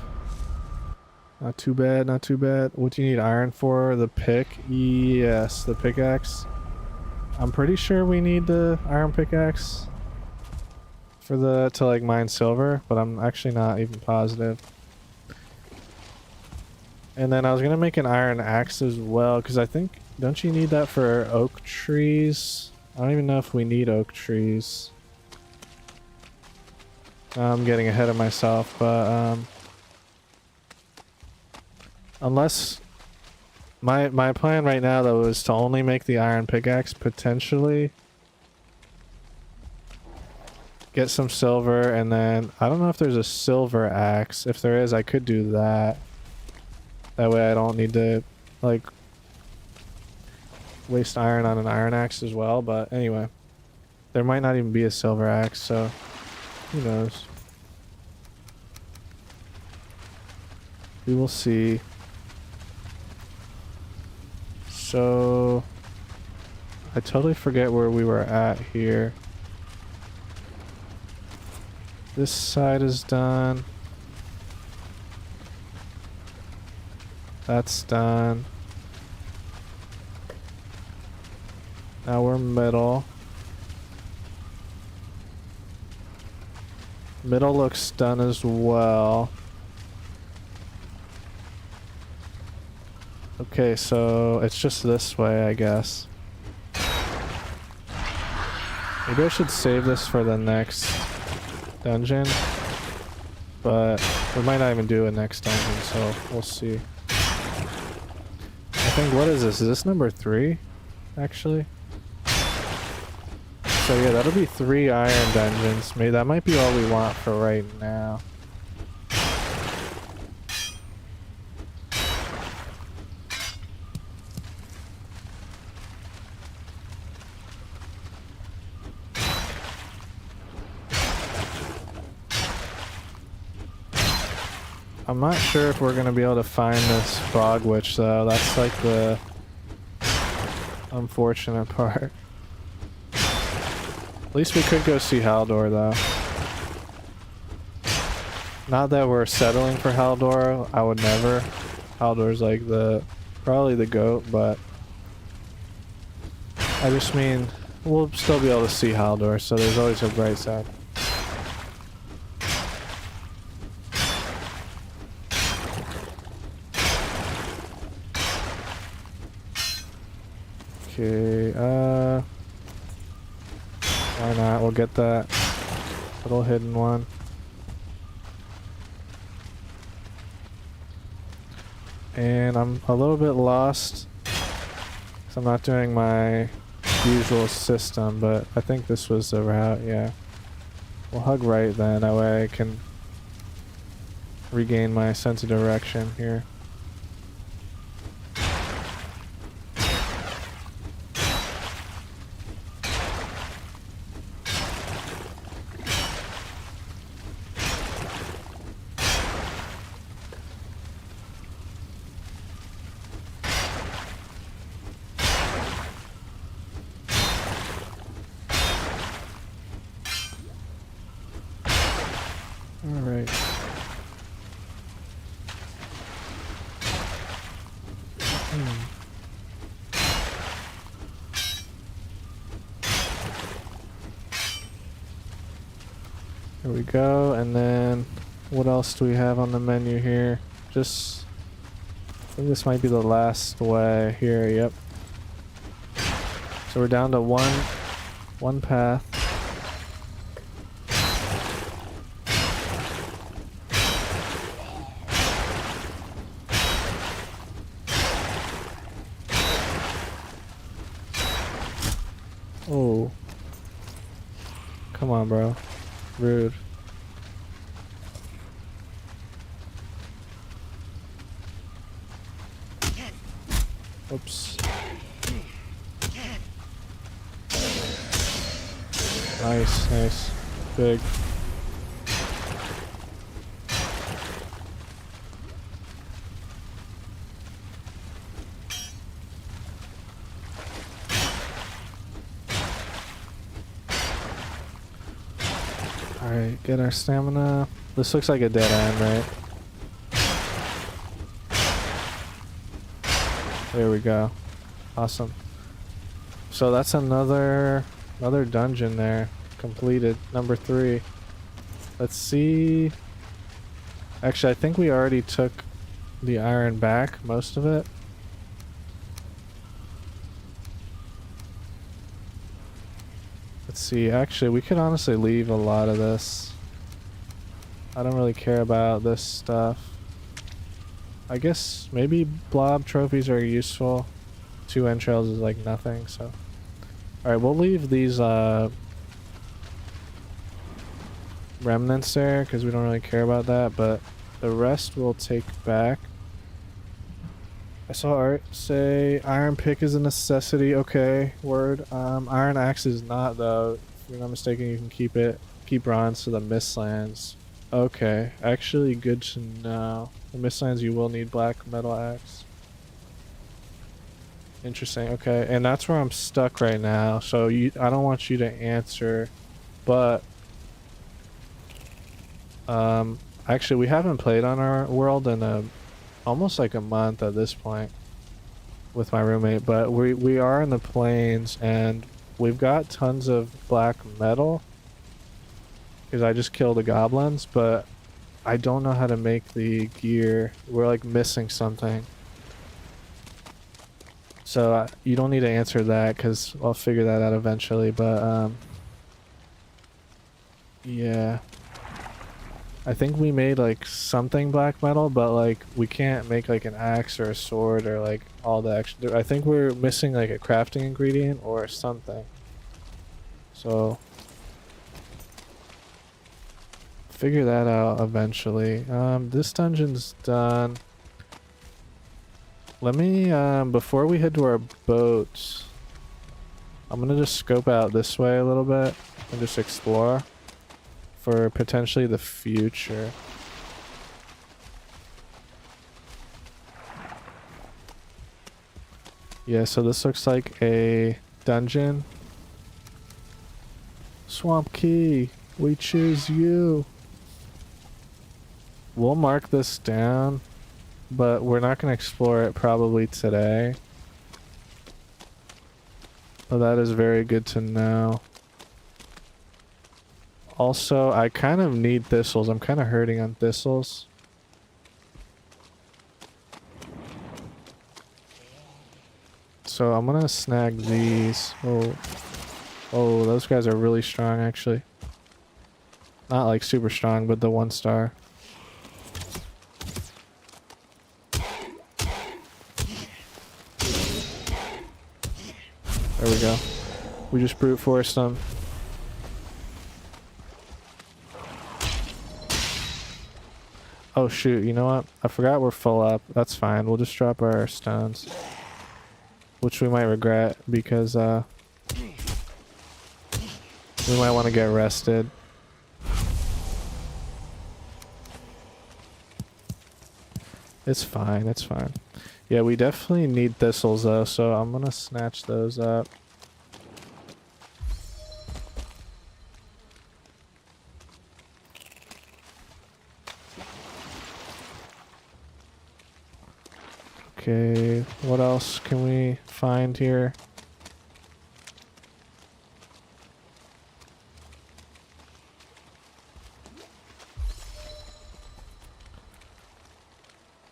Not too bad, not too bad. What do you need iron for? The pick? Yes, the pickaxe. I'm pretty sure we need the iron pickaxe for to like mine silver, but I'm actually not even positive. And then I was gonna make an iron axe as well, because I think, don't you need that for oak trees? I don't even know if we need oak trees. I'm getting ahead of myself, but unless my plan right now though is to only make the iron pickaxe, potentially get some silver, and then I don't know if there's a silver axe. If there is, I could do that. That way I don't need to like waste iron on an iron axe as well, but anyway. There might not even be a silver axe, so who knows. We will see. So I totally forget where we were at here. This side is done. That's done. Now we're middle. Middle looks done as well. Okay, so it's just this way, I guess. Maybe I should save this for the next dungeon, but we might not even do a next dungeon, so we'll see. I think, what is this? Is this number 3, actually? So yeah, that'll be 3 iron dungeons. Maybe that might be all we want for right now. I'm not sure if we're gonna be able to find this fog witch though. That's like the unfortunate part. At least we could go see Haldor though. Not that we're settling for Haldor, I would never. Haldor's like probably the GOAT, but I just mean we'll still be able to see Haldor, so there's always a bright side. Okay, why not? We'll get that little hidden one. And I'm a little bit lost, so I'm not doing my usual system, but I think this was the route, yeah. We'll hug right then, that way I can regain my sense of direction here. Alright. There we go, and then what else do we have on the menu here? Just, I think this might be the last way here, yep. So we're down to one path. Oh. Come on, bro. Rude. Oops. Nice, nice. Big. Alright, get our stamina. This looks like a dead end, right? There we go. Awesome. So that's another dungeon there. Completed. Number 3. Let's see. Actually, I think we already took the iron back, most of it. Let's see. Actually, we could honestly leave a lot of this. I don't really care about this stuff. I guess maybe blob trophies are useful. 2 entrails is like nothing, so. Alright, we'll leave these remnants there because we don't really care about that, but the rest we'll take back. I saw art say iron pick is a necessity. Okay, word. Iron axe is not though. If you're not mistaken, you can keep bronze to the Mistlands. Okay, actually good to know. The missigns you will need black metal axe. Interesting. Okay, and that's where I'm stuck right now. So I don't want you to answer, but actually we haven't played on our world in almost like a month at this point with my roommate, but we are in the plains and we've got tons of black metal because I just killed the goblins, but I don't know how to make the gear. We're like missing something. So you don't need to answer that because I'll figure that out eventually, but yeah. I think we made like something black metal, but like we can't make like an axe or a sword or like all the extra. I think we're missing like a crafting ingredient or something. So figure that out eventually. This dungeon's done. Let me before we head to our boats, I'm gonna just scope out this way a little bit and just explore for potentially the future. Yeah, so this looks like a dungeon. Swamp Key, we choose you. We'll mark this down, but we're not going to explore it probably today. But that is very good to know. Also, I kind of need thistles. I'm kind of hurting on thistles. So I'm gonna snag these. Oh, oh, those guys are really strong, actually. Not like super strong, but the 1-star. There we go. We just brute forced them. Oh shoot, you know what? I forgot we're full up. That's fine. We'll just drop our stones. Which we might regret because we might want to get rested. It's fine, it's fine. Yeah, we definitely need thistles though, so I'm gonna snatch those up. Okay, what else can we find here?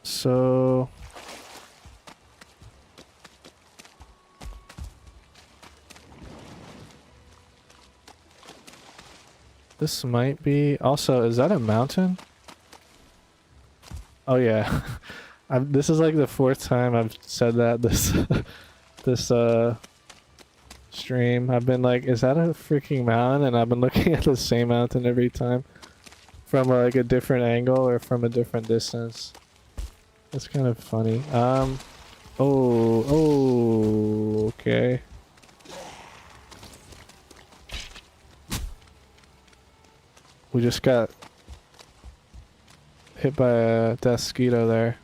So this might be also, is that a mountain? Oh yeah. This is like the 4th time I've said that this this stream. I've been like, is that a freaking mountain? And I've been looking at the same mountain every time from like a different angle or from a different distance. It's kind of funny. Okay. We just got hit by a mosquito there.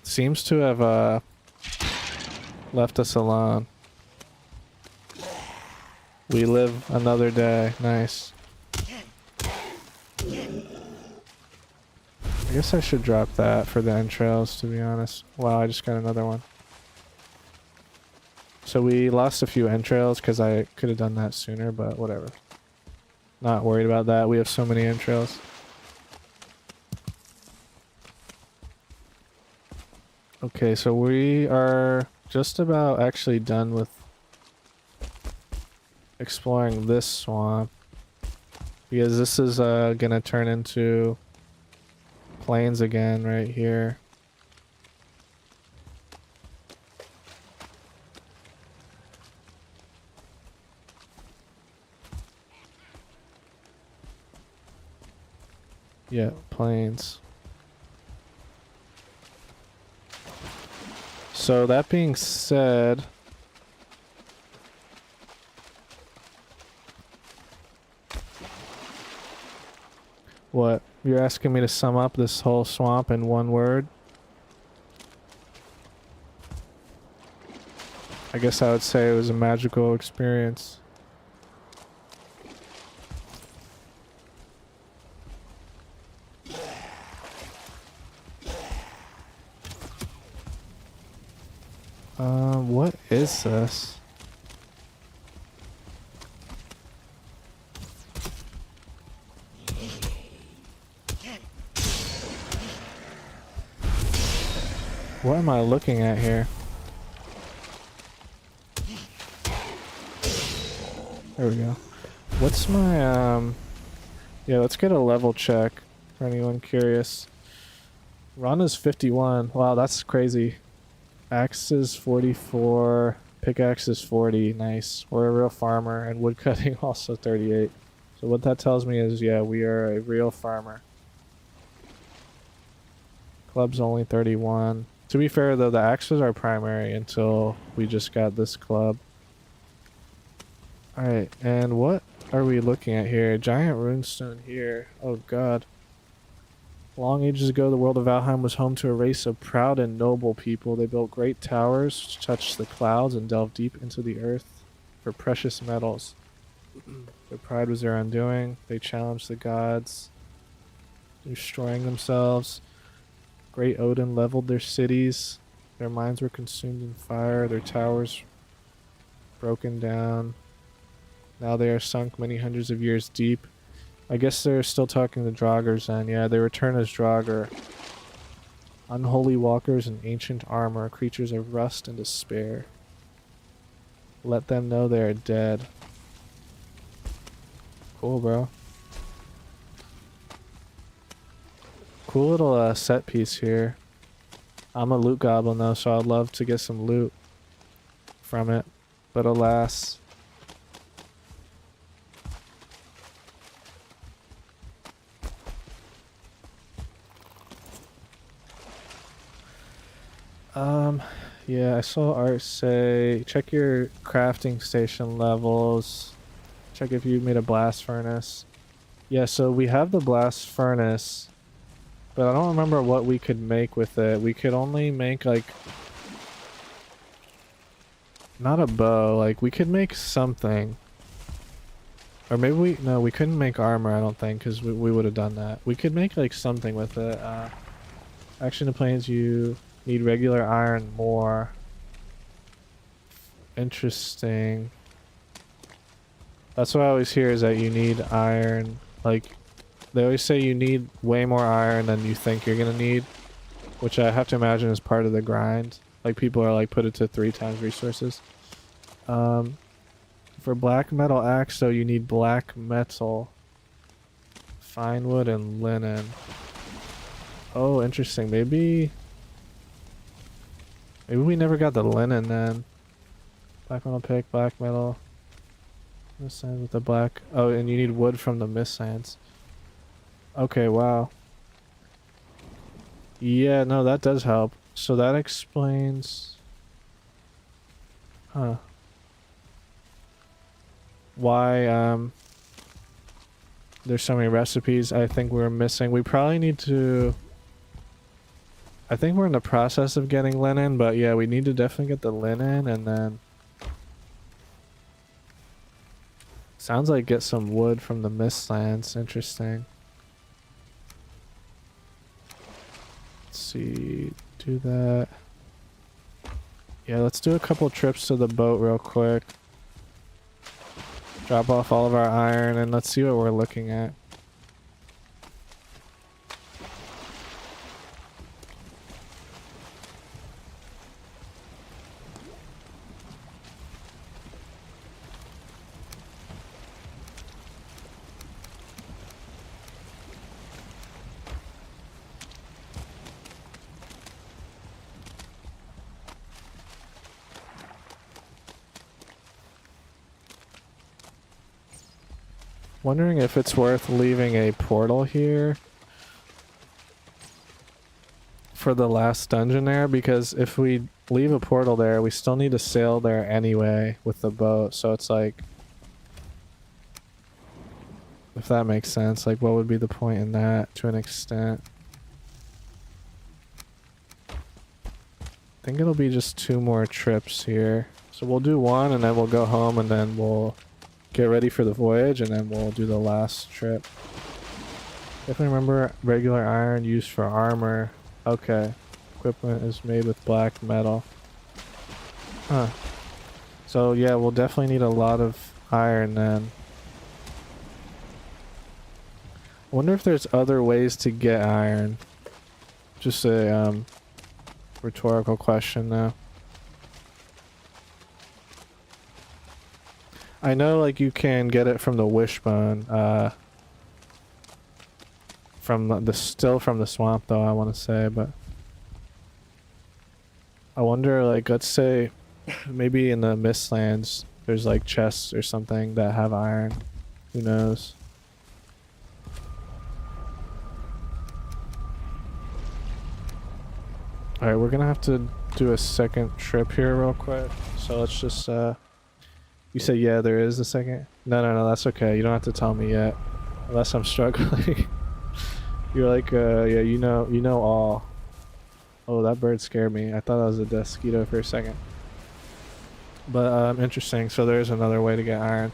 Seems to have left us alone. We live another day. Nice. I guess I should drop that for the entrails, to be honest. Wow, I just got another one. So we lost a few entrails because I could have done that sooner, but whatever. Not worried about that. We have so many entrails. Okay, so we are just about actually done with exploring this swamp. Because this is gonna turn into plains again right here. Yeah, plains. So that being said, What? You're asking me to sum up this whole swamp in one word? I guess I would say it was a magical experience. What is this? What am I looking at here? There we go. What's my, yeah, let's get a level check for anyone curious. Run is 51. Wow, that's crazy. Axe is 44. Pickaxe is 40. Nice. We're a real farmer. And woodcutting also 38. So what that tells me is, yeah, we are a real farmer. Club's only 31. To be fair, though, the axe was our primary until we just got this club. Alright, and what are we looking at here? Giant runestone here. Oh god. Long ages ago, the world of Valheim was home to a race of proud and noble people. They built great towers which touched the clouds and delved deep into the earth for precious metals. Their pride was their undoing. They challenged the gods, destroying themselves. Great Odin leveled their cities. Their mines were consumed in fire. Their towers broken down. Now they are sunk many hundreds of years deep. I guess they're still talking to Draugrs then. Yeah, they return as Draugr. Unholy walkers in ancient armor, creatures of rust and despair. Let them know they are dead. Cool, bro. Cool little set piece here. I'm a loot goblin though, so I'd love to get some loot from it. But alas. Yeah, I saw Art say, check your crafting station levels. Check if you made a blast furnace. Yeah, so we have the blast furnace, but I don't remember what we could make with it. We could only make, like, not a bow, like, we could make something. Or maybe no, we couldn't make armor, I don't think, because we would have done that. We could make, like, something with it. Action to planes, you need regular iron more. Interesting. That's what I always hear, is that you need iron. Like, they always say you need way more iron than you think you're gonna need, which I have to imagine is part of the grind. Like, people are like, put it to 3 times resources. For black metal axe, though, you need black metal, fine wood, and linen. Oh, interesting. Maybe we never got the linen then. Black metal pick, black metal. Mist sands with the black. Oh, and you need wood from the mist sands. Okay, wow. Yeah, no, that does help. So that explains... Huh. Why, there's so many recipes I think we're missing. We probably need to... I think we're in the process of getting linen, but yeah, we need to definitely get the linen, and then... Sounds like get some wood from the Mistlands. Interesting. Let's see. Do that. Yeah, let's do a couple trips to the boat real quick. Drop off all of our iron, and let's see what we're looking at. Wondering if it's worth leaving a portal here for the last dungeon there, because if we leave a portal there, we still need to sail there anyway with the boat, so it's like If that makes sense. Like, what would be the point in that to an extent? I think it'll be just 2 more trips here. So we'll do 1 and then we'll go home and then we'll get ready for the voyage and then we'll do the last trip. Definitely remember regular iron used for armor. Okay. Equipment is made with black metal. Huh. So yeah, we'll definitely need a lot of iron then. I wonder if there's other ways to get iron. Just a rhetorical question now. I know like you can get it from the wishbone, still from the swamp though, I want to say, but I wonder, like, let's say maybe in the Mistlands there's like chests or something that have iron. Who knows? Alright, we're gonna have to do a second trip here real quick. So let's just, you said yeah, there is a second? No, that's okay. You don't have to tell me yet. Unless I'm struggling. You're like, yeah, you know all. Oh, that bird scared me. I thought that was a mosquito for a second. But, interesting. So there's another way to get iron.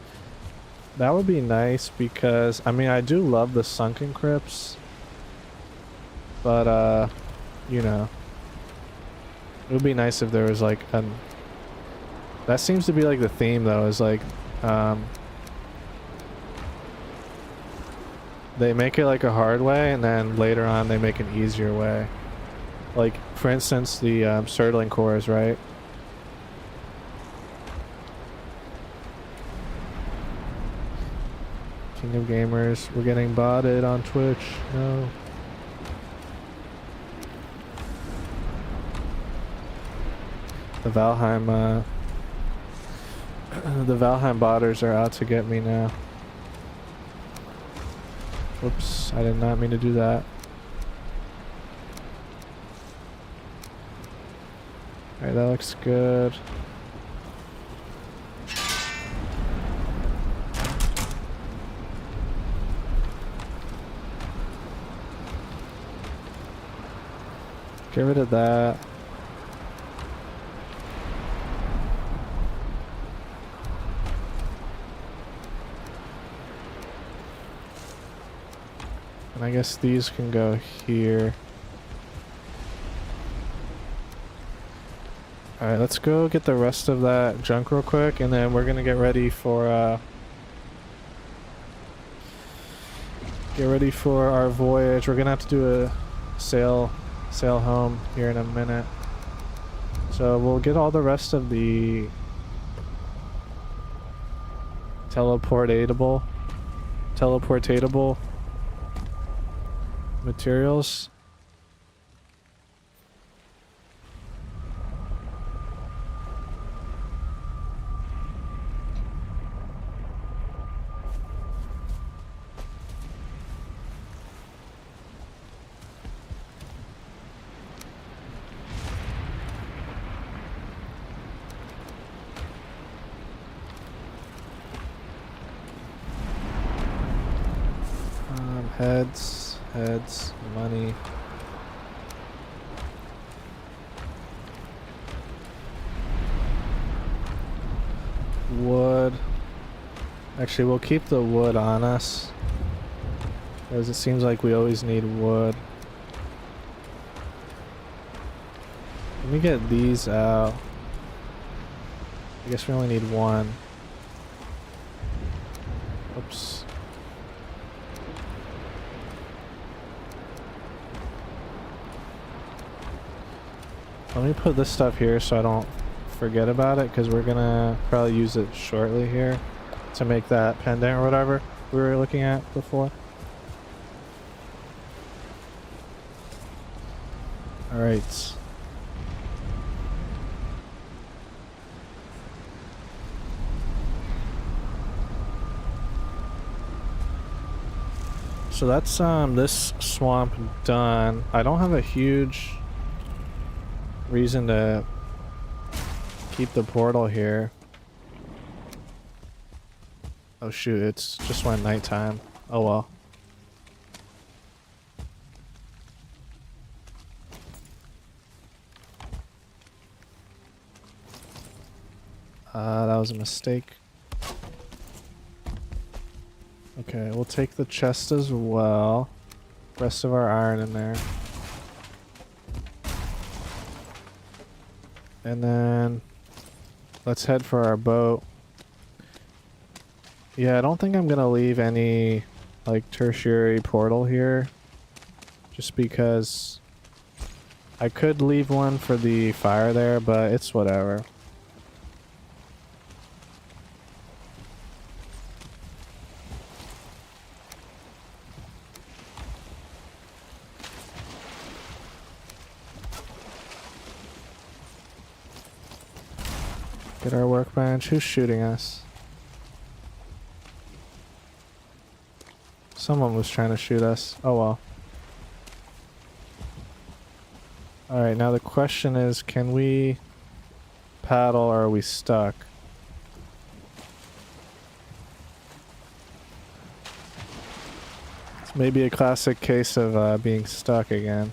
That would be nice because, I mean, I do love the sunken crypts. But, you know. It would be nice if there was like that seems to be like the theme though, is like they make it like a hard way and then later on they make an easier way. Like for instance the Surdling cores, right? King of Gamers, we're getting botted on Twitch. No. The Valheim, the Valheim botters are out to get me now. Whoops, I did not mean to do that. Alright, that looks good. Get rid of that. And I guess these can go here. Alright, let's go get the rest of that junk real quick, and then we're gonna get ready for our voyage. We're gonna have to do a sail home here in a minute. So we'll get all the rest of the teleportatable materials. Heads, money. Wood. Actually, we'll keep the wood on us, because it seems like we always need wood. Let me get these out. I guess we only need 1. Oops. Let me put this stuff here so I don't forget about it, because we're gonna probably use it shortly here to make that pendant or whatever we were looking at before. Alright. So that's this swamp done. I don't have a huge reason to keep the portal here. Oh shoot, it's just went nighttime. Oh well. That was a mistake. Okay, we'll take the chest as well. Rest of our iron in there. And then let's head for our boat. Yeah, I don't think I'm gonna leave any like tertiary portal here. Just because I could leave one for the fire there, but it's whatever. Get our workbench. Who's shooting us? Someone was trying to shoot us. Oh well. Alright, now the question is, can we paddle or are we stuck? It's maybe a classic case of being stuck again.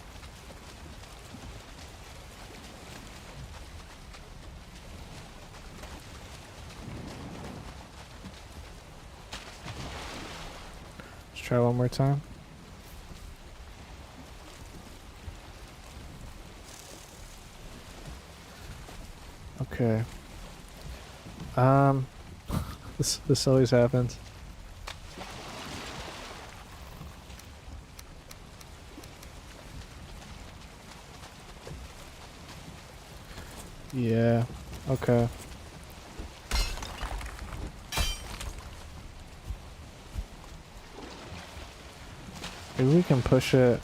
Try one more time. Okay. This always happens. Yeah. Okay. Maybe we can push it.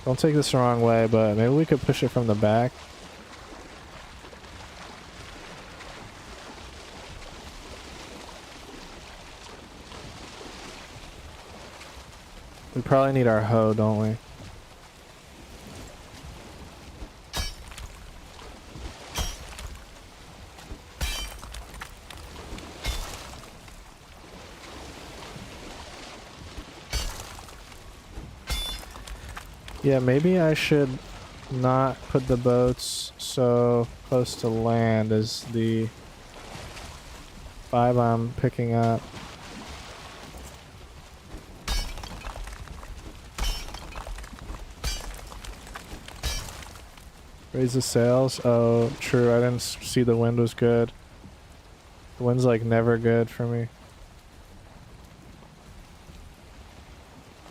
Don't take this the wrong way, but maybe we could push it from the back. We probably need our hoe, don't we? Yeah, maybe I should not put the boats so close to land as the vibe I'm picking up. Raise the sails. Oh, true. I didn't see the wind was good. The wind's like never good for me.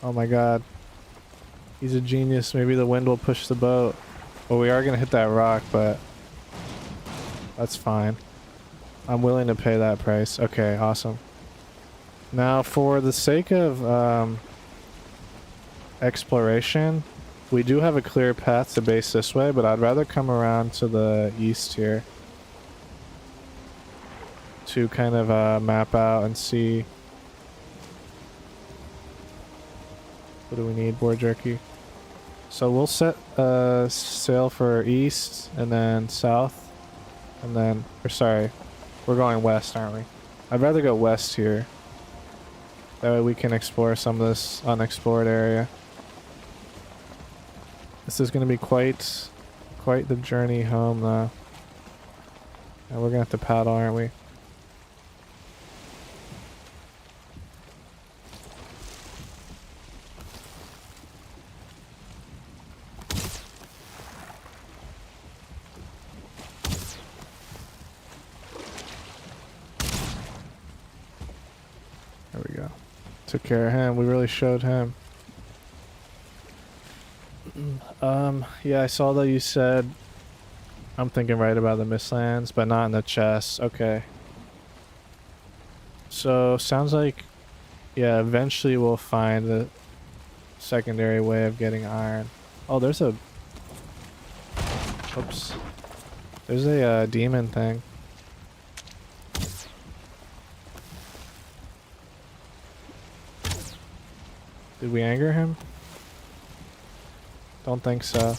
Oh my god. He's a genius. Maybe the wind will push the boat. Well, we are going to hit that rock, but that's fine. I'm willing to pay that price. Okay, awesome. Now, for the sake of exploration, we do have a clear path to base this way, but I'd rather come around to the east here to kind of map out and see. What do we need? Boar jerky. So we'll set sail for east and then south and then, or sorry, we're going west, aren't we? I'd rather go west here. That way we can explore some of this unexplored area. This is going to be quite the journey home though. And we're going to have to paddle, aren't we? There we go. Took care of him. We really showed him. Yeah, I saw that you said I'm thinking right about the Mistlands, but not in the chest. Okay. So, sounds like, yeah, eventually we'll find the secondary way of getting iron. Oh, there's a... Oops. There's a demon thing. Did we anger him? Don't think so.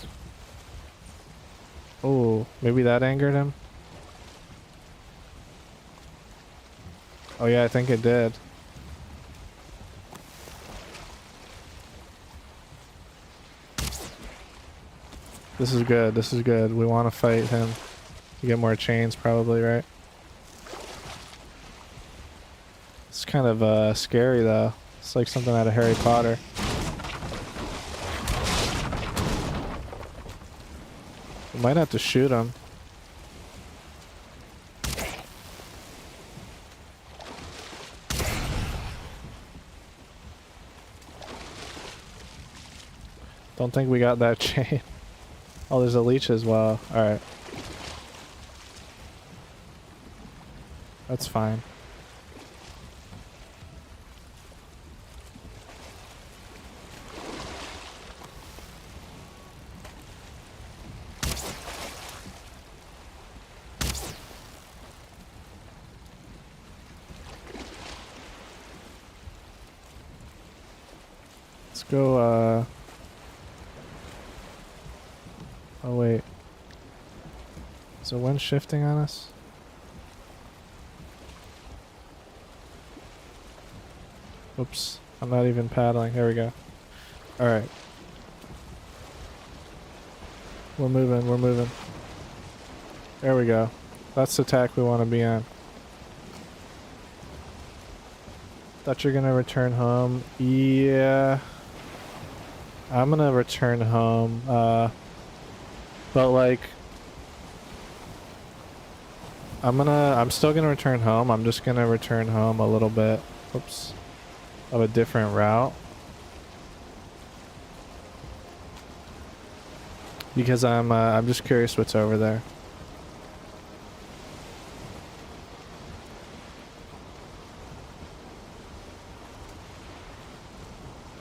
Oh, maybe that angered him? Oh yeah, I think it did. This is good. This is good. We want to fight him to get more chains, probably, right? It's kind of scary, though. It's like something out of Harry Potter. We might have to shoot him. Don't think we got that chain. Oh, there's a leech as well. Alright. That's fine. Let's go, oh wait. Is the wind shifting on us? Oops. I'm not even paddling. There we go. Alright. We're moving, we're moving. There we go. That's the tack we want to be on. Thought you're gonna return home. Yeah. I'm gonna return home. But like... I'm still gonna return home. I'm just gonna return home a little bit. Oops. Of a different route. Because I'm just curious what's over there.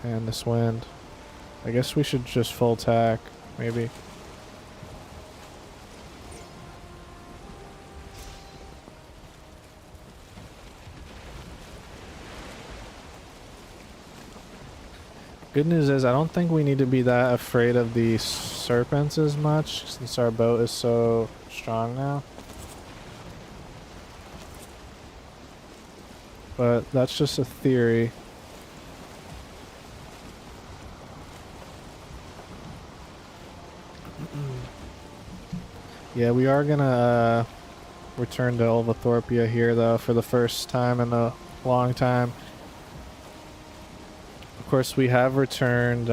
And this wind. I guess we should just full tack, maybe. Good news is I don't think we need to be that afraid of the serpents as much since our boat is so strong now. But that's just a theory. Yeah, we are gonna return to Olvathorpia here though for the first time in a long time. Of course, we have returned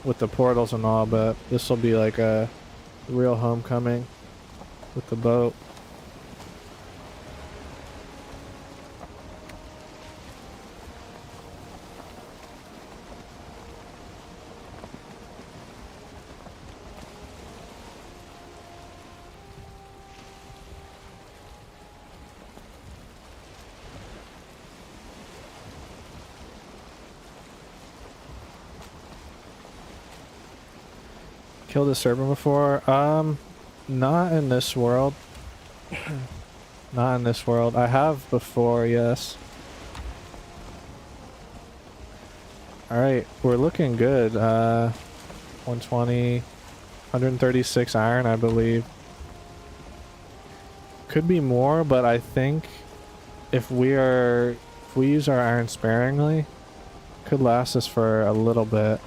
with the portals and all, but this will be like a real homecoming with the boat. Killed a serpent before? Not in this world. Not in this world. I have before, yes. Alright, we're looking good. 120, 136 iron, I believe. Could be more, but I think if we use our iron sparingly, could last us for a little bit.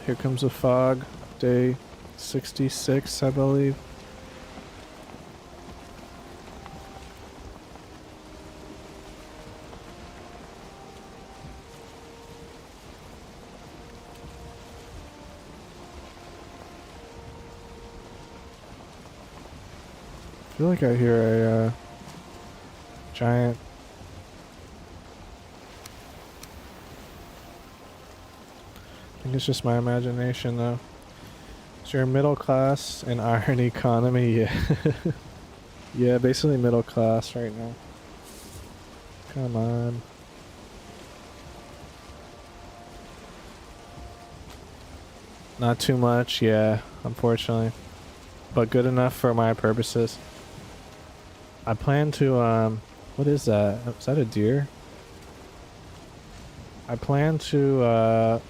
Here comes a fog. Day 66, I believe. I feel like I hear a giant... I think it's just my imagination though. So you're middle class in iron economy, yeah. Yeah, basically middle class right now. Come on. Not too much, yeah, unfortunately. But good enough for my purposes. I plan to, what is that? Is that a deer? I plan to,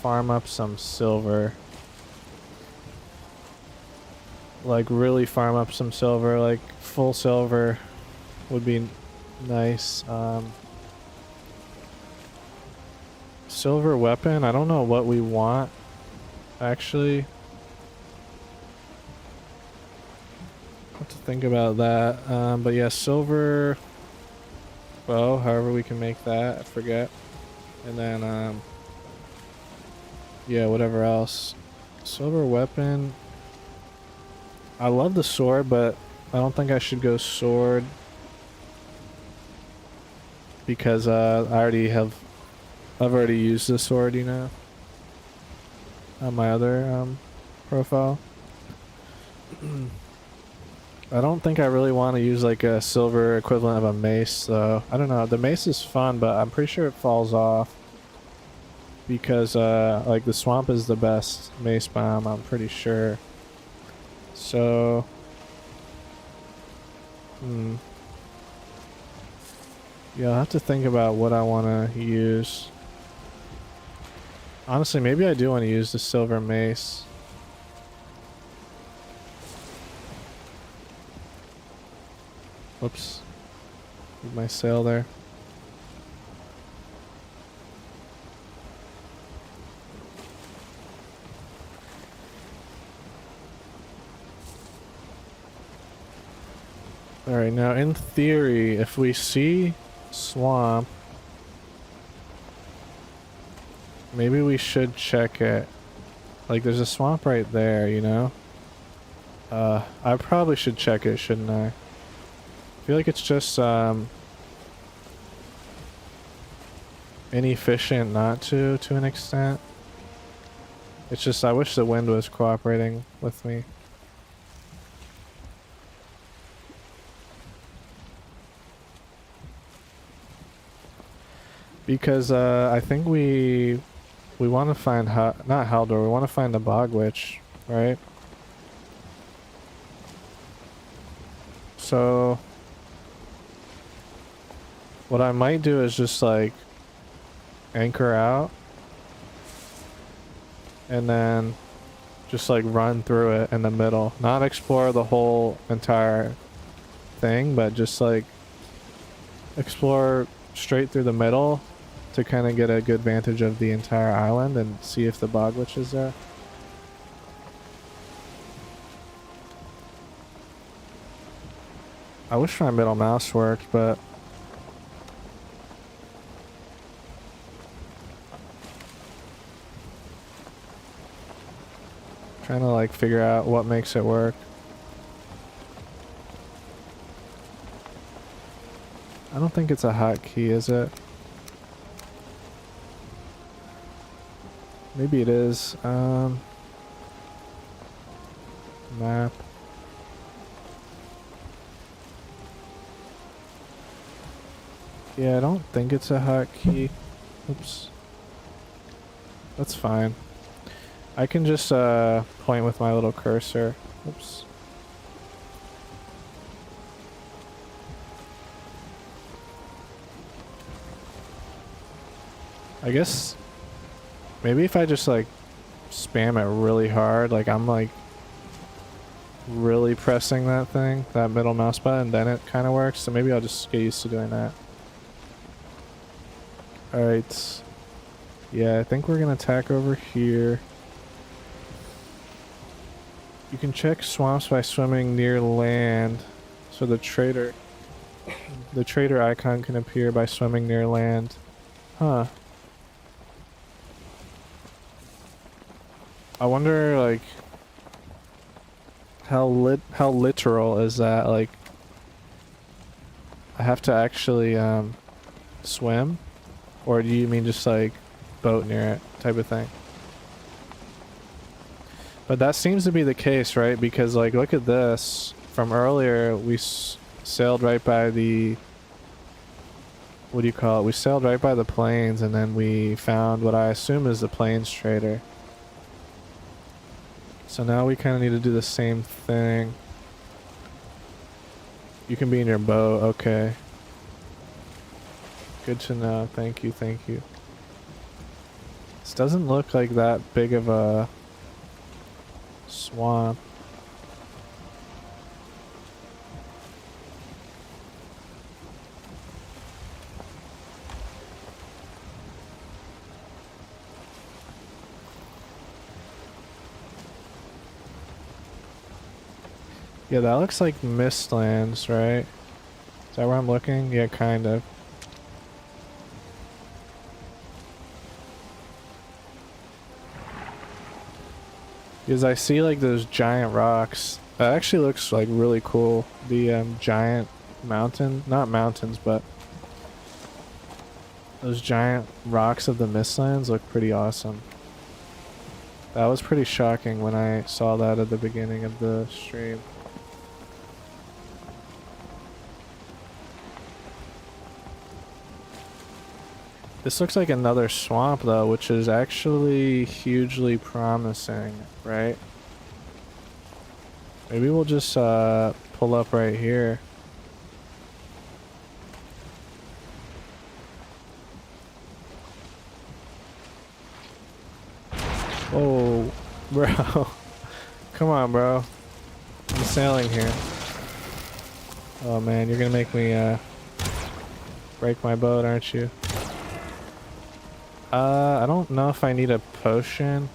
farm up some silver. like really farm up some silver. Like full silver would be nice. Silver weapon, I don't know what we want actually. Have to think about that. But yeah, silver bow, however we can make that, I forget. And then yeah, whatever else. Silver weapon. I love the sword, but I don't think I should go sword because I've already used the sword, you know, on my other profile. I don't think I really want to use like a silver equivalent of a mace though. I don't know. The mace is fun, but I'm pretty sure it falls off because like the swamp is the best mace bomb, I'm pretty sure. So yeah, I'll have to think about what I want to use. Honestly, maybe I do want to use the silver mace. Whoops. Leave my sail there. Alright, now in theory, if we see swamp, maybe we should check it. Like there's a swamp right there, you know? I probably should check it, shouldn't I? I feel like it's just inefficient not to an extent. It's just I wish the wind was cooperating with me. Because I think we want to find not Haldor, we want to find the Bog Witch, right? So what I might do is just like anchor out and then just like run through it in the middle. Not explore the whole entire thing, but just like explore straight through the middle to kind of get a good vantage of the entire island and see if the Bog Witch is there. I wish my middle mouse worked, but trying to like figure out what makes it work. I don't think it's a hotkey, is it? Maybe it is. Map. Yeah, I don't think it's a hotkey. Oops. That's fine. I can just point with my little cursor. Oops. I guess maybe if I just like spam it really hard, like I'm like really pressing that thing, that middle mouse button, then it kind of works. So maybe I'll just get used to doing that. Alright. Yeah, I think we're gonna attack over here. You can check swamps by swimming near land. So the trader icon can appear by swimming near land. Huh. I wonder like how literal is that? Like I have to actually swim? Or do you mean just like boat near it type of thing? But that seems to be the case, right? Because like look at this. From earlier we sailed right by the, what do you call it? We sailed right by the plains and then we found what I assume is the plains trader. So now we kind of need to do the same thing. You can be in your boat, okay. Good to know, thank you, thank you. This doesn't look like that big of a swamp. Yeah, that looks like Mistlands, right? Is that where I'm looking? Yeah, kind of. Because I see like those giant rocks. That actually looks like really cool. The giant mountain, not mountains, but those giant rocks of the Mistlands look pretty awesome. That was pretty shocking when I saw that at the beginning of the stream. This looks like another swamp though, which is actually hugely promising, right? Maybe we'll just pull up right here. Oh, bro. Come on, bro. I'm sailing here. Oh man, you're gonna make me break my boat, aren't you? I don't know if I need a potion.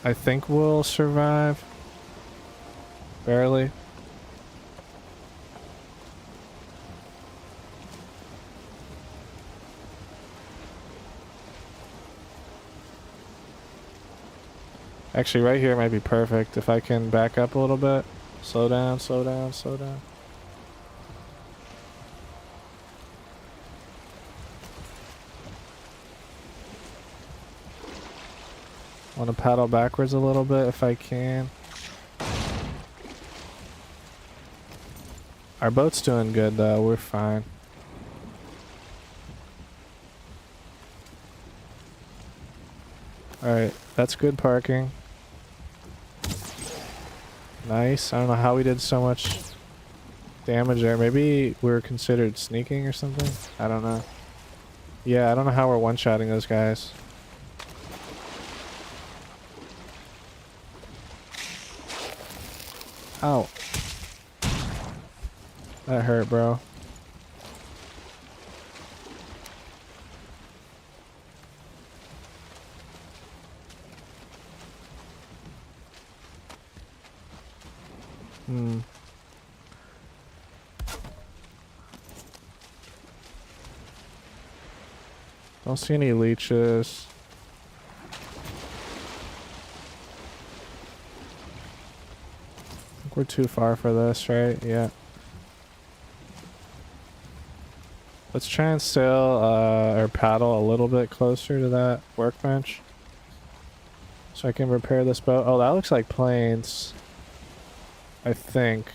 I think we'll survive. Barely. Actually, right here might be perfect if I can back up a little bit. Slow down, slow down, slow down. Want to paddle backwards a little bit if I can. Our boat's doing good though, we're fine. Alright, that's good parking. Nice. I don't know how we did so much damage there. Maybe we're considered sneaking or something? I don't know. Yeah, I don't know how we're one-shotting those guys. Ow. That hurt, bro. Don't see any leeches. I think we're too far for this, right? Yeah. Let's try and sail or paddle a little bit closer to that workbench so I can repair this boat. Oh, that looks like plains. I think.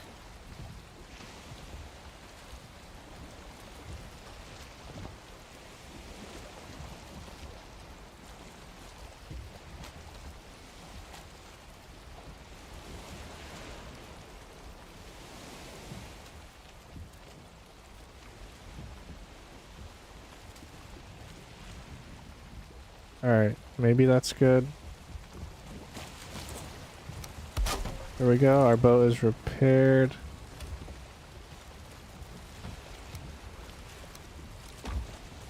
Alright, maybe that's good. There we go, our boat is repaired.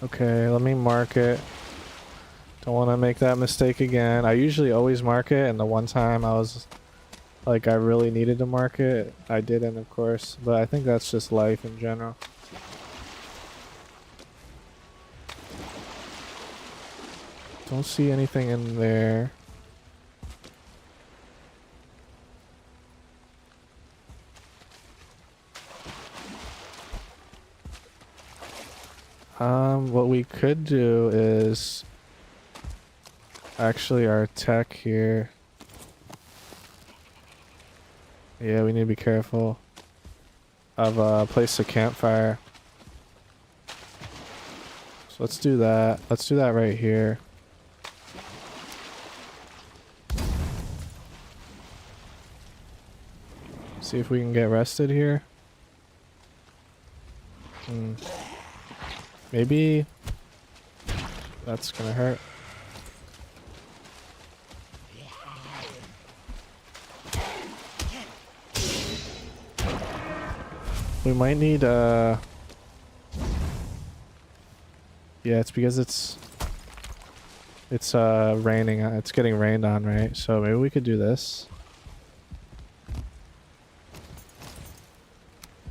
Okay, let me mark it. Don't want to make that mistake again. I usually always mark it, and the one time I was like, I really needed to mark it, I didn't, of course. But I think that's just life in general. Don't see anything in there. What we could do is actually our tech here. Yeah, we need to be careful of place a campfire. So let's do that. Let's do that right here. See if we can get rested here. Maybe that's gonna hurt. We might need yeah, it's because it's It's raining. It's getting rained on, right? So maybe we could do this.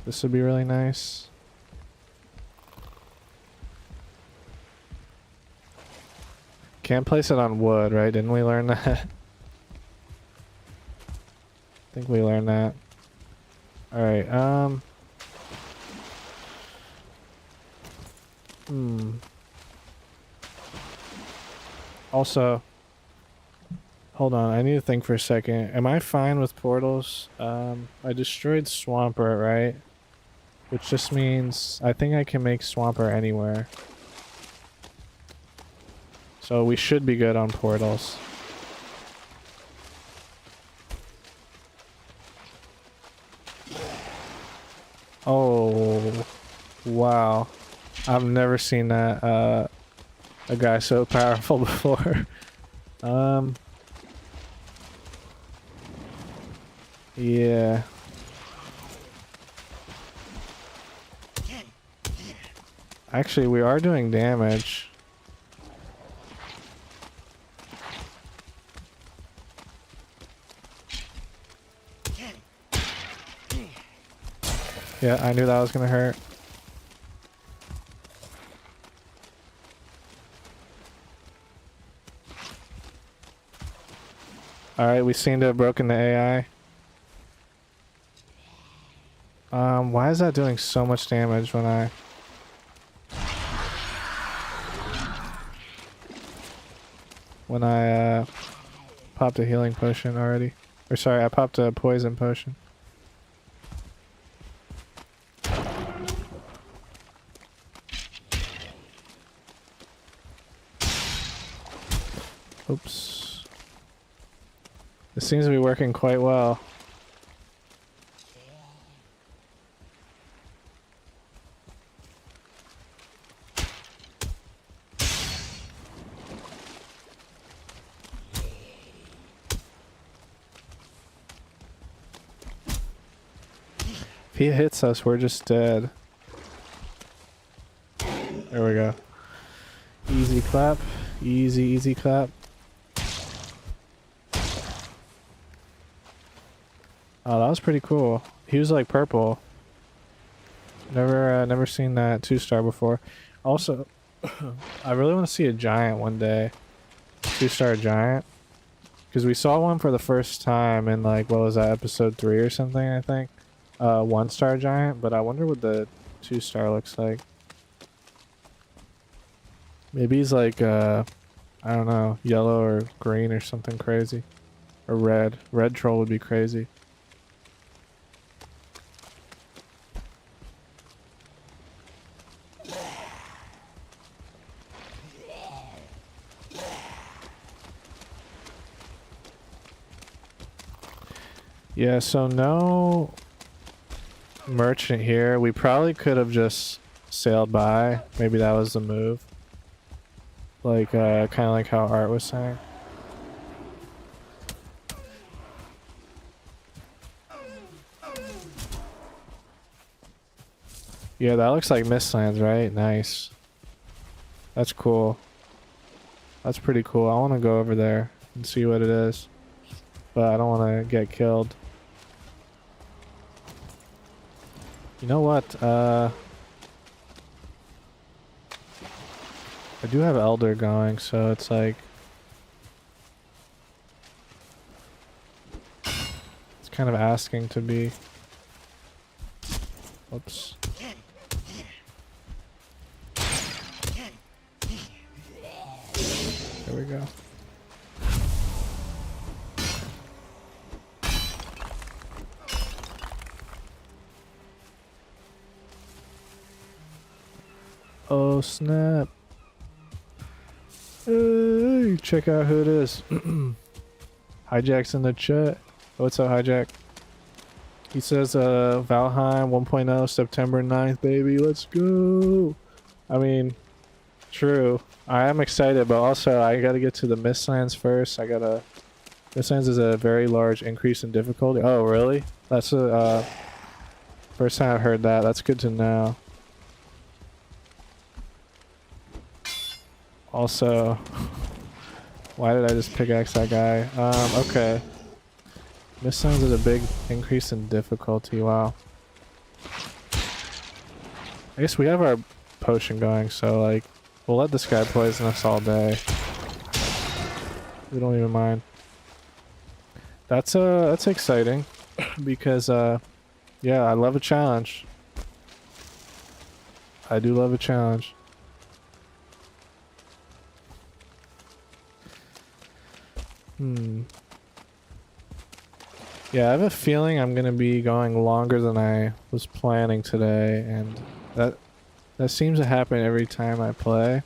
This would be really nice. Can't place it on wood, right? Didn't we learn that? I think we learned that. Alright, Also, hold on, I need to think for a second. Am I fine with portals? I destroyed Swampert, right? Which just means I think I can make Swampert anywhere. So we should be good on portals. Oh, wow. I've never seen that, a guy so powerful before. Yeah. Actually, we are doing damage. Yeah, I knew that was gonna hurt. Alright, we seem to have broken the AI. Why is that doing so much damage when I... popped a healing potion already. Or sorry, I popped a poison potion. Oops. This seems to be working quite well. If he hits us, we're just dead. There we go. Easy clap. Easy, easy clap. Oh, that was pretty cool. He was like purple. Never seen that 2-star before. Also, I really want to see a giant one day. 2-star giant. Because we saw one for the first time in like, what was that, episode 3 or something, I think. 1-star giant, but I wonder what the 2-star looks like. Maybe he's like, I don't know, yellow or green or something crazy. Or red. Red troll would be crazy. Yeah, so no merchant here. We probably could have just sailed by. Maybe that was the move. Like, kind of like how Art was saying. Yeah, that looks like Mistlands, right? Nice. That's cool. That's pretty cool. I want to go over there and see what it is. But I don't want to get killed. You know what? I do have Elder going, so it's like... It's kind of asking to be... Oops. There we go. Oh snap. Hey, check out who it is. Hijack's in the chat. What's up, Hijack? He says Valheim 1.0 September 9th, baby. Let's go. I mean, true. I am excited, but also I gotta get to the Mistlands first. Mistlands is a very large increase in difficulty. Oh, really? That's a first time I've heard that. That's good to know. Also, Why did I just pickaxe that guy? Okay. This sounds like a big increase in difficulty. Wow. I guess we have our potion going, so like, we'll let this guy poison us all day. We don't even mind. That's exciting because yeah, I love a challenge. I do love a challenge. Yeah, I have a feeling I'm gonna be going longer than I was planning today, and that seems to happen every time I play.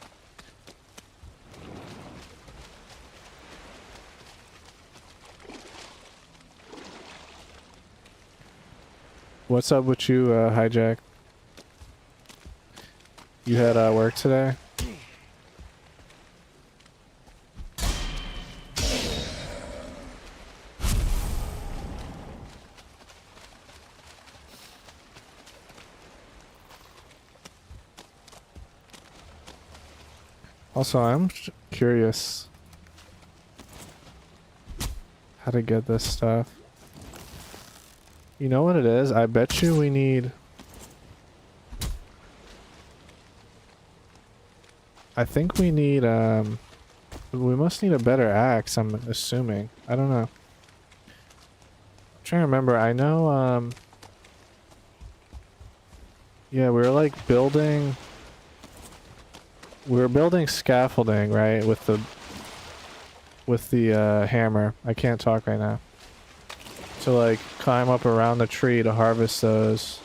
What's up with you, Hijack? You had work today? Also, I'm curious how to get this stuff. You know what it is? I bet you we need... I think we need, we must need a better axe, I'm assuming. I don't know. I'm trying to remember. I know, yeah, we were like building... We were building scaffolding, right? With the hammer. I can't talk right now. To like climb up around the tree to harvest those.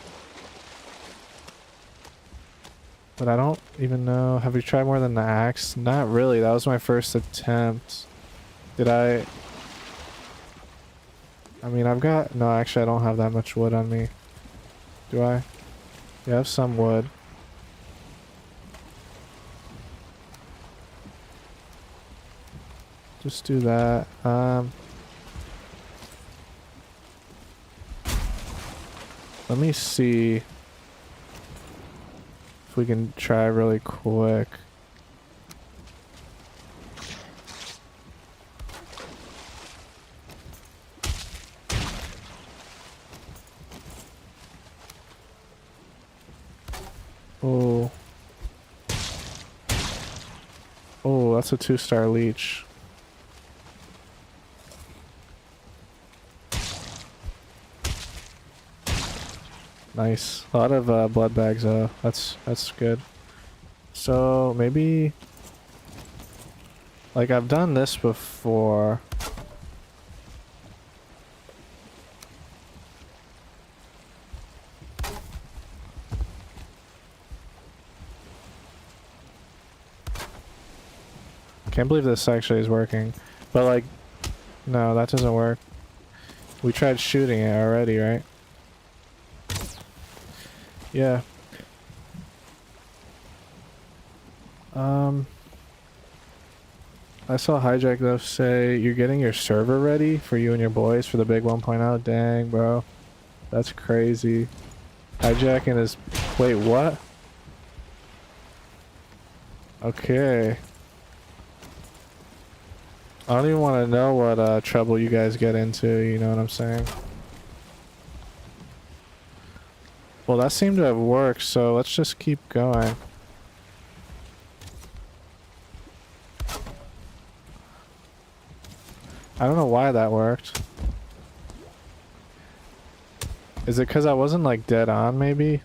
But I don't even know. Have we tried more than the axe? Not really. That was my first attempt. Did I mean, I've got... No, actually I don't have that much wood on me. Do I? Yeah, I have some wood. Just do that. Let me see if we can try really quick. Oh. Oh, that's a 2-star leech. Nice. A lot of blood bags though. That's good. So maybe like I've done this before. Can't believe this actually is working. But like, no, that doesn't work. We tried shooting it already, right? Yeah. I saw Hijack though say you're getting your server ready for you and your boys for the big 1.0. Dang, bro. That's crazy. Hijack and his... Wait, what? Okay. I don't even want to know what trouble you guys get into, you know what I'm saying? Well, that seemed to have worked, so let's just keep going. I don't know why that worked. Is it because I wasn't like dead on, maybe?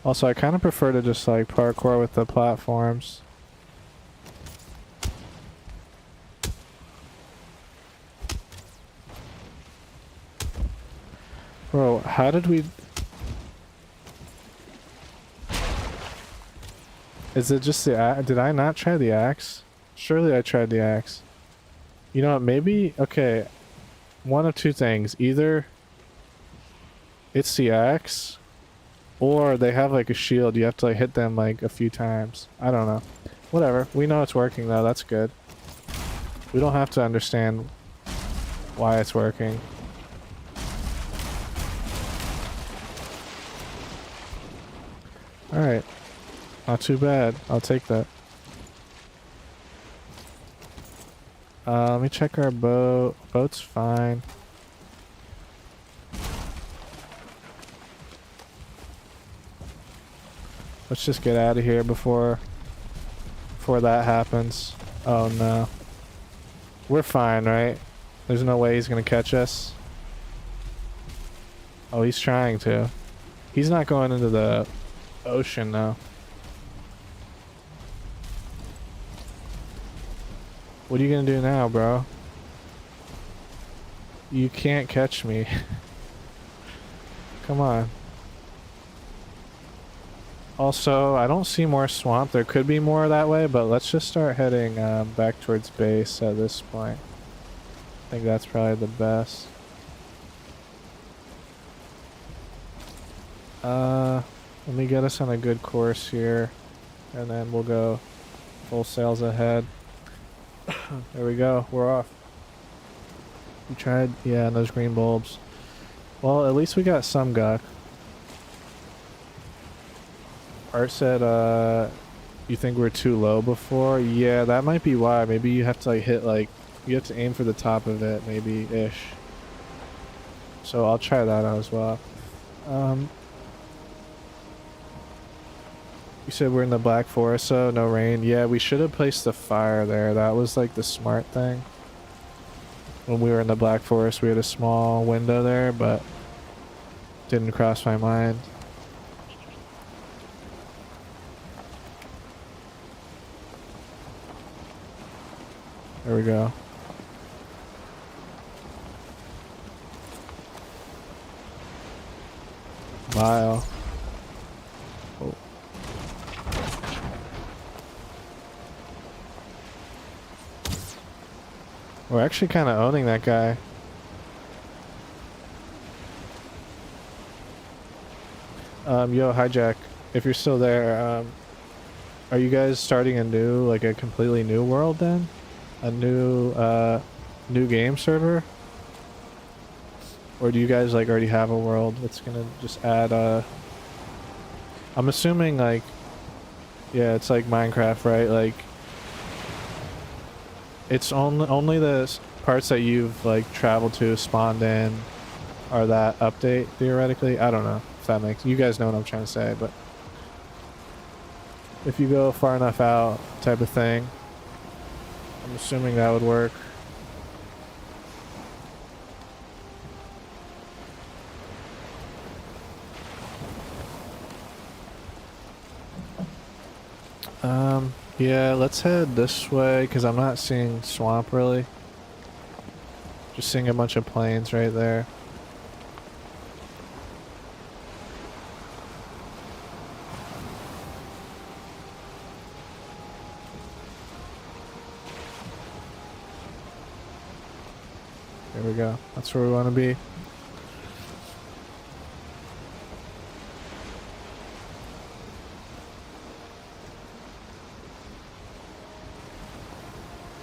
Also, I kind of prefer to just like parkour with the platforms. Bro, how did we... Is it just the axe? Did I not try the axe? Surely I tried the axe. You know what, maybe... Okay, one of two things. Either it's the axe, or they have like a shield. You have to like hit them like a few times. I don't know. Whatever. We know it's working though. That's good. We don't have to understand why it's working. Alright. Not too bad. I'll take that. Let me check our boat. Boat's fine. Let's just get out of here before that happens. Oh no. We're fine, right? There's no way he's gonna catch us. Oh, he's trying to. He's not going into the ocean now. What are you gonna do now, bro? You can't catch me. Come on. Also, I don't see more swamp. There could be more that way, but let's just start heading back towards base at this point. I think that's probably the best. Let me get us on a good course here, and then we'll go full sails ahead. There we go. We're off. We tried, yeah, and those green bulbs. Well, at least we got some guck. Art said, you think we're too low before? Yeah, that might be why. Maybe you have to like hit like, you have to aim for the top of it, maybe-ish. So I'll try that out as well. You said we're in the Black Forest, so no rain. Yeah, we should have placed the fire there. That was like the smart thing. When we were in the Black Forest, we had a small window there, but didn't cross my mind. There we go. Wow. Oh. We're actually kind of owning that guy. Yo, Hijack, if you're still there, are you guys starting a new, like a completely new world then? A new game server? Or do you guys like already have a world that's gonna just add I'm assuming like, yeah, it's like Minecraft, right? Like it's only the parts that you've like traveled to, spawned in, are that update theoretically. I don't know if that makes, you guys know what I'm trying to say, but if you go far enough out type of thing, I'm assuming that would work. Yeah, let's head this way because I'm not seeing swamp really. Just seeing a bunch of plains right there. There we go. That's where we want to be.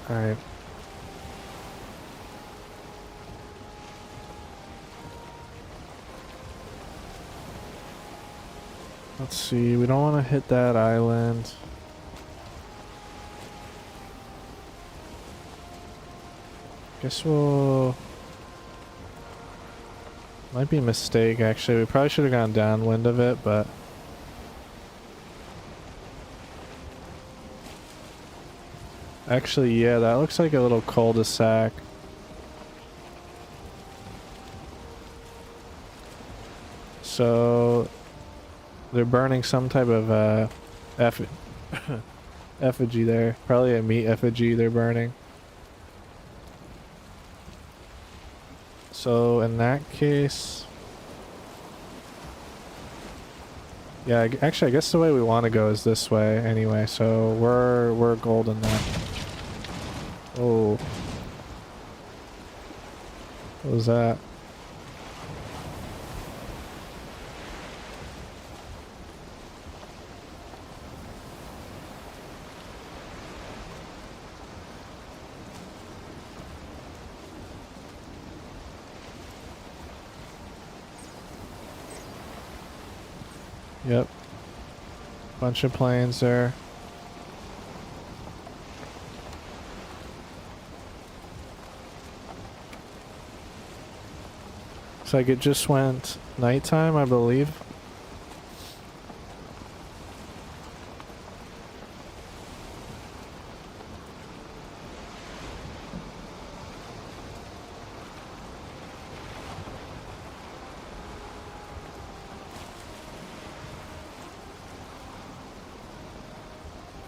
Alright. Let's see, we don't want to hit that island. Guess we'll... Might be a mistake actually, we probably should have gone downwind of it, but... Actually, yeah, that looks like a little cul-de-sac. So... They're burning some type of effigy there. Probably a meat effigy they're burning. So in that case... Yeah, actually I guess the way we want to go is this way anyway, so we're golden now. Oh. What was that? Yep. Bunch of planes there. Looks like it just went nighttime, I believe.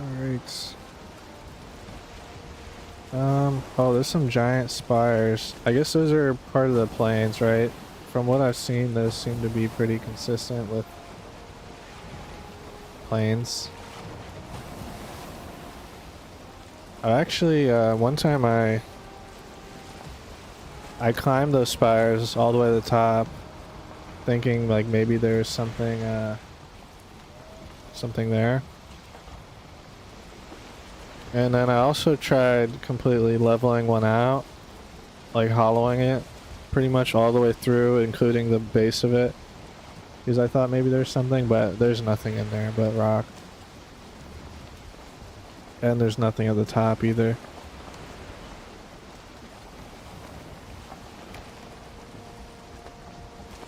Alright. Oh, there's some giant spires. I guess those are part of the planes, right? From what I've seen, those seem to be pretty consistent with planes. Actually, one time I climbed those spires all the way to the top, thinking like maybe there's something there. And then I also tried completely leveling one out, like hollowing it pretty much all the way through, including the base of it, because I thought maybe there's something, but there's nothing in there but rock. And there's nothing at the top either.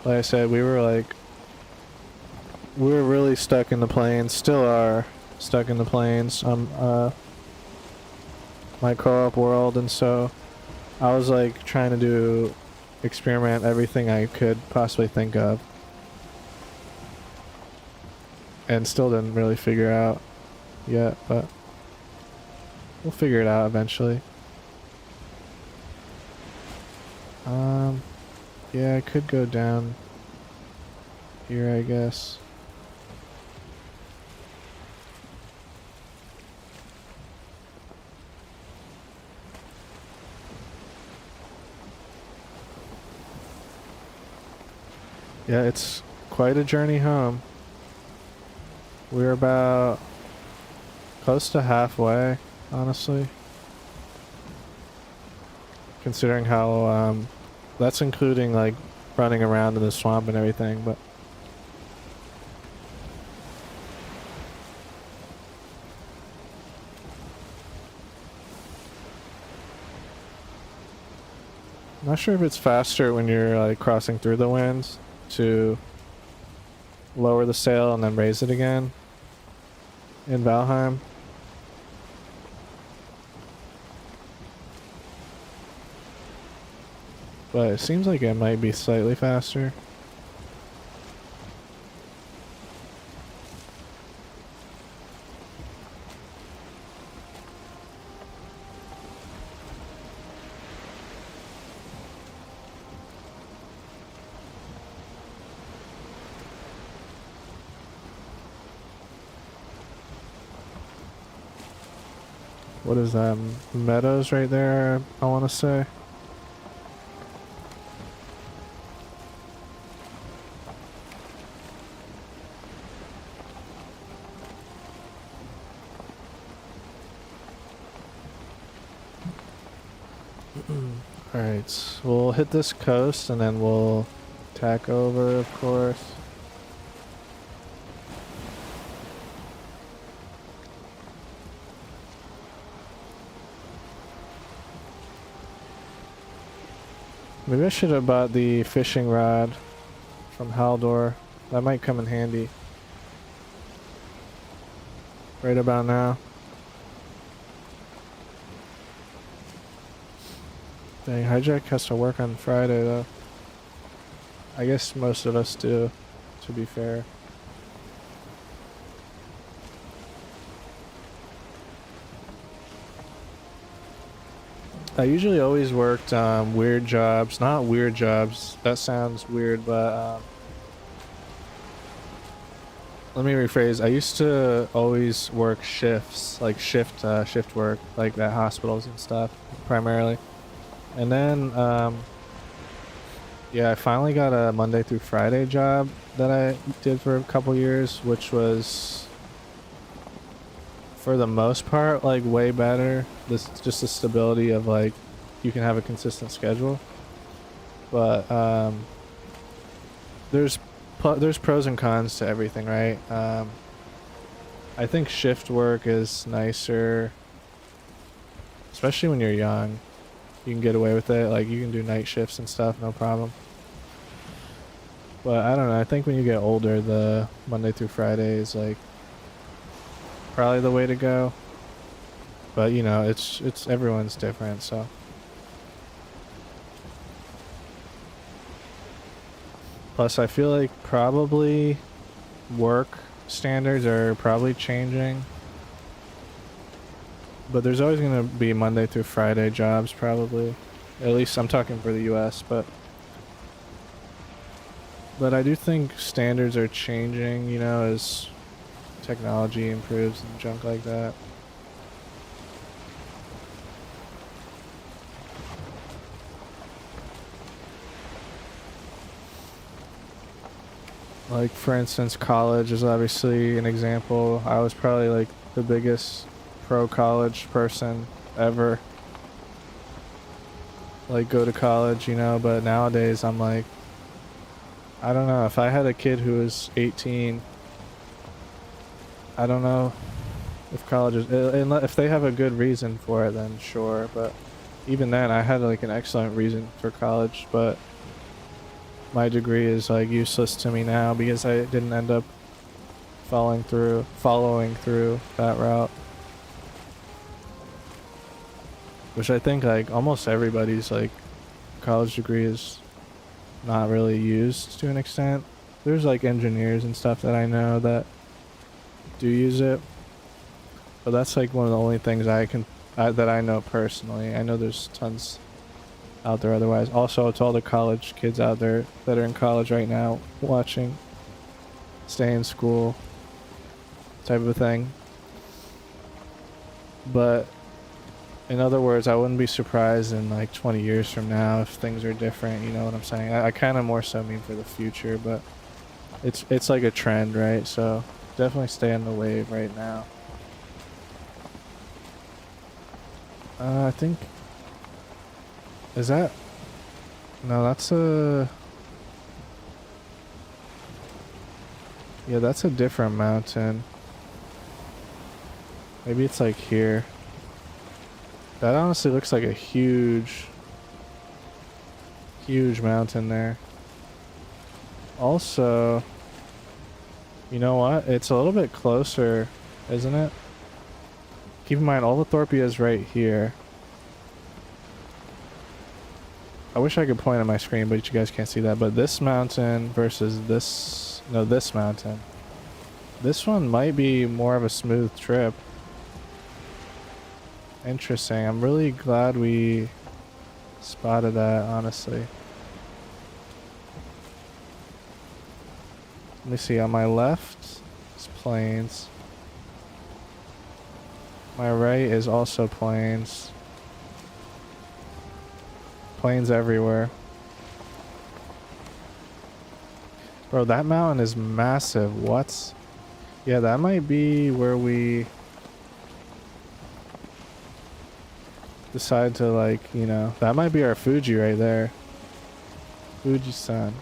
Like I said, we were really stuck in the plains, still are stuck in the plains. My co-op world, and so I was like trying to experiment everything I could possibly think of, and still didn't really figure out yet, but we'll figure it out eventually. Yeah, I could go down here, I guess. Yeah, it's quite a journey home. We're about close to halfway, honestly. Considering how, that's including like running around in the swamp and everything, but I'm not sure if it's faster when you're like crossing through the winds to lower the sail and then raise it again in Valheim. But it seems like it might be slightly faster. What is that? Meadows right there, I want to say. Alright, we'll hit this coast and then we'll tack over, of course. Maybe I should have bought the fishing rod from Haldor. That might come in handy right about now. Dang, Hijack has to work on Friday though. I guess most of us do, to be fair. I usually always worked weird jobs. Not weird jobs. That sounds weird, but let me rephrase. I used to always work shifts, like shift work, like at hospitals and stuff, primarily. And then, yeah, I finally got a Monday through Friday job that I did for a couple years, which was, for the most part, like way better. This just the stability of like you can have a consistent schedule, but there's pros and cons to everything, right? I think shift work is nicer, especially when you're young. You can get away with it. Like, you can do night shifts and stuff, no problem. But I don't know. I think when you get older, the Monday through Friday is like probably the way to go. But you know, it's everyone's different, so. Plus, I feel like probably work standards are probably changing. But there's always going to be Monday through Friday jobs, probably. At least I'm talking for the US, but I do think standards are changing, you know, as technology improves and junk like that. Like, for instance, college is obviously an example. I was probably like the biggest pro-college person ever. Like, go to college, you know, but nowadays I'm like, I don't know. If I had a kid who was 18, I don't know if college is, if they have a good reason for it, then sure. But even then, I had like an excellent reason for college, but my degree is like useless to me now because I didn't end up following through that route. Which I think like almost everybody's like college degree is not really used to an extent. There's like engineers and stuff that I know that do use it, but that's like one of the only things that I know personally. I know there's tons out there otherwise. Also, to all the college kids out there that are in college right now watching, stay in school type of a thing. But in other words, I wouldn't be surprised in like 20 years from now if things are different, you know what I'm saying? I kind of more so mean for the future, but it's like a trend, right? So definitely stay on the wave right now. I think, is that, no, that's yeah, that's a different mountain. Maybe it's like here. That honestly looks like a huge mountain there. Also, you know what? It's a little bit closer, isn't it? Keep in mind, Olvathorpe is right here. I wish I could point on my screen, but you guys can't see that. But this mountain versus this mountain. This one might be more of a smooth trip. Interesting. I'm really glad we spotted that, honestly. Let me see. On my left is plains. My right is also plains. Plains everywhere. Bro, that mountain is massive. What? Yeah, that might be where we decide to, like, you know, that might be our Fuji right there. Fuji-san.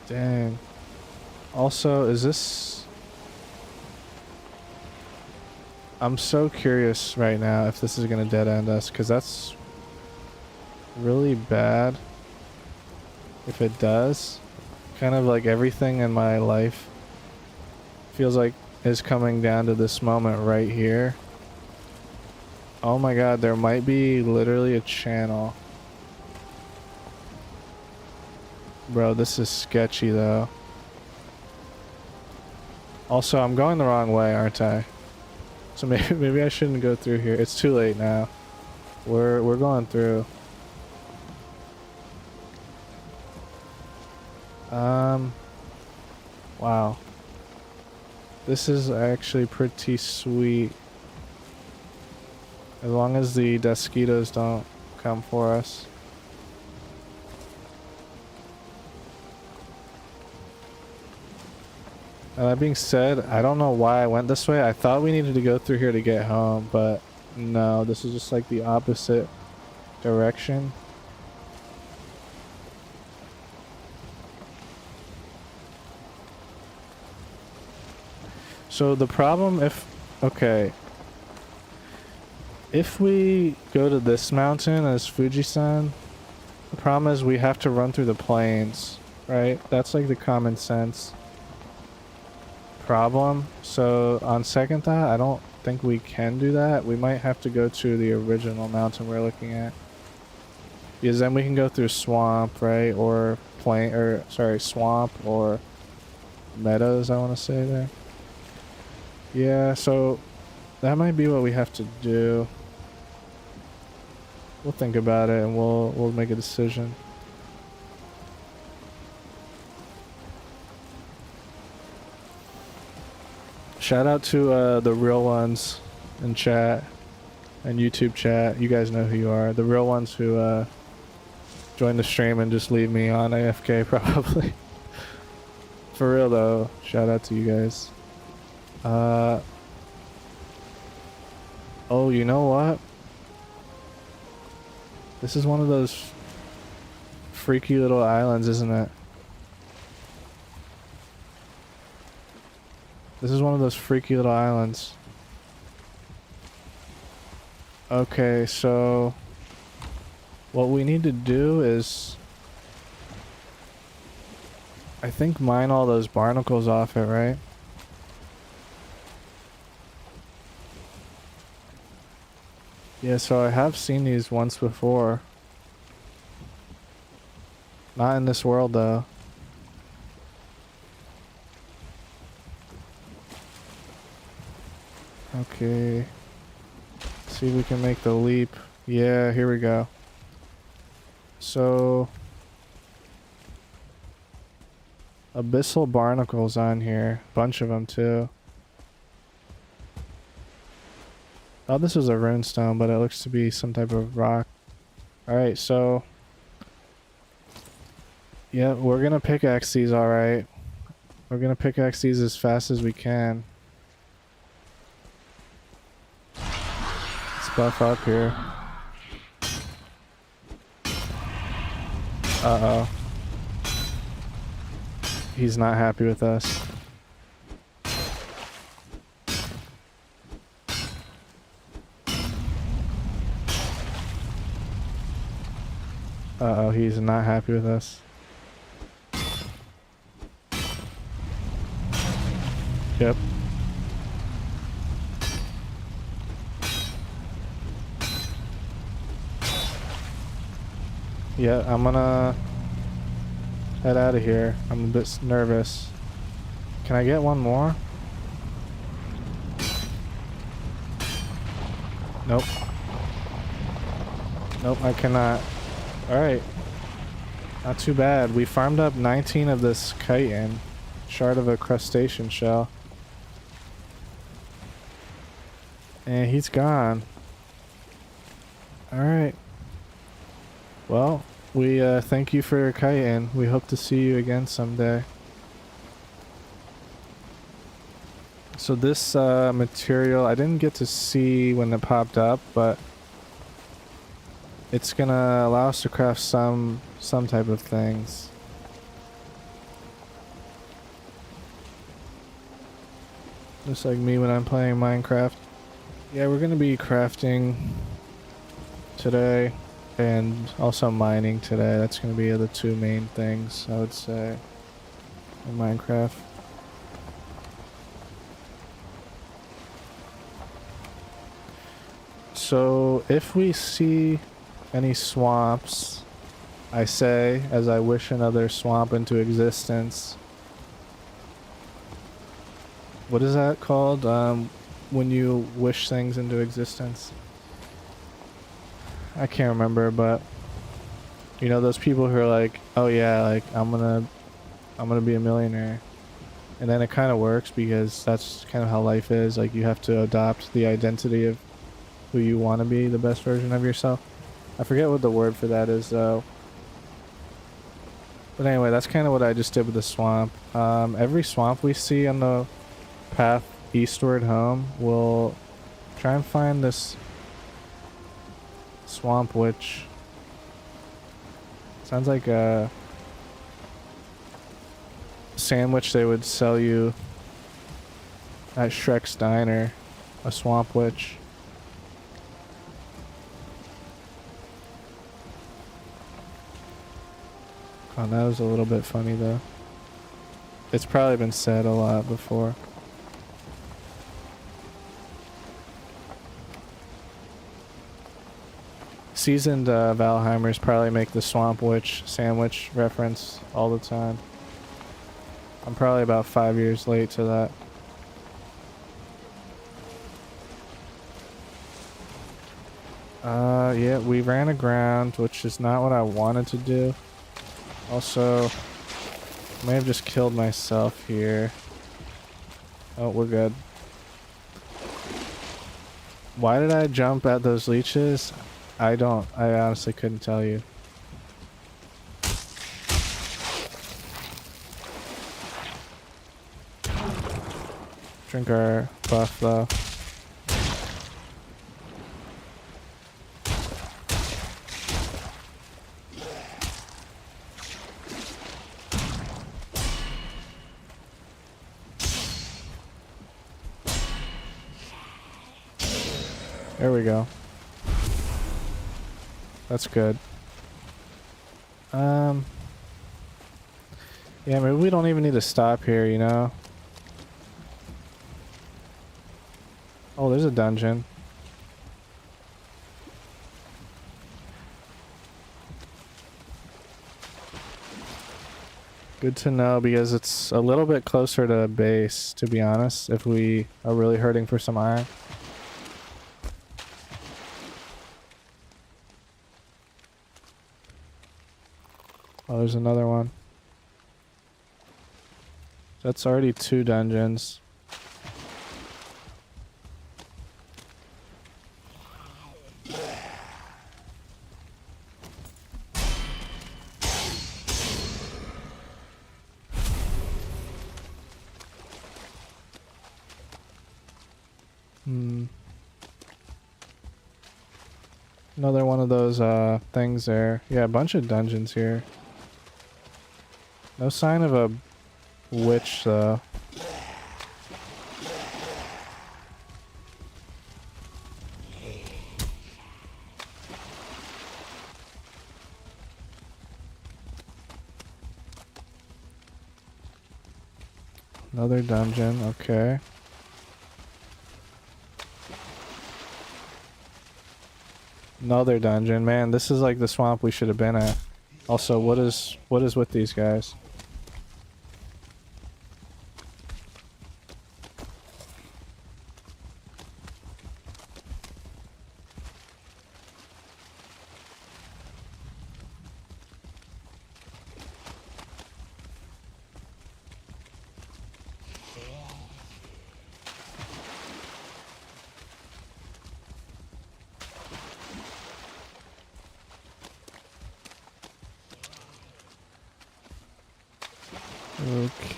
Dang. Also, is this... I'm so curious right now if this is gonna dead end us, because that's really bad if it does. Kind of like everything in my life feels like is coming down to this moment right here. Oh my god, there might be literally a channel. Bro, this is sketchy though. Also, I'm going the wrong way, aren't I? So maybe I shouldn't go through here. It's too late now. We're going through. Wow. This is actually pretty sweet. As long as the mosquitoes don't come for us. That being said, I don't know why I went this way. I thought we needed to go through here to get home, but no, this is just like the opposite direction. So the problem okay, if we go to this mountain as Fujisan, the problem is we have to run through the plains, right? That's like the common sense problem. So on second thought, I don't think we can do that. We might have to go to the original mountain we're looking at. Because then we can go through swamp, right? Or plain, or sorry, swamp or meadows, I want to say there. Yeah, so that might be what we have to do. We'll think about it and we'll make a decision. Shout out to the real ones in chat and YouTube chat. You guys know who you are. The real ones who join the stream and just leave me on AFK probably. For real though, shout out to you guys. Oh, you know what? This is one of those freaky little islands, isn't it? This is one of those freaky little islands. Okay, so what we need to do is, I think, mine all those barnacles off it, right? Yeah, so I have seen these once before. Not in this world, though. Okay. See if we can make the leap. Yeah, here we go. So abyssal barnacles on here. Bunch of them too. Oh, this is a runestone, but it looks to be some type of rock. Alright, so yeah, we're gonna pickaxe these, alright. We're gonna pickaxe these as fast as we can. Let's buff up here. Uh-oh. He's not happy with us. Uh-oh, he's not happy with us. Yep. Yeah, I'm gonna head out of here. I'm a bit nervous. Can I get one more? Nope. Nope, I cannot. Alright. Not too bad. We farmed up 19 of this chitin. Shard of a crustacean shell. And he's gone. Alright. Well, we thank you for your chitin. We hope to see you again someday. So this material, I didn't get to see when it popped up, but it's gonna allow us to craft some type of things. Just like me when I'm playing Minecraft. Yeah, we're gonna be crafting today and also mining today. That's gonna be the two main things, I would say, in Minecraft. So if we see any swamps, I say, as I wish another swamp into existence. What is that called? When you wish things into existence? I can't remember, but you know those people who are like, oh yeah, like I'm gonna be a millionaire. And then it kind of works because that's kind of how life is. Like you have to adopt the identity of who you want to be, the best version of yourself. I forget what the word for that is though. But anyway, that's kind of what I just did with the swamp. Every swamp we see on the path eastward home, we'll try and find this swamp witch. Sounds like a sandwich they would sell you At Shrek's Diner. A swamp witch. Oh, that was a little bit funny though. It's probably been said a lot before. Seasoned Valheimers probably make the swamp witch sandwich reference all the time. I'm probably about 5 years late to that. Yeah, we ran aground, which is not what I wanted to do. Also, I may have just killed myself here. Oh, we're good. Why did I jump at those leeches? I honestly couldn't tell you. Drink our buff though. There we go. That's good. Yeah, maybe we don't even need to stop here, you know? Oh, there's a dungeon. Good to know because it's a little bit closer to base, to be honest, if we are really hurting for some iron. Oh, there's another one. That's already 2 dungeons. Another one of those things there. Yeah, a bunch of dungeons here. No sign of a witch though. Another dungeon, okay. Another dungeon. Man, this is like the swamp we should have been at. Also, what is with these guys?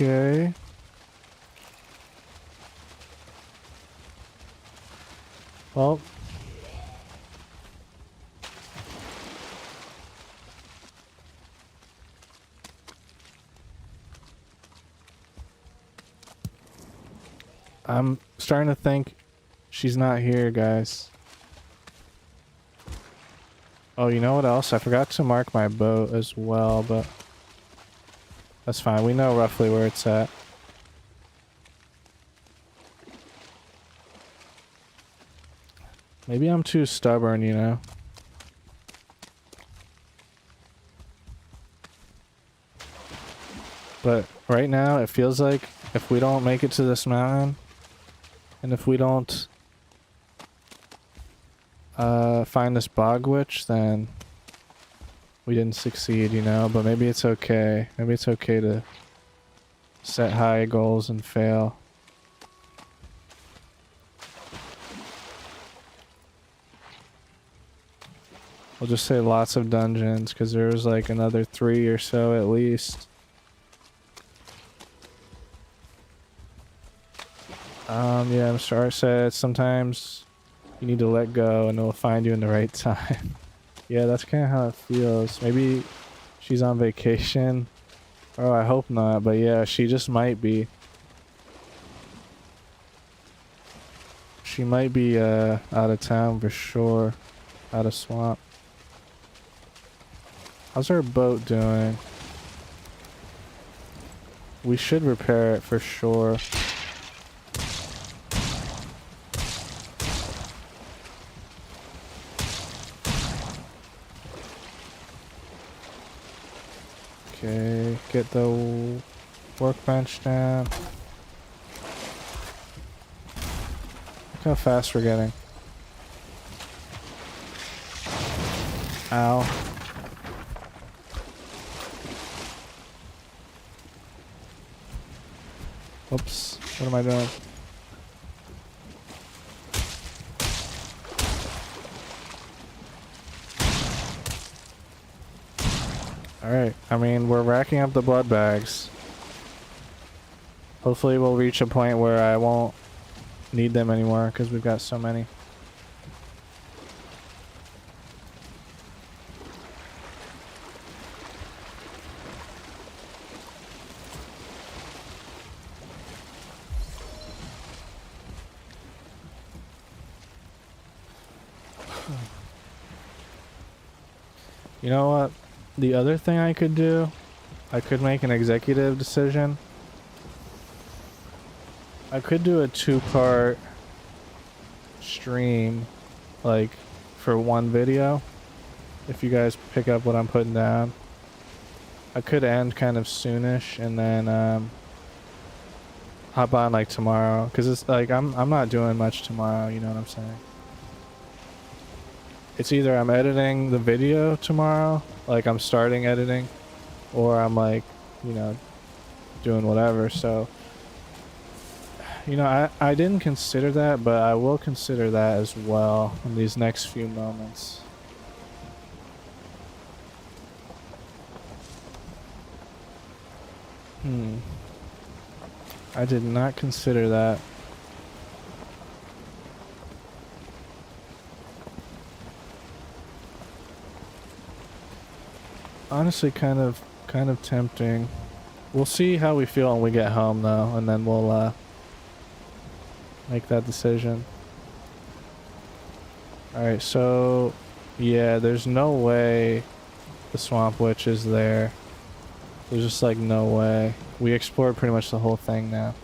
Okay. Well. I'm starting to think she's not here, guys. Oh, you know what else? I forgot to mark my boat as well, but that's fine. We know roughly where it's at. Maybe I'm too stubborn, you know? But right now, it feels like if we don't make it to this mountain, and if we don't find this bog witch, then we didn't succeed, you know? But maybe it's okay. Maybe it's okay to set high goals and fail. We'll just say lots of dungeons, because there was like another 3 or so at least. Yeah, Mr. said sometimes you need to let go and it'll find you in the right time. Yeah, that's kind of how it feels. Maybe she's on vacation. Oh, I hope not, but yeah, she just might be. She might be out of town for sure. Out of swamp. How's our boat doing? We should repair it for sure. Okay, get the workbench down. Look how fast we're getting. Ow. Whoops. What am I doing? Alright, I mean, we're racking up the blood bags. Hopefully we'll reach a point where I won't need them anymore because we've got so many. You know what? The other thing I could do, I could make an executive decision. I could do a 2-part stream, like, for one video. If you guys pick up what I'm putting down. I could end kind of soonish and then hop on like tomorrow. Because it's like, I'm not doing much tomorrow, you know what I'm saying? It's either I'm editing the video tomorrow, like I'm starting editing, or I'm like, you know, doing whatever. So, you know, I didn't consider that, but I will consider that as well in these next few moments. I did not consider that. Honestly, kind of tempting. We'll see how we feel when we get home, though, and then we'll make that decision. All right, so yeah, there's no way the swamp witch is there. There's just like no way. We explored pretty much the whole thing now.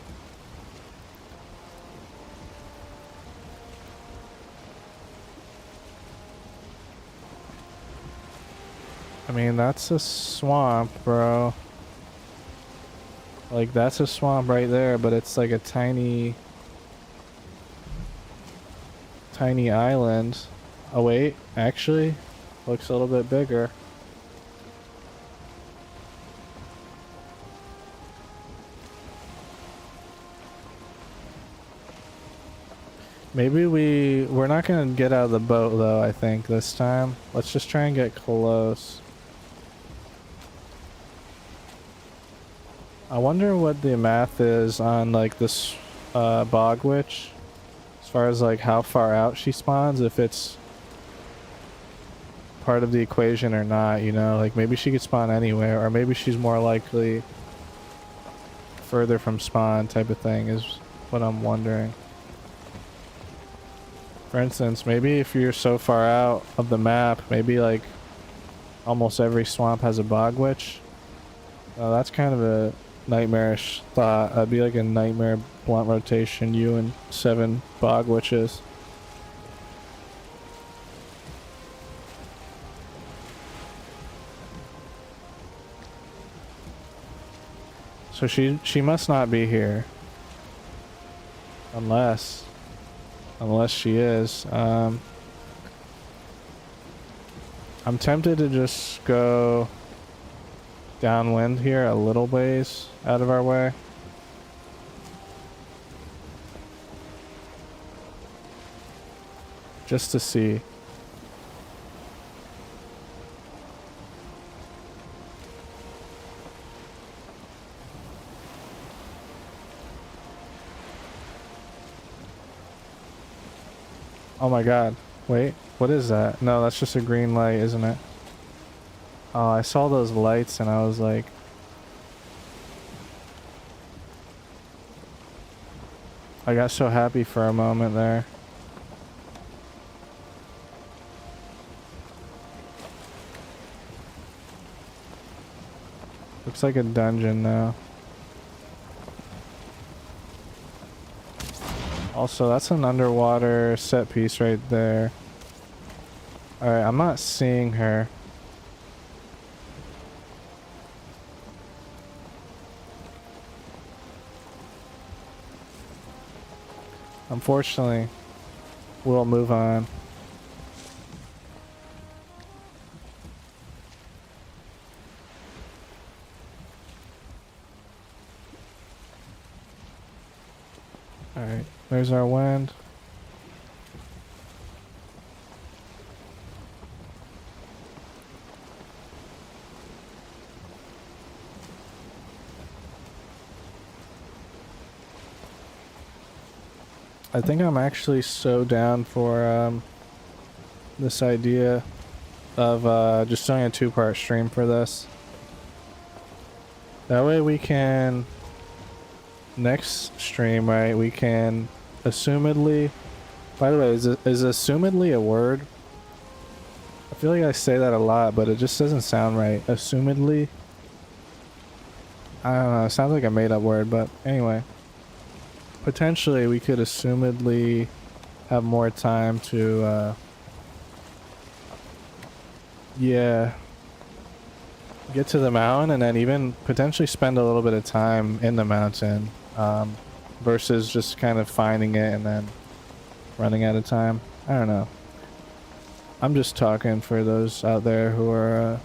I mean, that's a swamp, bro. Like, that's a swamp right there, but it's like a tiny island. Oh wait, actually, looks a little bit bigger. Maybe we're not gonna get out of the boat though, I think, this time. Let's just try and get close. I wonder what the math is on like this bog witch. As far as like how far out she spawns, if it's part of the equation or not, you know? Like maybe she could spawn anywhere, or maybe she's more likely further from spawn type of thing is what I'm wondering. For instance, maybe if you're so far out of the map, maybe like almost every swamp has a bog witch. That's kind of a nightmarish thought. That'd be like a nightmare blunt rotation, you and 7 bog witches. So she must not be here. Unless she is. I'm tempted to just go downwind here a little ways out of our way. Just to see. Oh my god. Wait, what is that? No, that's just a green light, isn't it? Oh, I saw those lights and I was like... I got so happy for a moment there. Looks like a dungeon now. Also, that's an underwater set piece right there. Alright, I'm not seeing her. Unfortunately, we'll move on. Alright, there's our wind. I think I'm actually so down for this idea of just doing a 2-part stream for this. That way we can, next stream, right, we can assumedly, by the way, is assumedly a word? I feel like I say that a lot, but it just doesn't sound right. Assumedly? I don't know, it sounds like a made up word, but anyway. Potentially we could assumedly have more time to, yeah, get to the mountain and then even potentially spend a little bit of time in the mountain, versus just kind of finding it and then running out of time. I don't know. I'm just talking for those out there who are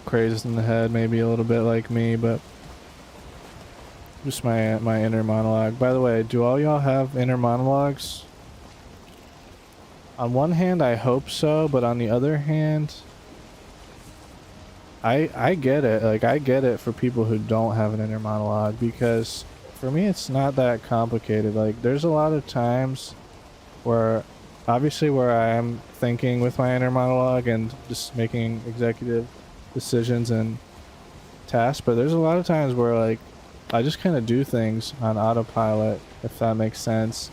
crazed in the head, maybe a little bit like me, but just my inner monologue. By the way, do all y'all have inner monologues? On one hand, I hope so, but on the other hand, I get it. Like, I get it for people who don't have an inner monologue, because for me, it's not that complicated. Like, there's a lot of times where, obviously, where I am thinking with my inner monologue and just making executive decisions and tasks, but there's a lot of times where, like, I just kind of do things on autopilot, if that makes sense.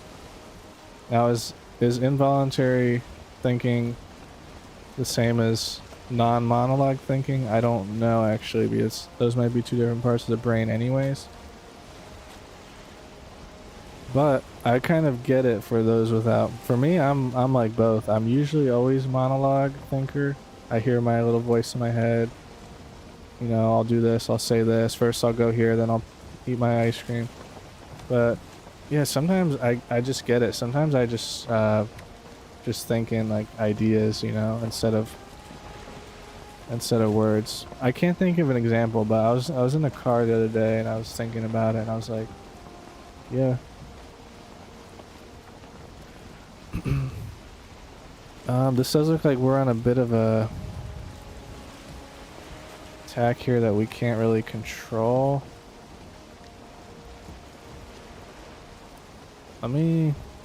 Now, is involuntary thinking the same as non-monologue thinking? I don't know, actually, because those might be two different parts of the brain anyways. But I kind of get it for those without. For me, I'm like both. I'm usually always monologue thinker. I hear my little voice in my head. You know, I'll do this, I'll say this. First I'll go here, then I'll eat my ice cream. But yeah, sometimes I just get it. Sometimes I just thinking like ideas, you know, instead of words. I can't think of an example, but I was in the car the other day and I was thinking about it and I was like, yeah. This does look like we're on a bit of a attack here that we can't really control.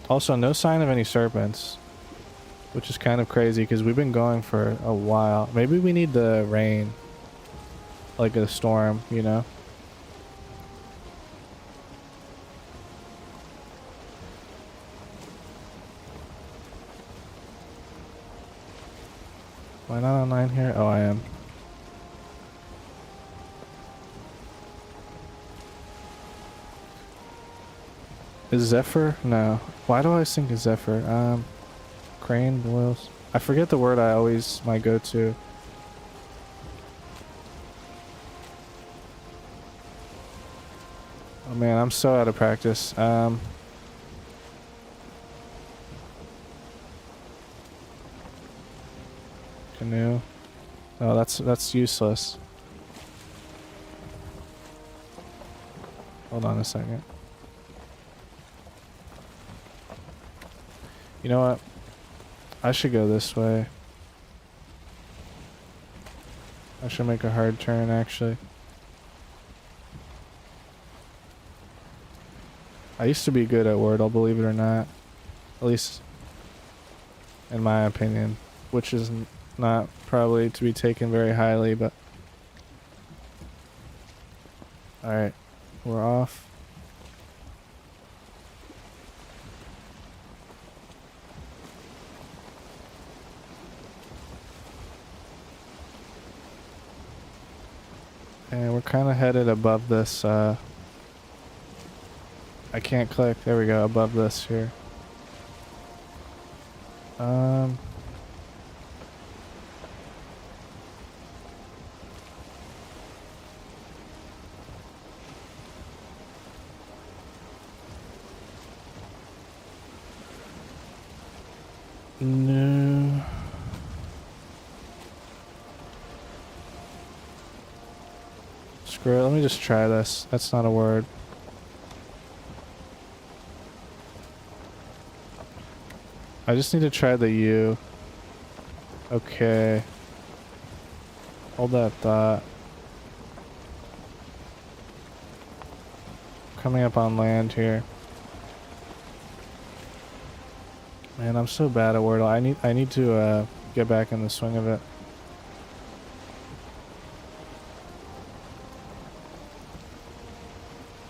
Also, no sign of any serpents, which is kind of crazy because we've been going for a while. Maybe we need the rain, like a storm, you know? Am I not online here? Oh, I am. Is Zephyr? No. Why do I always think of Zephyr? Crane boils. I forget the word I always my go-to. Oh man, I'm so out of practice. Canoe. Oh, that's useless. Hold on a second. You know what? I should go this way. I should make a hard turn, actually. I used to be good at Wordle, believe it or not. At least in my opinion. Which is not probably to be taken very highly, but... Alright. We're off. And we're kind of headed above this, I can't click. There we go, above this here. No. Screw it, let me just try this. That's not a word. I just need to try the U. Okay. Hold that thought. Coming up on land here. Man, I'm so bad at Wordle. I need to get back in the swing of it.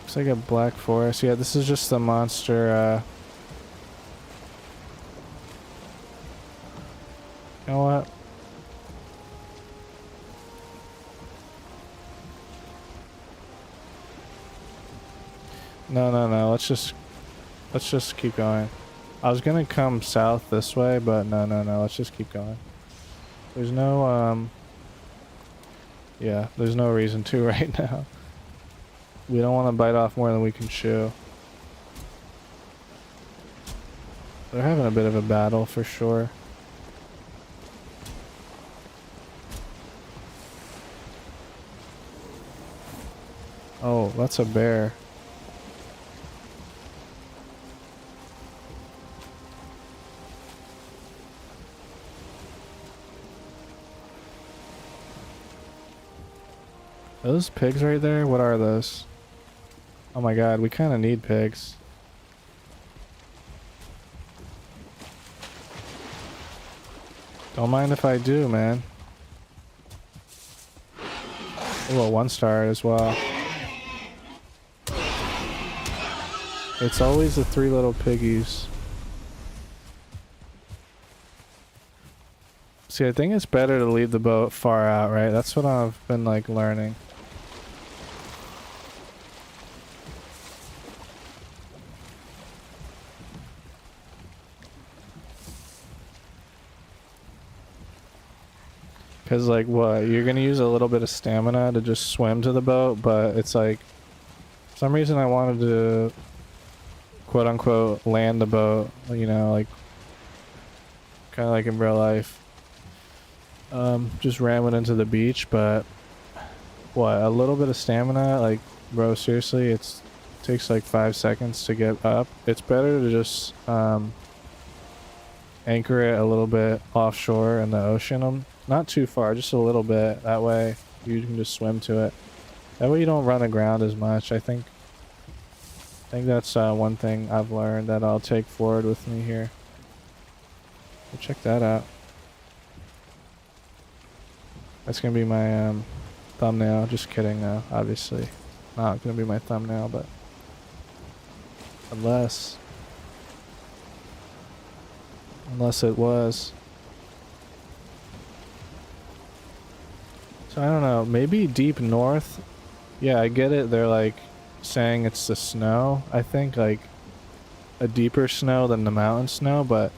Looks like a black forest. Yeah, this is just the monster. You know what? No. Let's just keep going. I was gonna come south this way, but no. Let's just keep going. There's no yeah, there's no reason to right now. We don't want to bite off more than we can chew. They're having a bit of a battle for sure. Oh, that's a bear. Are those pigs right there? What are those? Oh my god, we kind of need pigs. Don't mind if I do, man. Oh, a 1-star as well. It's always the 3 little piggies. See, I think it's better to leave the boat far out, right? That's what I've been, like, learning. Because, like, what? You're going to use a little bit of stamina to just swim to the boat, but it's like... For some reason I wanted to, quote-unquote, land the boat, you know, like... Kind of like in real life. Just ramming into the beach, but... What? A little bit of stamina? Like, bro, seriously, it takes like 5 seconds to get up. It's better to just, anchor it a little bit offshore in the ocean. Not too far, just a little bit. That way you can just swim to it. That way you don't run aground as much. I think that's one thing I've learned that I'll take forward with me here. So check that out. That's gonna be my thumbnail. Just kidding though, obviously. Not gonna be my thumbnail, but unless it was. So I don't know, maybe deep north. Yeah, I get it. They're like saying it's the snow. I think like a deeper snow than the mountain snow, but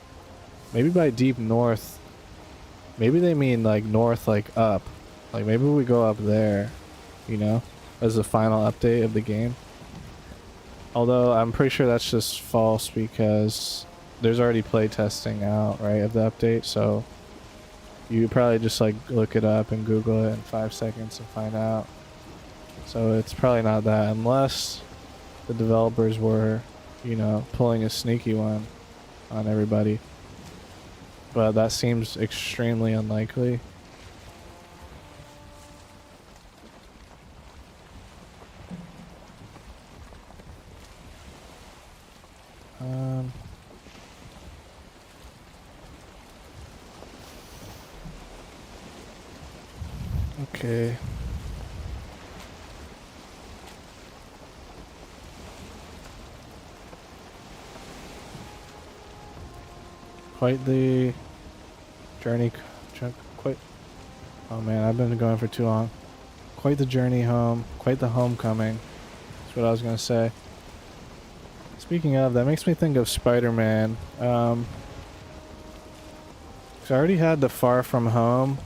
maybe by deep north, maybe they mean like north, like up. Like maybe we go up there, you know, as the final update of the game. Although I'm pretty sure that's just false because there's already play testing out, right, of the update, so you probably just like look it up and Google it in 5 seconds and find out. So it's probably not that, unless the developers were, you know, pulling a sneaky one on everybody. But that seems extremely unlikely. Okay. Quite the journey. Quite. Oh man, I've been going for too long. Quite the journey home. Quite the homecoming. That's what I was gonna say. Speaking of, that makes me think of Spider-Man. 'Cause I already had the Far From Home,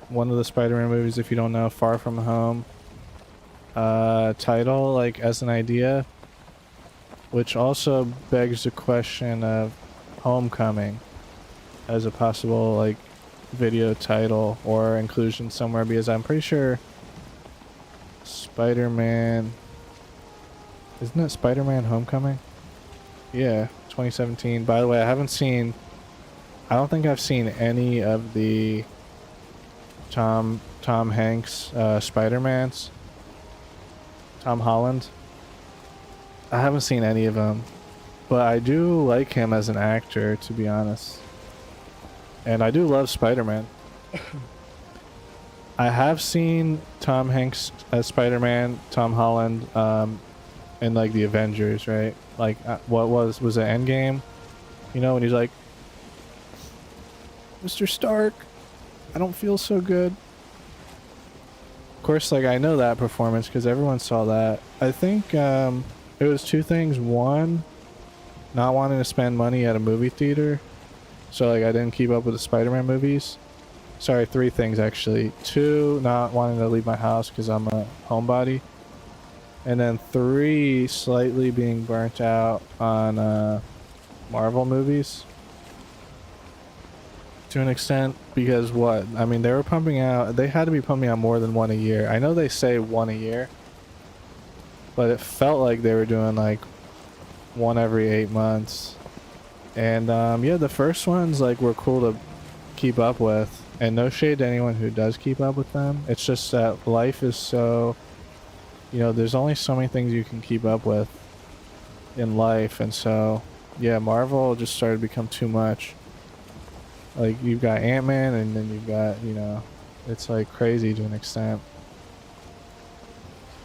one of the Spider-Man movies, if you don't know, Far From Home, title, like, as an idea, which also begs the question of Homecoming as a possible, like, video title or inclusion somewhere, because I'm pretty sure Spider-Man, isn't it Spider-Man Homecoming? Yeah, 2017. By the way, I don't think I've seen any of the Tom Hanks Spider-Mans. Tom Holland. I haven't seen any of them, but I do like him as an actor, to be honest. And I do love Spider-Man. I have seen Tom Hanks as Spider-Man, Tom Holland, in like the Avengers, right? Like, what was it Endgame? You know, when he's like, Mr. Stark, I don't feel so good. Of course, like, I know that performance because everyone saw that. I think it was two things. One, not wanting to spend money at a movie theater. So, like, I didn't keep up with the Spider-Man movies. Sorry, three things, actually. Two, not wanting to leave my house because I'm a homebody. And then three, slightly being burnt out on Marvel movies. To an extent, because what? I mean, they had to be pumping out more than one a year. I know they say one a year, but it felt like they were doing like one every 8 months. And yeah, the first ones like were cool to keep up with, and no shade to anyone who does keep up with them. It's just that life is so, you know, there's only so many things you can keep up with in life, and so yeah, Marvel just started to become too much. Like, you've got Ant-Man, and then you've got, you know, it's like crazy to an extent.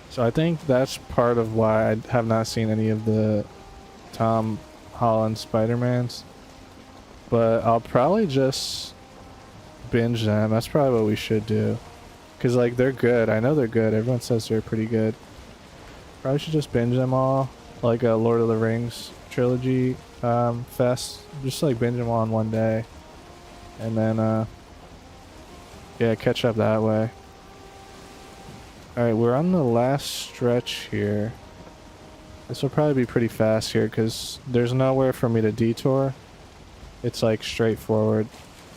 So I think that's part of why I have not seen any of the Tom Holland Spider-Mans. But I'll probably just binge them. That's probably what we should do. Because, like, they're good. I know they're good. Everyone says they're pretty good. Probably should just binge them all. Like a Lord of the Rings trilogy fest. Just, like, binge them all in one day. And then, yeah, catch up that way. Alright, we're on the last stretch here. This will probably be pretty fast here, because there's nowhere for me to detour. It's, like, straightforward.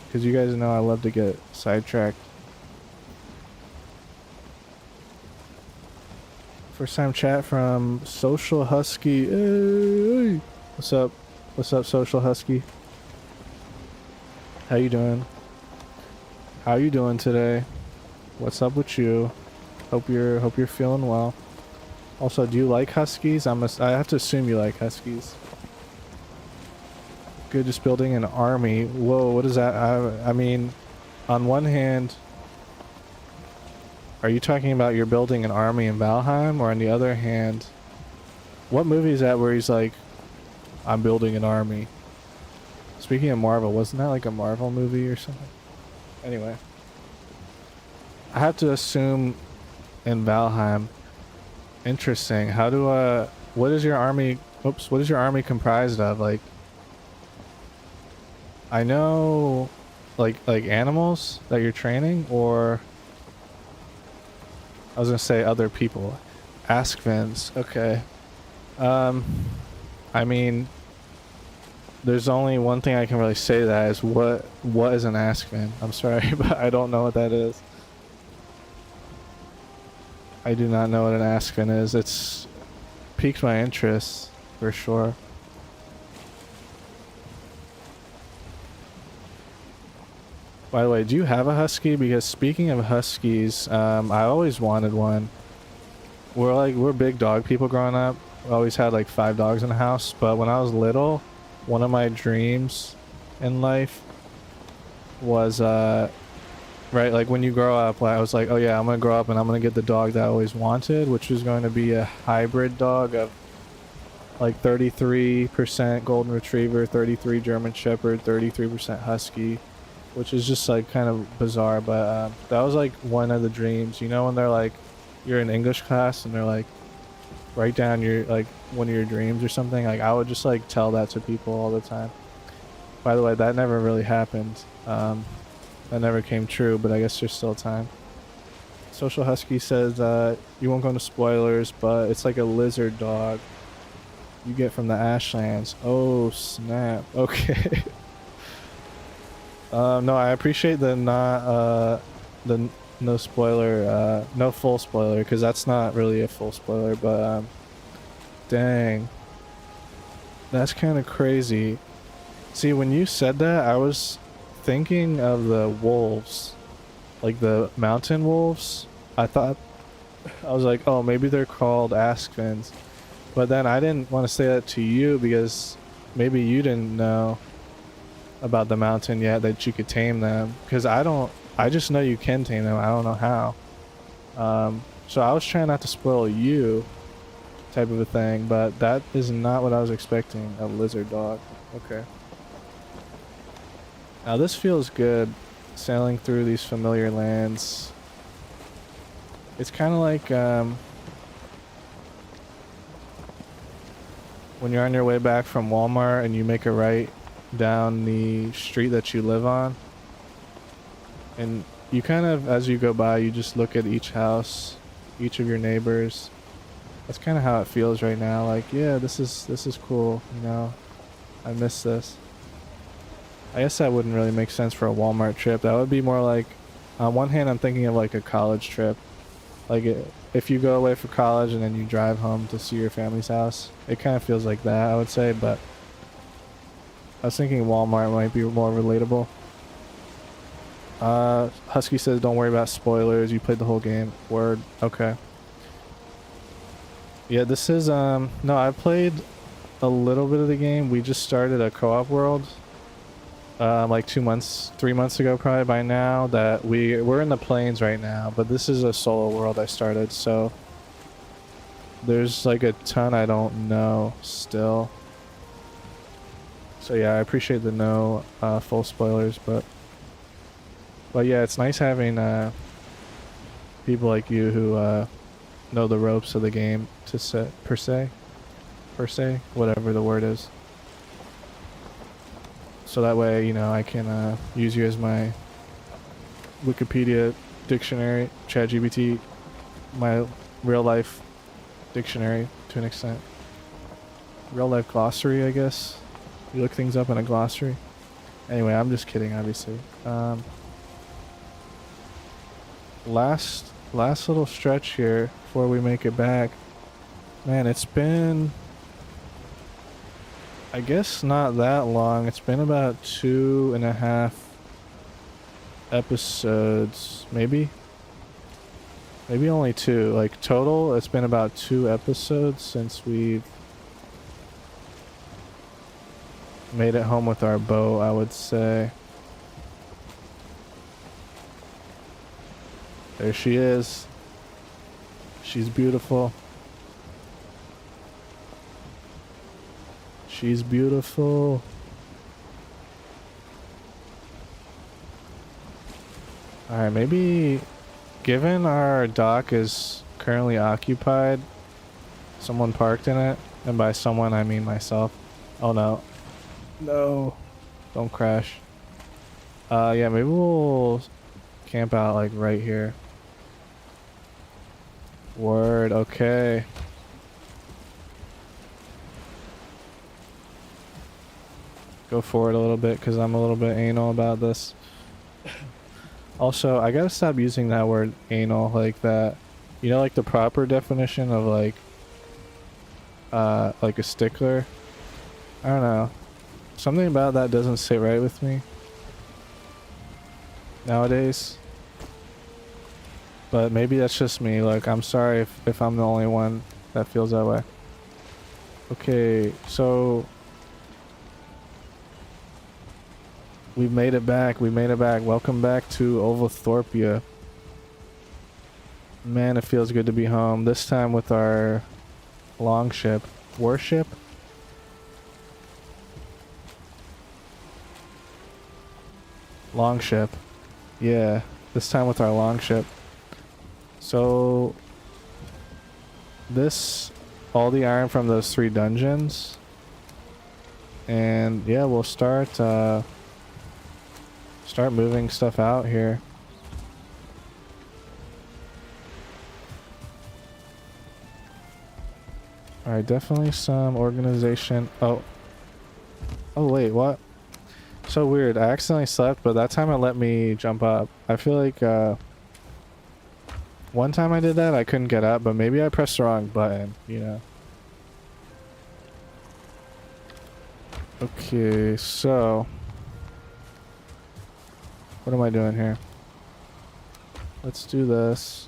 Because you guys know I love to get sidetracked. First time chat from Social Husky. Hey! What's up? What's up, Social Husky? How you doing? How you doing today? What's up with you? Hope you're feeling well. Also, do you like huskies? I have to assume you like huskies. Good, just building an army. Whoa, what is that? I mean, on one hand, are you talking about you're building an army in Valheim? Or on the other hand, what movie is that where he's like, I'm building an army? Speaking of Marvel, wasn't that like a Marvel movie or something? Anyway. I have to assume in Valheim. Interesting. How do what is your army comprised of? Like, I know like animals that you're training, or I was gonna say other people. Askvins. Okay. I mean, there's only one thing I can really say that is what is an Askvin? I'm sorry, but I don't know what that is. I do not know what an Askvin is. It's piqued my interest for sure. By the way, do you have a husky? Because speaking of huskies, I always wanted one. We're big dog people growing up. We always had like 5 dogs in the house, but when I was little, one of my dreams in life was right, like when you grow up, I was like, oh yeah, I'm gonna grow up and I'm gonna get the dog that I always wanted, which was going to be a hybrid dog of like 33% golden retriever, 33 German shepherd, 33% husky. which is just like kind of bizarre. But that was like one of the dreams. You know, when they're like, you're in English class and they're like, write down your like one of your dreams or something. Like I would just like tell that to people all the time. By the way, that never really happened. That never came true, but I guess there's still time. Social Husky says you won't go into spoilers, but it's like a lizard dog you get from the Ashlands. Oh snap. Okay. No, I appreciate the not the no spoiler, no full spoiler, because that's not really a full spoiler, but dang, that's kind of crazy. See, when you said that, I was thinking of the wolves, like the mountain wolves. I thought, I was like, oh, maybe they're called askfins, but then I didn't want to say that to you because maybe you didn't know about the mountain yet, that you could tame them, because I just know you can tame them. I don't know how. So I was trying not to spoil you, type of a thing, but that is not what I was expecting. A lizard dog. Okay. Now this feels good, sailing through these familiar lands. It's kind of like when you're on your way back from Walmart and you make a right down the street that you live on, and you kind of, as you go by, you just look at each house, each of your neighbors. That's kind of how it feels right now. Like, yeah, this is cool, you know, I miss this. I guess that wouldn't really make sense for a Walmart trip. That would be more like, on one hand, I'm thinking of like a college trip. Like if you go away for college and then you drive home to see your family's house, it kind of feels like that, I would say. But I was thinking Walmart might be more relatable. Husky says, don't worry about spoilers. You played the whole game. Word. Okay. Yeah, this is, no, I played a little bit of the game. We just started a co-op world. Like 3 months ago probably by now, that we're in the plains right now, but this is a solo world I started, so there's like a ton I don't know still. So yeah, I appreciate the no full spoilers, but yeah, it's nice having people like you who know the ropes of the game to set per se, whatever the word is. So that way, you know, I can use you as my Wikipedia dictionary, ChatGPT, my real life dictionary to an extent. Real life glossary, I guess. You look things up in a glossary. Anyway, I'm just kidding, obviously. Last little stretch here before we make it back. Man, it's been, I guess, not that long. It's been about 2.5 episodes, maybe only 2. Like total, it's been about 2 episodes since we've made it home with our boat, I would say. There she is. She's beautiful. She's beautiful. Alright, maybe, given our dock is currently occupied, someone parked in it, and by someone I mean myself. Oh no. No. Don't crash. Yeah, maybe we'll camp out like right here. Word, okay. Go forward a little bit because I'm a little bit anal about this. Also, I gotta stop using that word anal like that. You know, like the proper definition of like a stickler? I don't know. Something about that doesn't sit right with me nowadays. But maybe that's just me. Like, I'm sorry if I'm the only one that feels that way. Okay, so we've made it back. We made it back. Welcome back to Ovathorpia. Man, it feels good to be home. This time with our longship. Warship? Longship. Yeah, this time with our longship. So this, all the iron from those 3 dungeons, and yeah, we'll start moving stuff out here. All right, definitely some organization. Oh wait, what? So weird. I accidentally slept, but that time it let me jump up. I feel like one time I did that, I couldn't get up, but maybe I pressed the wrong button, you know. Okay, so what am I doing here? Let's do this.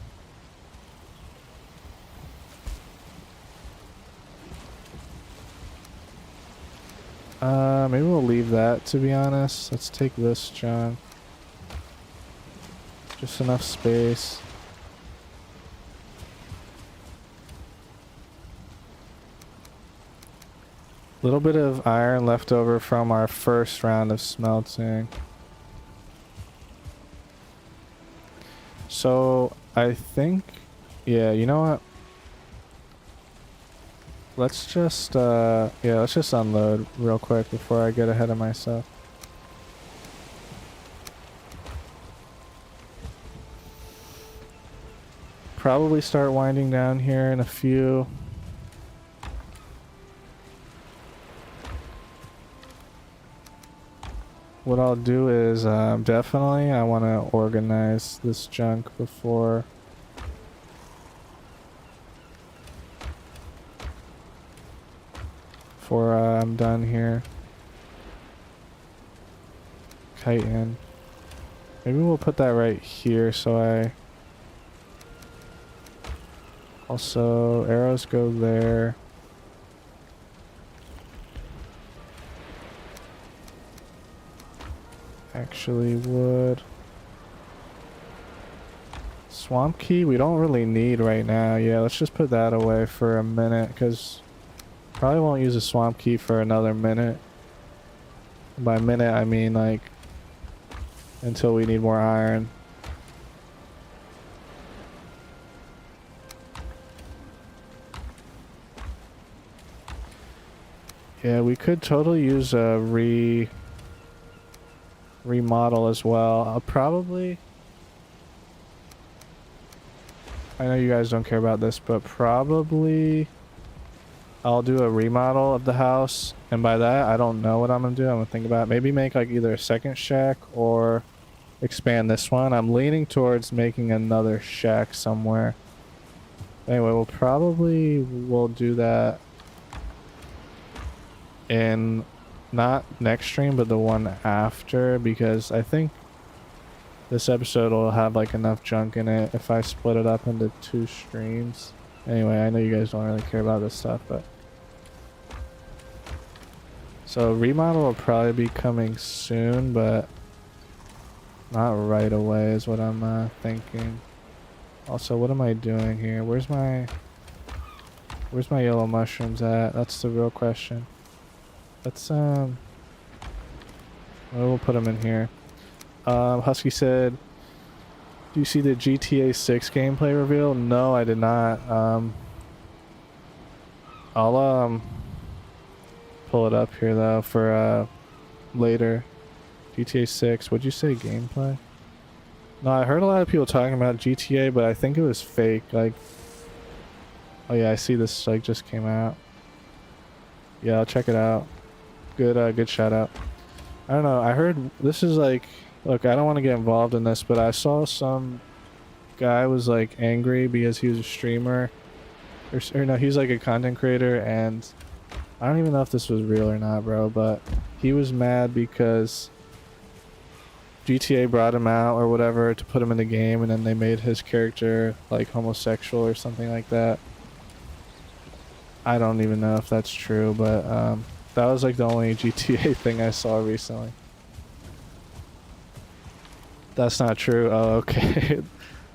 Maybe we'll leave that, to be honest. Let's take this junk. Just enough space. Little bit of iron left over from our first round of smelting. So I think, yeah, you know what? Let's just let's just unload real quick before I get ahead of myself. Probably start winding down here in a few. What I'll do is definitely I want to organize this junk before I'm done here. Chitin. Maybe we'll put that right here so I also arrows go there. Actually wood. Swamp key we don't really need right now. Yeah, let's just put that away for a minute because probably won't use a swamp key for another minute. By minute I mean like until we need more iron. Yeah, we could totally use a remodel as well. I'll probably, I know you guys don't care about this, but probably I'll do a remodel of the house, and by that I don't know what I'm gonna do. I'm gonna think about it. Maybe make like either a second shack or expand this one. I'm leaning towards making another shack somewhere. Anyway, we'll do that in not next stream but the one after, because I think this episode will have like enough junk in it if I split it up into 2 streams. Anyway, I know you guys don't really care about this stuff, but so remodel will probably be coming soon, but not right away is what I'm thinking. Also, what am I doing here? Where's my yellow mushrooms at? That's the real question. Let's we'll put them in here. Husky said, do you see the GTA 6 gameplay reveal? No, I did not. I'll pull it up here though for later. GTA 6, what'd you say, gameplay? No, I heard a lot of people talking about GTA, but I think it was fake. Like, oh yeah, I see this like just came out. Yeah, I'll check it out. Good shout out. I don't know, I heard this is like, look, I don't want to get involved in this, but I saw some guy was like angry because he was a streamer, or no, he's like a content creator, and I don't even know if this was real or not, bro, but he was mad because GTA brought him out or whatever to put him in the game, and then they made his character like homosexual or something like that. I don't even know if that's true, but that was like the only GTA thing I saw recently. That's not true. Oh, okay.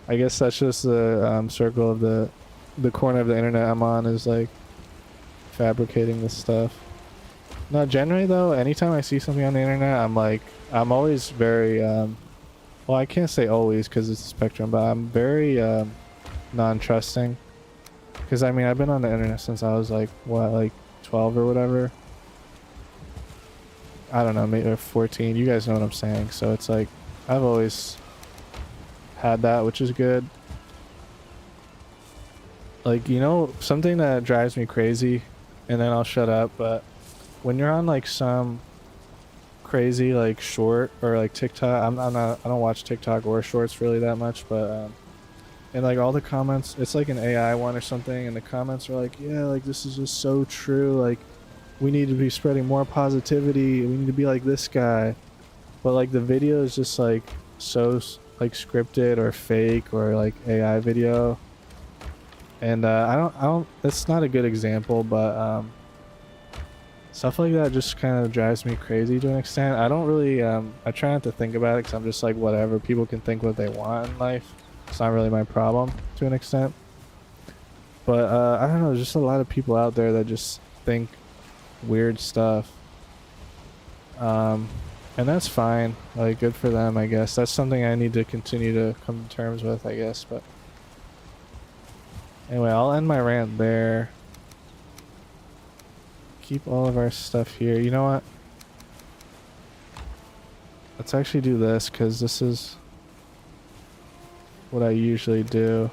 I guess that's just the circle of the corner of the internet I'm on is like fabricating this stuff. No, generally though, anytime I see something on the internet, I'm like, I'm always very, well, I can't say always because it's a spectrum, but I'm very non-trusting. Because I mean, I've been on the internet since I was like, what, like 12 or whatever. I don't know, maybe 14. You guys know what I'm saying. So it's like, I've always had that, which is good. Like, you know, something that drives me crazy, and then I'll shut up, but when you're on like some crazy like short or like TikTok, I'm not, I don't watch TikTok or shorts really that much, but and like all the comments, it's like an AI one or something, and the comments are like, yeah, like this is just so true, like we need to be spreading more positivity, we need to be like this guy, but like the video is just like so like scripted or fake or like AI video, and I don't, it's not a good example, but stuff like that just kind of drives me crazy to an extent. I don't really, I try not to think about it because I'm just like, whatever, people can think what they want in life. It's not really my problem to an extent. But I don't know, there's just a lot of people out there that just think weird stuff. And that's fine. Like, good for them, I guess. That's something I need to continue to come to terms with, I guess. But anyway, I'll end my rant there. Keep all of our stuff here. You know what? Let's actually do this, because this is what I usually do.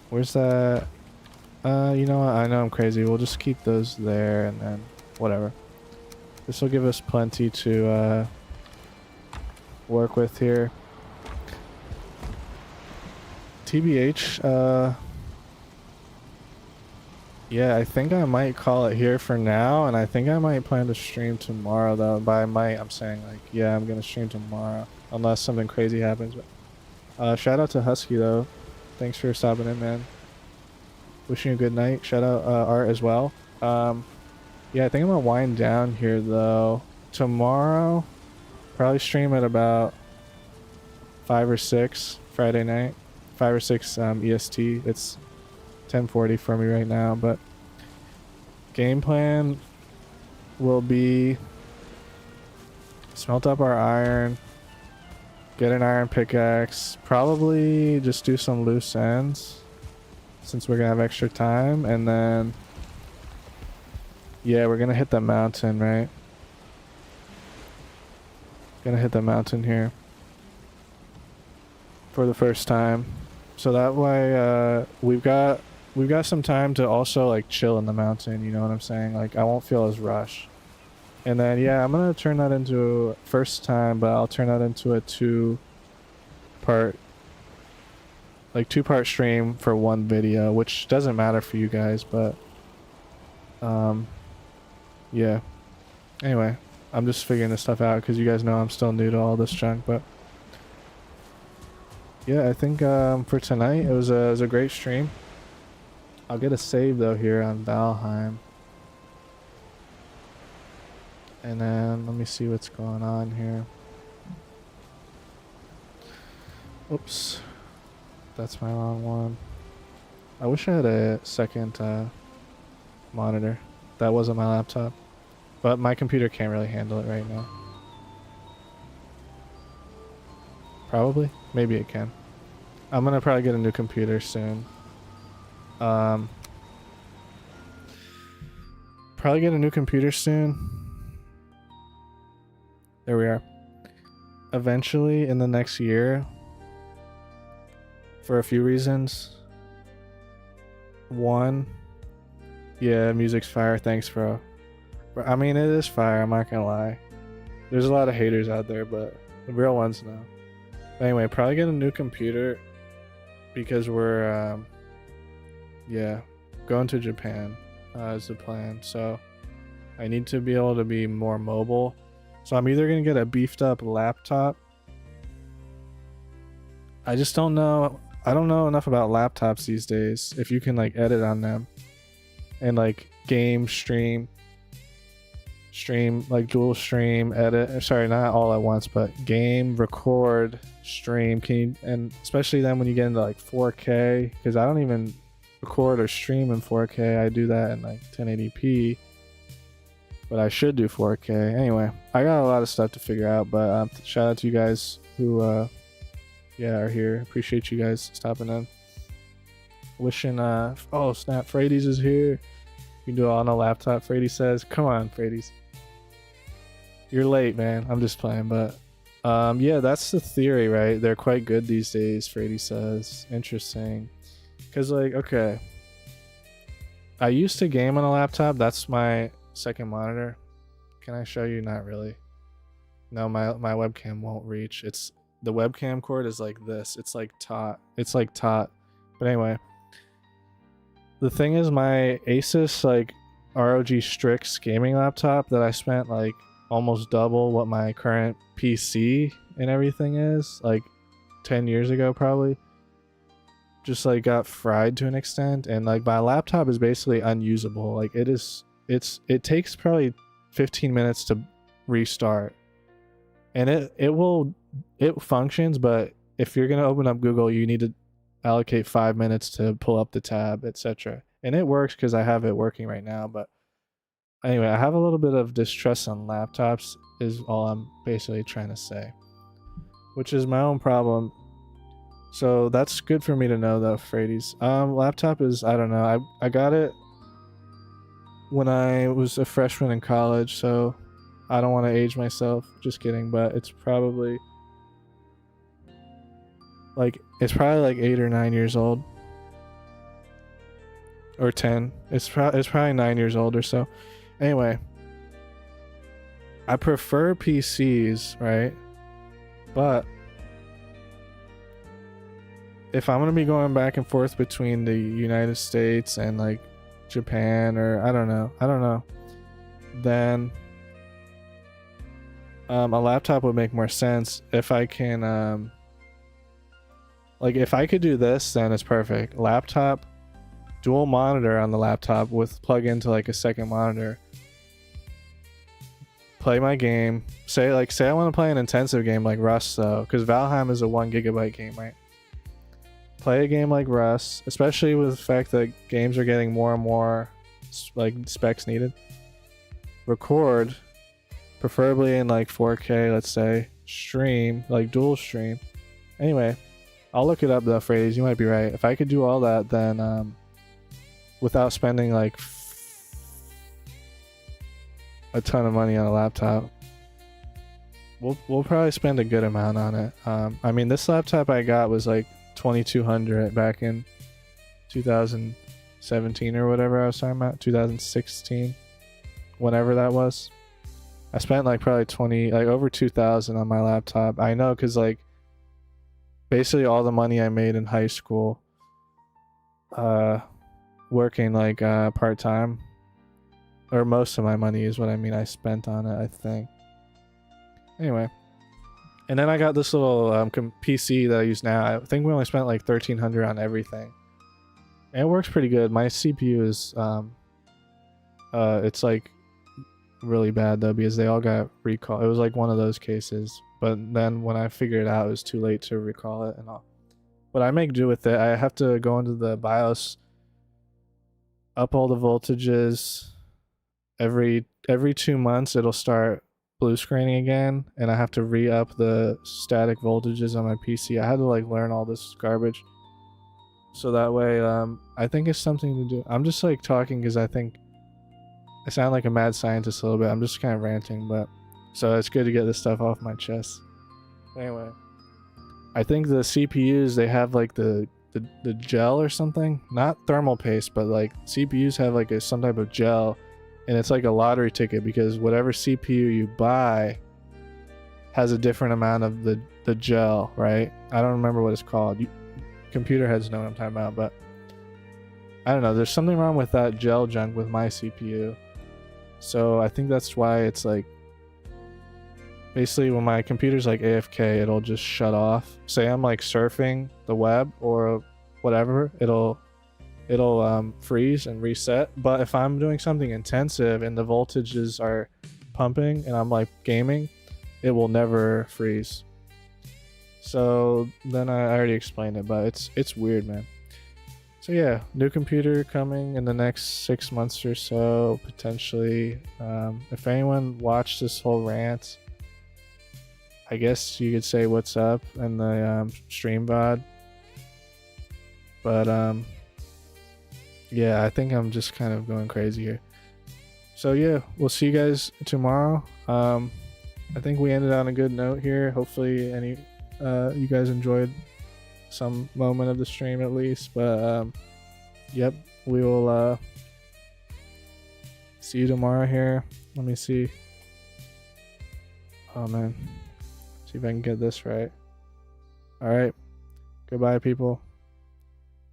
Where's that? You know what? I know I'm crazy. We'll just keep those there, and then whatever. This will give us plenty to work with here. TBH, yeah, I think I might call it here for now, and I think I might plan to stream tomorrow, though. By might, I'm saying, like, yeah, I'm gonna stream tomorrow, unless something crazy happens. But shout out to Husky, though. Thanks for stopping in, man. Wishing you a good night. Shout out Art as well. Yeah, I think I'm gonna wind down here, though. Tomorrow, probably stream at about 5 or 6 Friday night. 5 or 6 EST. It's 10:40 for me right now, but game plan will be smelt up our iron, get an iron pickaxe, probably just do some loose ends since we're gonna have extra time, and then yeah, we're gonna hit the mountain, right? Gonna hit the mountain here for the first time, so that way we've got some time to also like chill in the mountain, you know what I'm saying? Like, I won't feel as rushed. And then yeah, I'm gonna turn that into first time, but I'll turn that into a two-part stream for one video, which doesn't matter for you guys, but yeah. Anyway, I'm just figuring this stuff out because you guys know I'm still new to all this junk, but yeah, I think for tonight it was a great stream. I'll get a save though here on Valheim. And then let me see what's going on here. Oops. That's my wrong one. I wish I had a second monitor. That wasn't my laptop. But my computer can't really handle it right now. Probably. Maybe it can. I'm gonna probably get a new computer soon. Probably get a new computer soon. There we are. Eventually in the next year, for a few reasons. One, yeah, music's fire. Thanks, bro. I mean, it is fire, I'm not gonna lie. There's a lot of haters out there, but the real ones know. But anyway, probably get a new computer because we're yeah, going to Japan is the plan. So I need to be able to be more mobile. So I'm either gonna get a beefed up laptop. I just don't know. I don't know enough about laptops these days. If you can like edit on them and like game stream like dual stream, edit. Sorry, not all at once, but game, record, stream. Can you, and especially then when you get into like 4K, because I don't even record or stream in 4K. I do that in like 1080p, but I should do 4K. Anyway, I got a lot of stuff to figure out, but shout out to you guys who are here. Appreciate you guys stopping in. Wishing oh snap, Frades is here. You can do it on a laptop. Frades says, come on, Frades. You're late, man. I'm just playing, but yeah, that's the theory, right? They're quite good these days, Frades says. Interesting. Because, like, okay, I used to game on a laptop. That's my second monitor. Can I show you? Not really. No, my webcam won't reach. It's the webcam cord is like this. It's like taut. But anyway, the thing is, my Asus like ROG Strix gaming laptop that I spent like almost double what my current PC and everything is, like 10 years ago probably, just like got fried to an extent, and like my laptop is basically unusable. Like it takes probably 15 minutes to restart, and it functions, but if you're gonna open up Google, you need to allocate 5 minutes to pull up the tab, etc. And it works because I have it working right now. But anyway, I have a little bit of distrust on laptops is all I'm basically trying to say, which is my own problem. So that's good for me to know though, Frades. Laptop is, I don't know, I got it when I was a freshman in college, so I don't want to age myself, just kidding, but it's probably like 8 or 9 years old, or 10. It's probably 9 years old or so. Anyway, I prefer PCs, right? But if I'm gonna be going back and forth between the United States and like Japan, or I don't know, then a laptop would make more sense. If I can like if I could do this, then it's perfect. Laptop, dual monitor on the laptop with plug into like a second monitor. Play my game. Say I want to play an intensive game like Rust though, because Valheim is a 1 GB game, right? Play a game like Rust, especially with the fact that games are getting more and more like specs needed. Record, preferably in like 4K, let's say. Stream, like dual stream. Anyway, I'll look it up though, Frades. You might be right. If I could do all that, then without spending like a ton of money on a laptop, we'll probably spend a good amount on it. I mean, this laptop I got was like $2,200 back in 2017 or whatever I was talking about, 2016, whenever that was. I spent like probably over 2,000 on my laptop. I know, because like basically all the money I made in high school working like part-time, or most of my money is what I mean I spent on it, I think. Anyway, and then I got this little PC that I use now. I think we only spent like $1,300 on everything, and it works pretty good. My CPU is it's like really bad though, because they all got recall. It was like one of those cases, but then when I figured it out, it was too late to recall it and all. But I make do with it. I have to go into the BIOS, up all the voltages. Every 2 months it'll start blue screening again, and I have to re-up the static voltages on my PC. I had to like learn all this garbage, so that way I think it's something to do. I'm just like talking because I think I sound like a mad scientist a little bit. I'm just kind of ranting, but so it's good to get this stuff off my chest. Anyway, I think the CPUs, they have like the gel or something, not thermal paste, but like CPUs have like some type of gel, and it's like a lottery ticket, because whatever CPU you buy has a different amount of the gel, right? I don't remember what it's called. Computer heads know what I'm talking about, but I don't know. There's something wrong with that gel junk with my CPU. So I think that's why it's like, basically when my computer's like AFK, it'll just shut off. Say I'm like surfing the web or whatever, it'll freeze and reset. But if I'm doing something intensive and the voltages are pumping and I'm like gaming, it will never freeze. So then I already explained it, but it's weird, man. So yeah, new computer coming in the next 6 months or so, potentially. If anyone watched this whole rant, I guess you could say what's up in the stream VOD. But yeah, I think I'm just kind of going crazy here. So yeah, we'll see you guys tomorrow. I think we ended on a good note here. Hopefully you guys enjoyed some moment of the stream at least. But yep, we will see you tomorrow here. Let me see. Oh man, see if I can get this right. All right, goodbye people.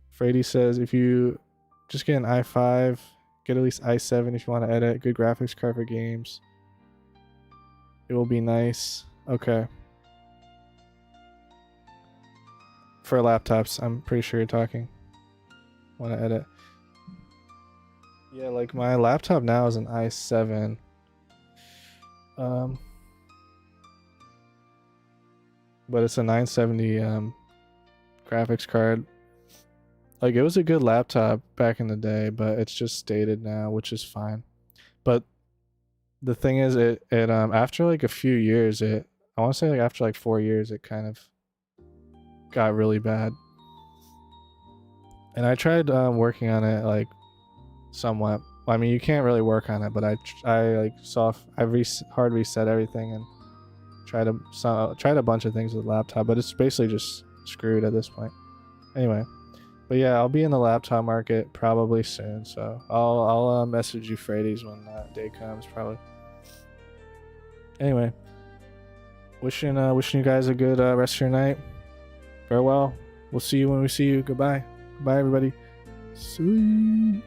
Frady says if you just get an i5, get at least i7 if you want to edit. Good graphics card for games. It will be nice. Okay. For laptops, I'm pretty sure you're talking. Want to edit. Yeah, like my laptop now is an i7. But it's a 970 graphics card. Like, it was a good laptop back in the day, but it's just dated now, which is fine. But the thing is, it after like a few years, I want to say like after like 4 years, it kind of got really bad. And I tried working on it like somewhat. I mean, you can't really work on it, but I like hard reset everything and tried a bunch of things with the laptop, but it's basically just screwed at this point. Anyway. But yeah, I'll be in the laptop market probably soon, so I'll message you Freddy's when that day comes, probably. Anyway, wishing you guys a good rest of your night. Farewell. We'll see you when we see you. Goodbye. Goodbye, everybody. See you.